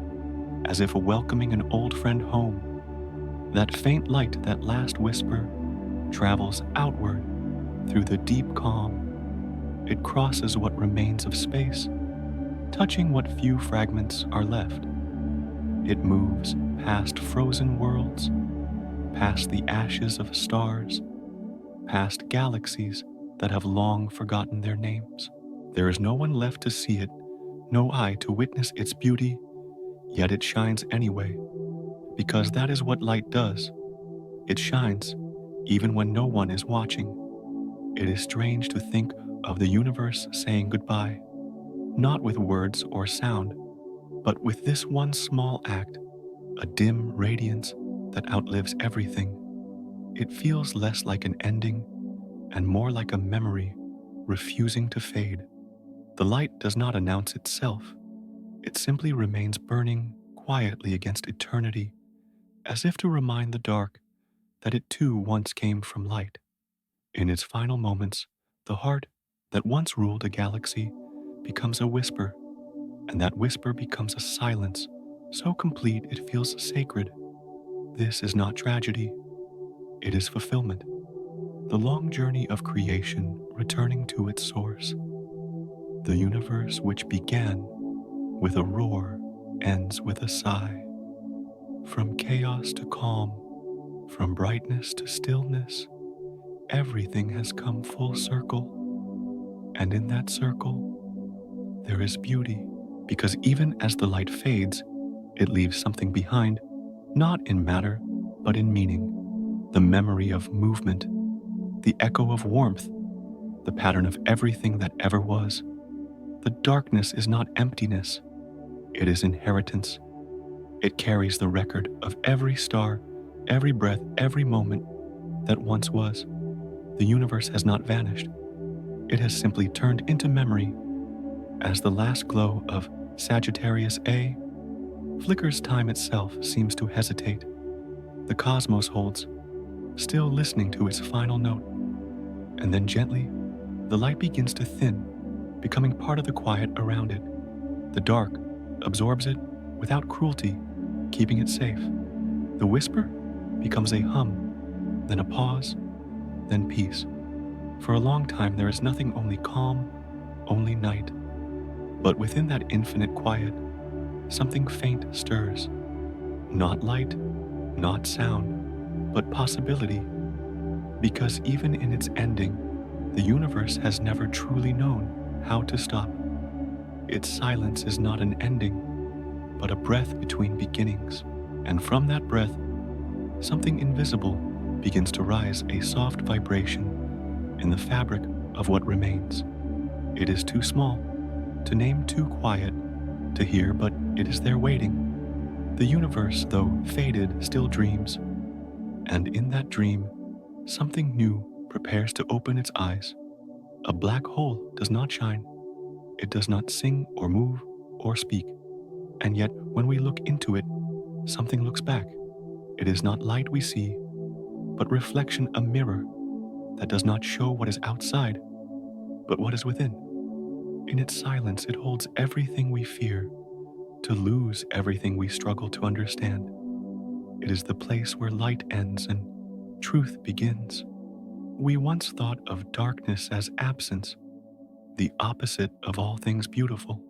as if welcoming an old friend home. That faint light, that last whisper, travels outward through the deep calm. It crosses what remains of space, touching what few fragments are left. It moves past frozen worlds, past the ashes of stars, past galaxies that have long forgotten their names. There is no one left to see it, no eye to witness its beauty, yet it shines anyway, because that is what light does. It shines even when no one is watching. It is strange to think of the universe saying goodbye, not with words or sound, but with this one small act, a dim radiance that outlives everything. It feels less like an ending and more like a memory refusing to fade. The light does not announce itself. It simply remains burning quietly against eternity, as if to remind the dark that it too once came from light. In its final moments, the heart that once ruled a galaxy becomes a whisper, and that whisper becomes a silence so complete it feels sacred. This is not tragedy, it is fulfillment. The long journey of creation returning to its source. The universe which began with a roar ends with a sigh. From chaos to calm, from brightness to stillness, everything has come full circle. And in that circle, there is beauty, because even as the light fades, it leaves something behind, not in matter, but in meaning. The memory of movement, the echo of warmth, the pattern of everything that ever was. The darkness is not emptiness, it is inheritance. It carries the record of every star, every breath, every moment that once was. The universe has not vanished. It has simply turned into memory. As the last glow of Sagittarius A flickers, time itself seems to hesitate. The cosmos holds, still listening to its final note. And then gently, the light begins to thin, becoming part of the quiet around it. The dark absorbs it without cruelty, keeping it safe. The whisper becomes a hum, then a pause, then peace. For a long time there is nothing, only calm, only night. But within that infinite quiet, something faint stirs. Not light, not sound, but possibility. Because even in its ending, the universe has never truly known how to stop. Its silence is not an ending, but a breath between beginnings. And from that breath, something invisible begins to rise, a soft vibration in the fabric of what remains. It is too small to name, too quiet to hear, but it is there waiting. The universe, though faded, still dreams. And in that dream, something new prepares to open its eyes. A black hole does not shine. It does not sing or move or speak. And yet, when we look into it, something looks back. It is not light we see, but reflection, a mirror that does not show what is outside, but what is within. In its silence, it holds everything we fear, to lose everything we struggle to understand. It is the place where light ends and truth begins. We once thought of darkness as absence, the opposite of all things beautiful.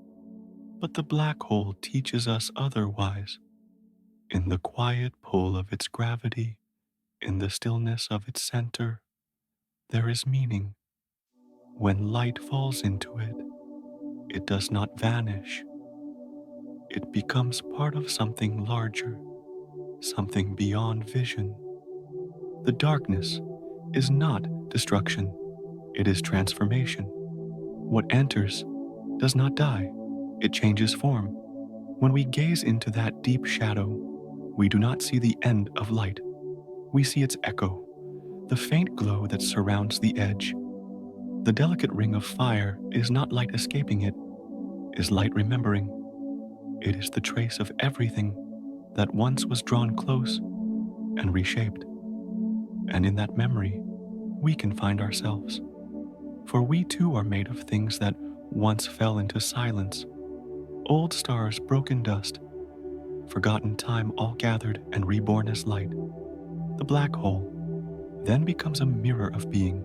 But the black hole teaches us otherwise. In the quiet pull of its gravity, in the stillness of its center, there is meaning. When light falls into it, it does not vanish. It becomes part of something larger, something beyond vision. The darkness is not destruction, it is transformation. What enters does not die, it changes form. When we gaze into that deep shadow, we do not see the end of light. We see its echo, the faint glow that surrounds the edge. The delicate ring of fire is not light escaping it, is light remembering. It is the trace of everything that once was drawn close and reshaped. And in that memory, we can find ourselves. For we too are made of things that once fell into silence. Old stars, broken dust, forgotten time all gathered and reborn as light. The black hole then becomes a mirror of being.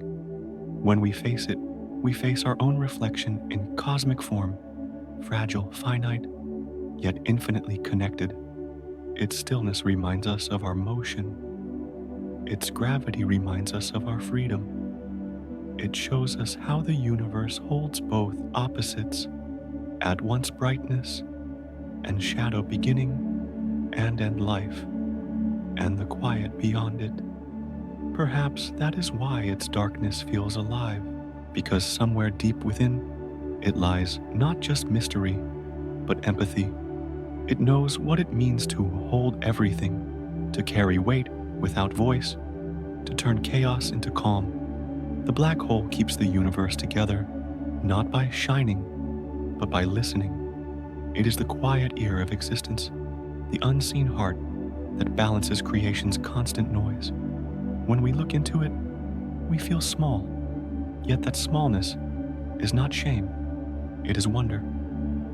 When we face it, we face our own reflection in cosmic form, fragile, finite, yet infinitely connected. Its stillness reminds us of our motion. Its gravity reminds us of our freedom. It shows us how the universe holds both opposites, at once brightness and shadow, beginning and end life, and the quiet beyond it. Perhaps that is why its darkness feels alive, because somewhere deep within it lies not just mystery, but empathy. It knows what it means to hold everything, to carry weight without voice, to turn chaos into calm. The black hole keeps the universe together, not by shining, but by listening. It is the quiet ear of existence, the unseen heart that balances creation's constant noise. When we look into it, we feel small, yet that smallness is not shame, it is wonder.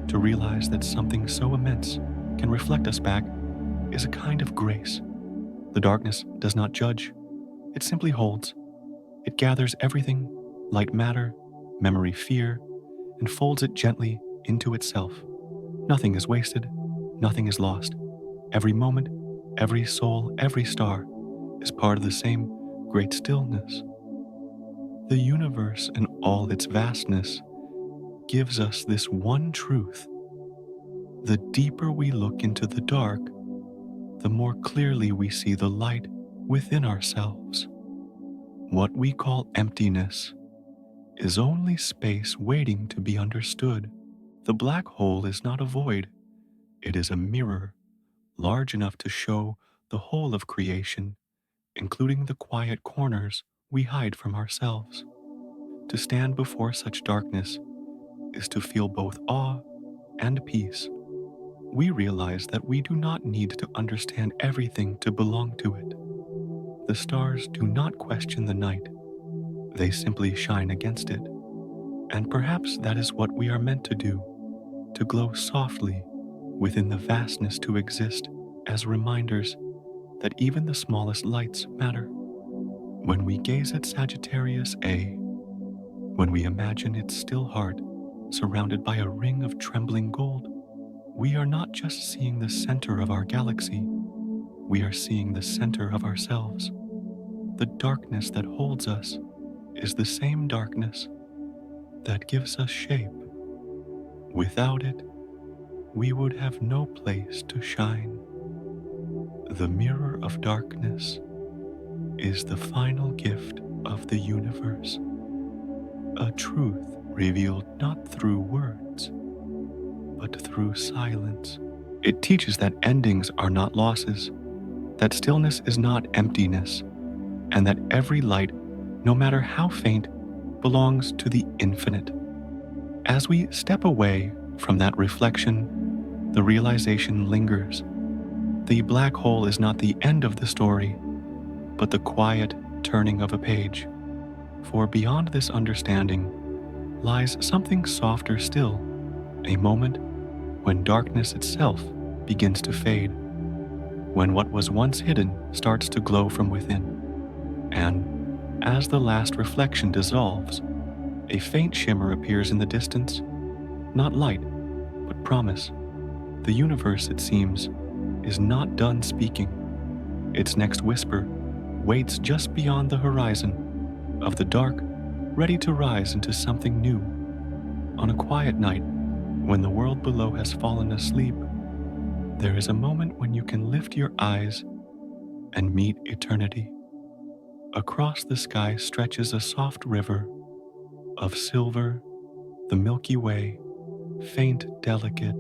To realize that something so immense can reflect us back is a kind of grace. The darkness does not judge, it simply holds. It gathers everything, light, matter, memory, fear, and folds it gently into itself. Nothing is wasted, nothing is lost. Every moment, every soul, every star is part of the same great stillness. The universe in all its vastness gives us this one truth. The deeper we look into the dark, the more clearly we see the light within ourselves. What we call emptiness is only space waiting to be understood. The black hole is not a void, it is a mirror, large enough to show the whole of creation, including the quiet corners we hide from ourselves. To stand before such darkness is to feel both awe and peace. We realize that we do not need to understand everything to belong to it. The stars do not question the night, they simply shine against it. And perhaps that is what we are meant to do, to glow softly within the vastness, to exist as reminders that even the smallest lights matter. When we gaze at Sagittarius A, when we imagine its still heart surrounded by a ring of trembling gold, we are not just seeing the center of our galaxy, we are seeing the center of ourselves. The darkness that holds us is the same darkness that gives us shape. Without it, we would have no place to shine. The mirror of darkness is the final gift of the universe, a truth revealed not through words, but through silence. It teaches that endings are not losses, that stillness is not emptiness, and that every light, no matter how faint, belongs to the infinite. As we step away from that reflection, the realization lingers. The black hole is not the end of the story, but the quiet turning of a page. For beyond this understanding lies something softer still, a moment when darkness itself begins to fade, when what was once hidden starts to glow from within. And as the last reflection dissolves, a faint shimmer appears in the distance, not light, but promise. The universe, it seems, is not done speaking. Its next whisper waits just beyond the horizon of the dark, ready to rise into something new. On a quiet night, when the world below has fallen asleep, there is a moment when you can lift your eyes and meet eternity. Across the sky stretches a soft river of silver, the Milky Way, faint, delicate,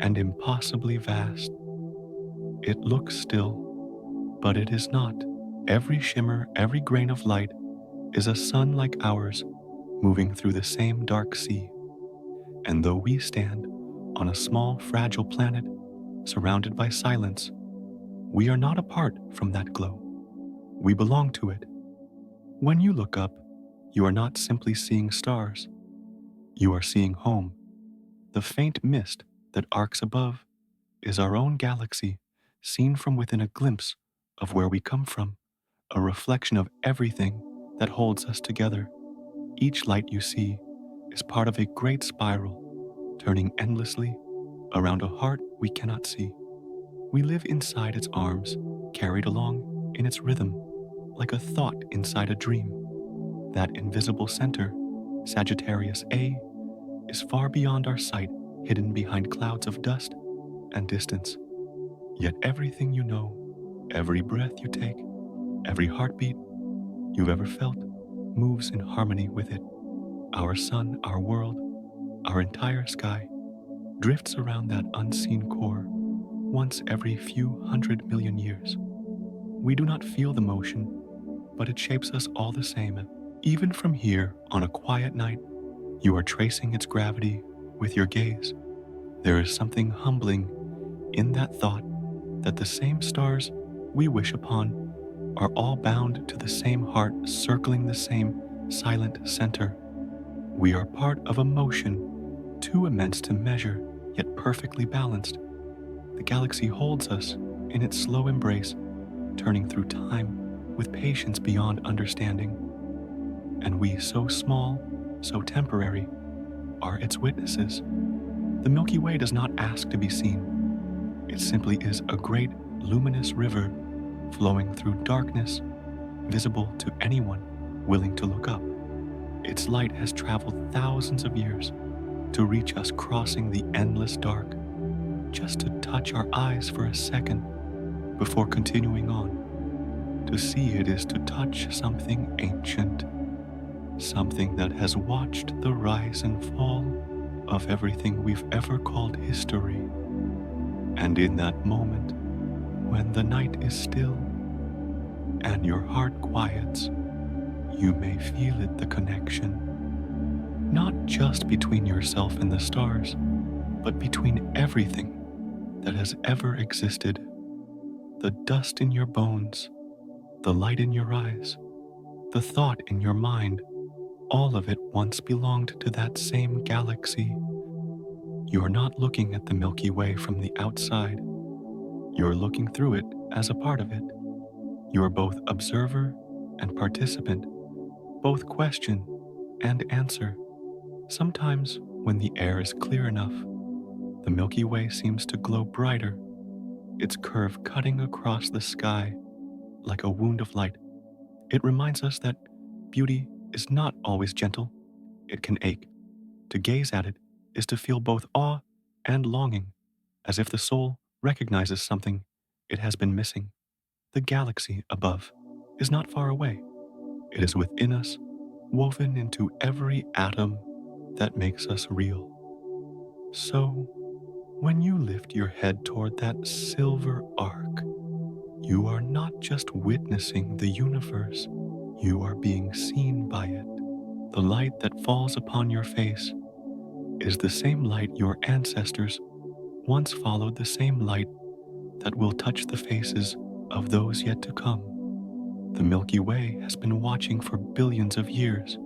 and impossibly vast. It looks still, but it is not. Every shimmer, every grain of light is a sun like ours, moving through the same dark sea. And though we stand on a small, fragile planet surrounded by silence, we are not apart from that glow. We belong to it. When you look up, you are not simply seeing stars. You are seeing home. The faint mist that arcs above is our own galaxy, seen from within, a glimpse of where we come from, a reflection of everything that holds us together. Each light you see is part of a great spiral, turning endlessly around a heart we cannot see. We live inside its arms, carried along in its rhythm, like a thought inside a dream. That invisible center, Sagittarius A, is far beyond our sight, hidden behind clouds of dust and distance. Yet everything you know, every breath you take, every heartbeat you've ever felt moves in harmony with it. Our sun, our world, our entire sky drifts around that unseen core once every few 100 million years. We do not feel the motion, but it shapes us all the same. Even from here, on a quiet night, you are tracing its gravity with your gaze. There is something humbling in that thought that the same stars we wish upon are all bound to the same heart, circling the same silent center. We are part of a motion too immense to measure, yet perfectly balanced. The galaxy holds us in its slow embrace, turning through time with patience beyond understanding. And we, so small, so temporary, are its witnesses. The Milky Way does not ask to be seen. It simply is a great, luminous river flowing through darkness, visible to anyone willing to look up. Its light has traveled thousands of years to reach us, crossing the endless dark, just to touch our eyes for a second before continuing on. To see it is to touch something ancient, something that has watched the rise and fall of everything we've ever called history. And in that moment, when the night is still and your heart quiets, you may feel it, the connection, not just between yourself and the stars, but between everything that has ever existed. The dust in your bones, the light in your eyes, the thought in your mind, all of it once belonged to that same galaxy. You are not looking at the Milky Way from the outside. You are looking through it as a part of it. You are both observer and participant, both question and answer. Sometimes, when the air is clear enough, the Milky Way seems to glow brighter, its curve cutting across the sky like a wound of light. It reminds us that beauty is not always gentle. It can ache. To gaze at it is to feel both awe and longing, as if the soul recognizes something it has been missing. The galaxy above is not far away. It is within us, woven into every atom that makes us real. So, when you lift your head toward that silver arc, you are not just witnessing the universe, you are being seen by it. The light that falls upon your face is the same light your ancestors once followed, the same light that will touch the faces of those yet to come. The Milky Way has been watching for billions of years,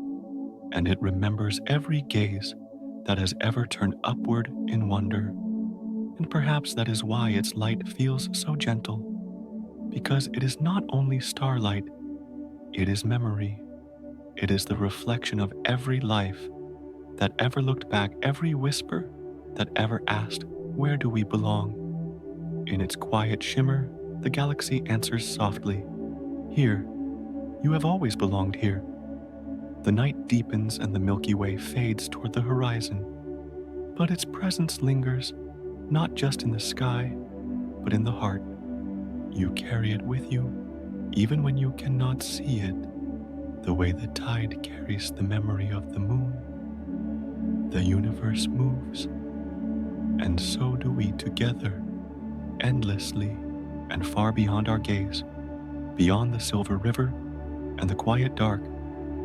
and it remembers every gaze that has ever turned upward in wonder. And perhaps that is why its light feels so gentle, because it is not only starlight, it is memory. It is the reflection of every life that ever looked back, every whisper that ever asked, where do we belong? In its quiet shimmer, the galaxy answers softly, "Here, you have always belonged here." The night deepens and the Milky Way fades toward the horizon, but its presence lingers not just in the sky, but in the heart. You carry it with you, even when you cannot see it, the way the tide carries the memory of the moon. The universe moves, and so do we together, endlessly and far beyond our gaze. Beyond the silver river and the quiet dark,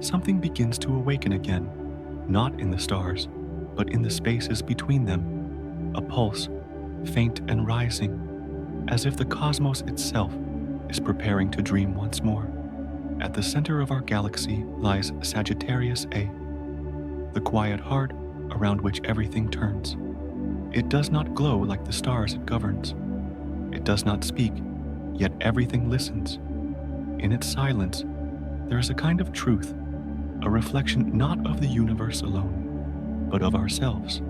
something begins to awaken again, not in the stars, but in the spaces between them. A pulse, faint and rising, as if the cosmos itself is preparing to dream once more. At the center of our galaxy lies Sagittarius A, the quiet heart around which everything turns. It does not glow like the stars it governs. It does not speak, yet everything listens. In its silence, there is a kind of truth, a reflection not of the universe alone, but of ourselves.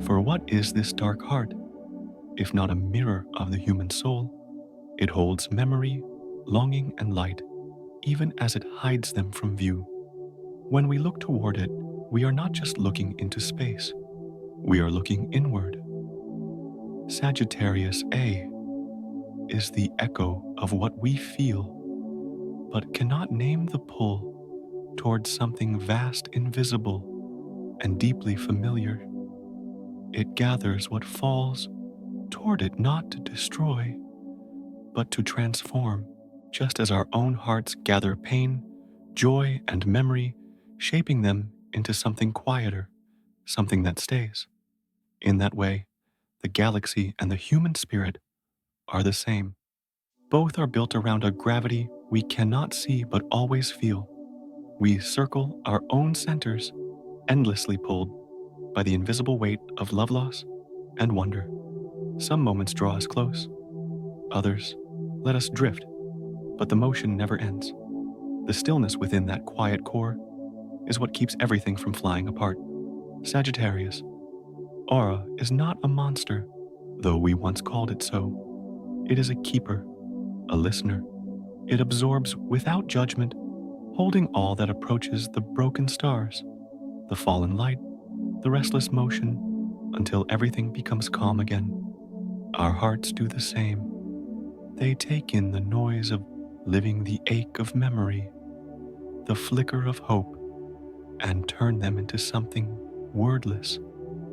For what is this dark heart, if not a mirror of the human soul? It holds memory, longing, and light, even as it hides them from view. When we look toward it, we are not just looking into space, we are looking inward. Sagittarius A is the echo of what we feel, but cannot name the pull towards something vast, invisible, and deeply familiar. It gathers what falls toward it not to destroy, but to transform, just as our own hearts gather pain, joy, and memory, shaping them into something quieter, something that stays. In that way, the galaxy and the human spirit are the same. Both are built around a gravity we cannot see but always feel. We circle our own centers, endlessly pulled by the invisible weight of love loss and wonder. Some moments draw us close, others let us drift, but the motion never ends. The stillness within that quiet core is what keeps everything from flying apart. Sagittarius, Aura, is not a monster, though we once called it so. It is a keeper, a listener. It absorbs without judgment, holding all that approaches the broken stars, the fallen light, the restless motion, until everything becomes calm again. Our hearts do the same. They take in the noise of living, the ache of memory, the flicker of hope, and turn them into something wordless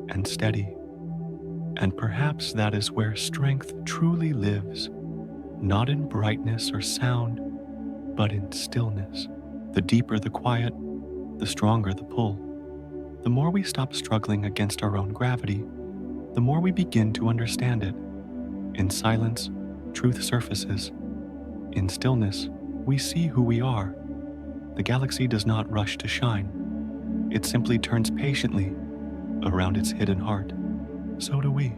and steady. And perhaps that is where strength truly lives, not in brightness or sound, but in stillness. The deeper the quiet, the stronger the pull. The more we stop struggling against our own gravity, the more we begin to understand it. In silence, truth surfaces. In stillness, we see who we are. The galaxy does not rush to shine. It simply turns patiently around its hidden heart. So do we.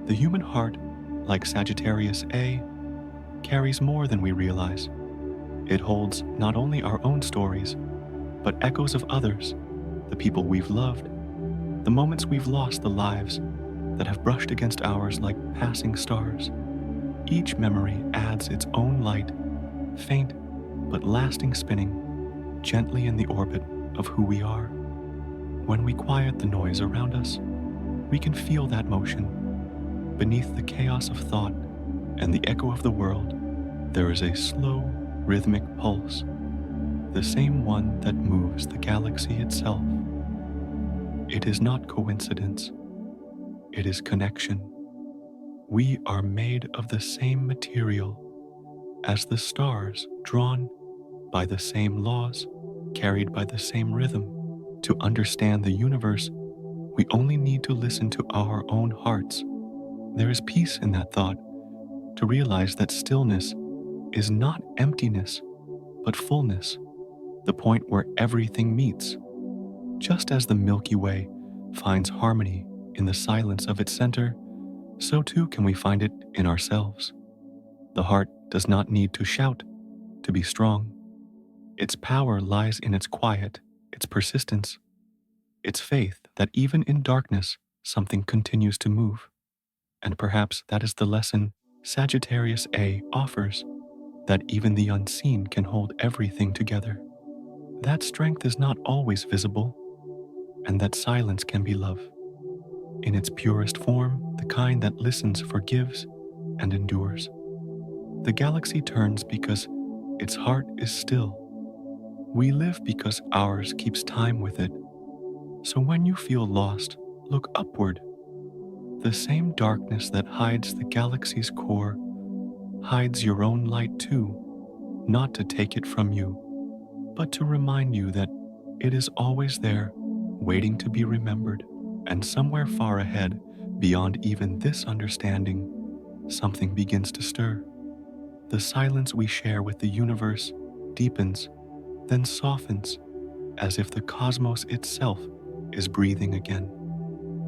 The human heart, like Sagittarius A, carries more than we realize. It holds not only our own stories, but echoes of others, the people we've loved, the moments we've lost, the lives that have brushed against ours like passing stars. Each memory adds its own light, faint but lasting, spinning gently in the orbit of who we are. When we quiet the noise around us, we can feel that motion. Beneath the chaos of thought and the echo of the world, there is a slow, rhythmic pulse, the same one that moves the galaxy itself. It is not coincidence. It is connection. We are made of the same material as the stars, drawn by the same laws, carried by the same rhythm. To understand the universe, we only need to listen to our own hearts. There is peace in that thought, to realize that stillness is not emptiness, but fullness, the point where everything meets. Just as the Milky Way finds harmony in the silence of its center, so too can we find it in ourselves. The heart does not need to shout to be strong. Its power lies in its quiet, its persistence, its faith that even in darkness, something continues to move. And perhaps that is the lesson Sagittarius A offers, that even the unseen can hold everything together. That strength is not always visible, and that silence can be love. In its purest form, the kind that listens, forgives, and endures. The galaxy turns because its heart is still. We live because ours keeps time with it. So when you feel lost, look upward. The same darkness that hides the galaxy's core hides your own light too, not to take it from you, but to remind you that it is always there, waiting to be remembered. And somewhere far ahead, beyond even this understanding, something begins to stir. The silence we share with the universe deepens, then softens, as if the cosmos itself is breathing again.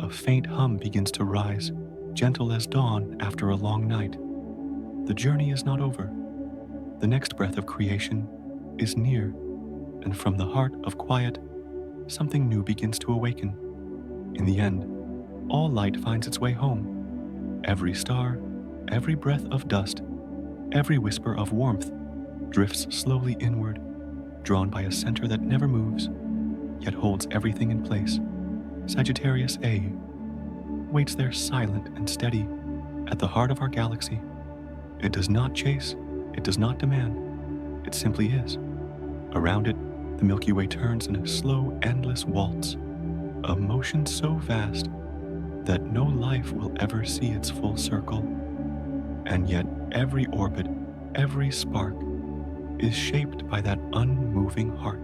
A faint hum begins to rise, gentle as dawn after a long night. The journey is not over. The next breath of creation is near, and from the heart of quiet, something new begins to awaken. In the end, all light finds its way home. Every star, every breath of dust, every whisper of warmth drifts slowly inward, drawn by a center that never moves, yet holds everything in place. Sagittarius A waits there silent and steady at the heart of our galaxy. It does not chase, it does not demand, it simply is. Around it, the Milky Way turns in a slow, endless waltz, a motion so vast that no life will ever see its full circle. And yet every orbit, every spark, is shaped by that unmoving heart.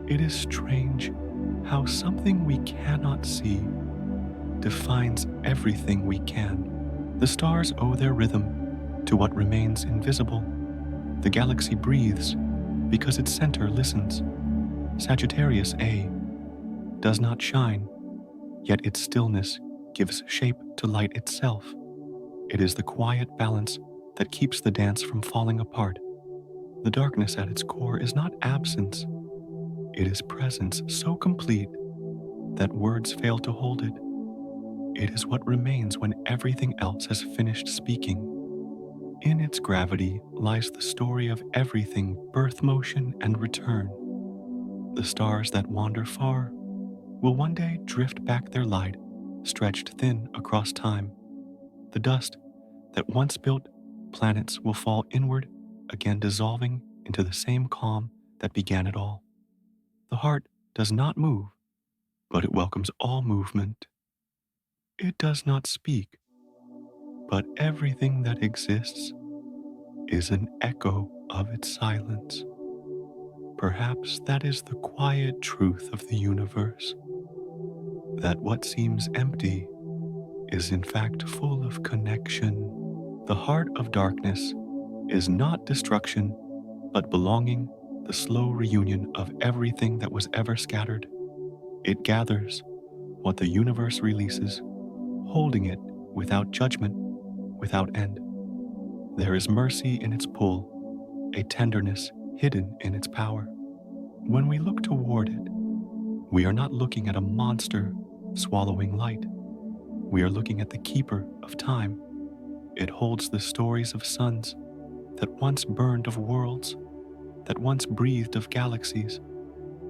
It is strange how something we cannot see defines everything we can. The stars owe their rhythm to what remains invisible. The galaxy breathes because its center listens. Sagittarius A does not shine, yet its stillness gives shape to light itself. It is the quiet balance that keeps the dance from falling apart. The darkness at its core is not absence. It is presence so complete that words fail to hold it. It is what remains when everything else has finished speaking. In its gravity lies the story of everything, birth, motion, and return. The stars that wander far will one day drift back their light, stretched thin across time. The dust that once built planets will fall inward, again dissolving into the same calm that began it all. The heart does not move, but it welcomes all movement. It does not speak, but everything that exists is an echo of its silence. Perhaps that is the quiet truth of the universe, that what seems empty is in fact full of connection. The heart of darkness is not destruction, but belonging, the slow reunion of everything that was ever scattered. It gathers what the universe releases, holding it without judgment, without end. There is mercy in its pull, a tenderness hidden in its power. When we look toward it, we are not looking at a monster swallowing light. We are looking at the keeper of time. It holds the stories of suns that once burned, of worlds that once breathed, of galaxies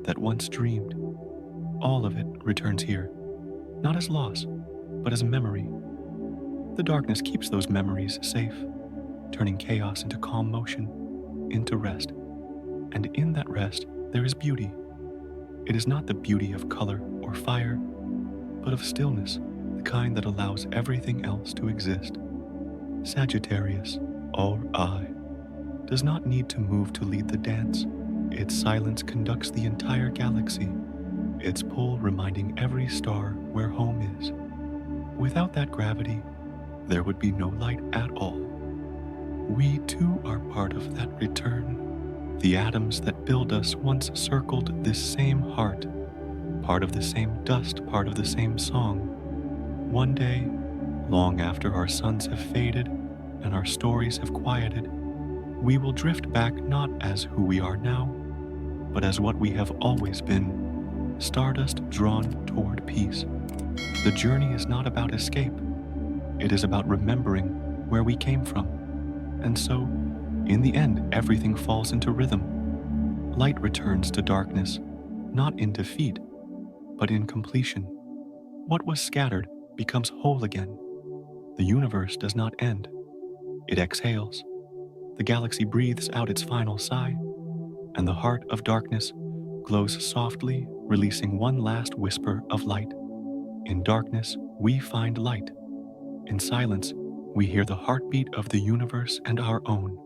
that once dreamed. All of it returns here, not as loss, but as memory. The darkness keeps those memories safe, turning chaos into calm motion, into rest. And in that rest, there is beauty. It is not the beauty of color or fire, but of stillness, the kind that allows everything else to exist. Sagittarius, or I, does not need to move to lead the dance. Its silence conducts the entire galaxy, its pull reminding every star where home is. Without that gravity, there would be no light at all. We too are part of that return. The atoms that build us once circled this same heart, part of the same dust, part of the same song. One day, long after our suns have faded and our stories have quieted, we will drift back not as who we are now, but as what we have always been, stardust drawn toward peace. The journey is not about escape. It is about remembering where we came from. And so, in the end, everything falls into rhythm. Light returns to darkness, not in defeat, but in completion. What was scattered becomes whole again. The universe does not end, it exhales. The galaxy breathes out its final sigh, and the heart of darkness glows softly, releasing one last whisper of light. In darkness, we find light. In silence, we hear the heartbeat of the universe and our own.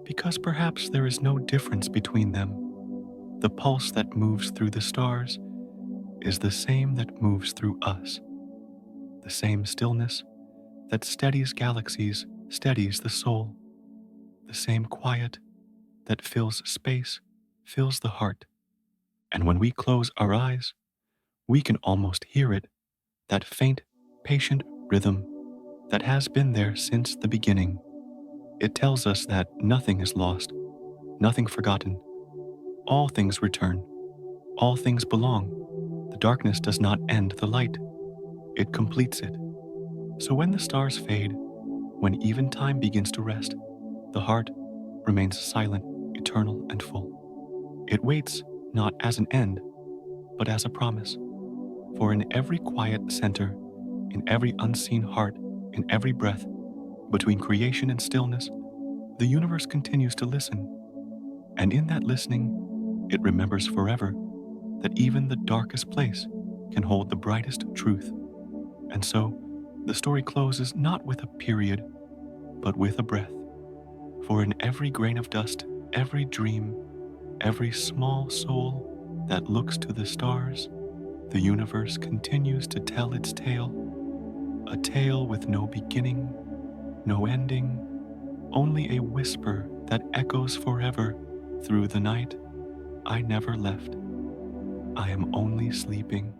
Because perhaps there is no difference between them. The pulse that moves through the stars is the same that moves through us. The same stillness that steadies galaxies steadies the soul. The same quiet that fills space fills the heart. And when we close our eyes, we can almost hear it, that faint, patient rhythm that has been there since the beginning. It tells us that nothing is lost, nothing forgotten. All things return, all things belong. The darkness does not end the light, it completes it. So when the stars fade, when even time begins to rest, the heart remains silent, eternal, and full. It waits not as an end, but as a promise. For in every quiet center, in every unseen heart, in every breath, between creation and stillness, the universe continues to listen. And in that listening, it remembers forever that even the darkest place can hold the brightest truth. And so, the story closes not with a period, but with a breath. For in every grain of dust, every dream, every small soul that looks to the stars, the universe continues to tell its tale, a tale with no beginning, no ending, only a whisper that echoes forever through the night. I never left. I am only sleeping.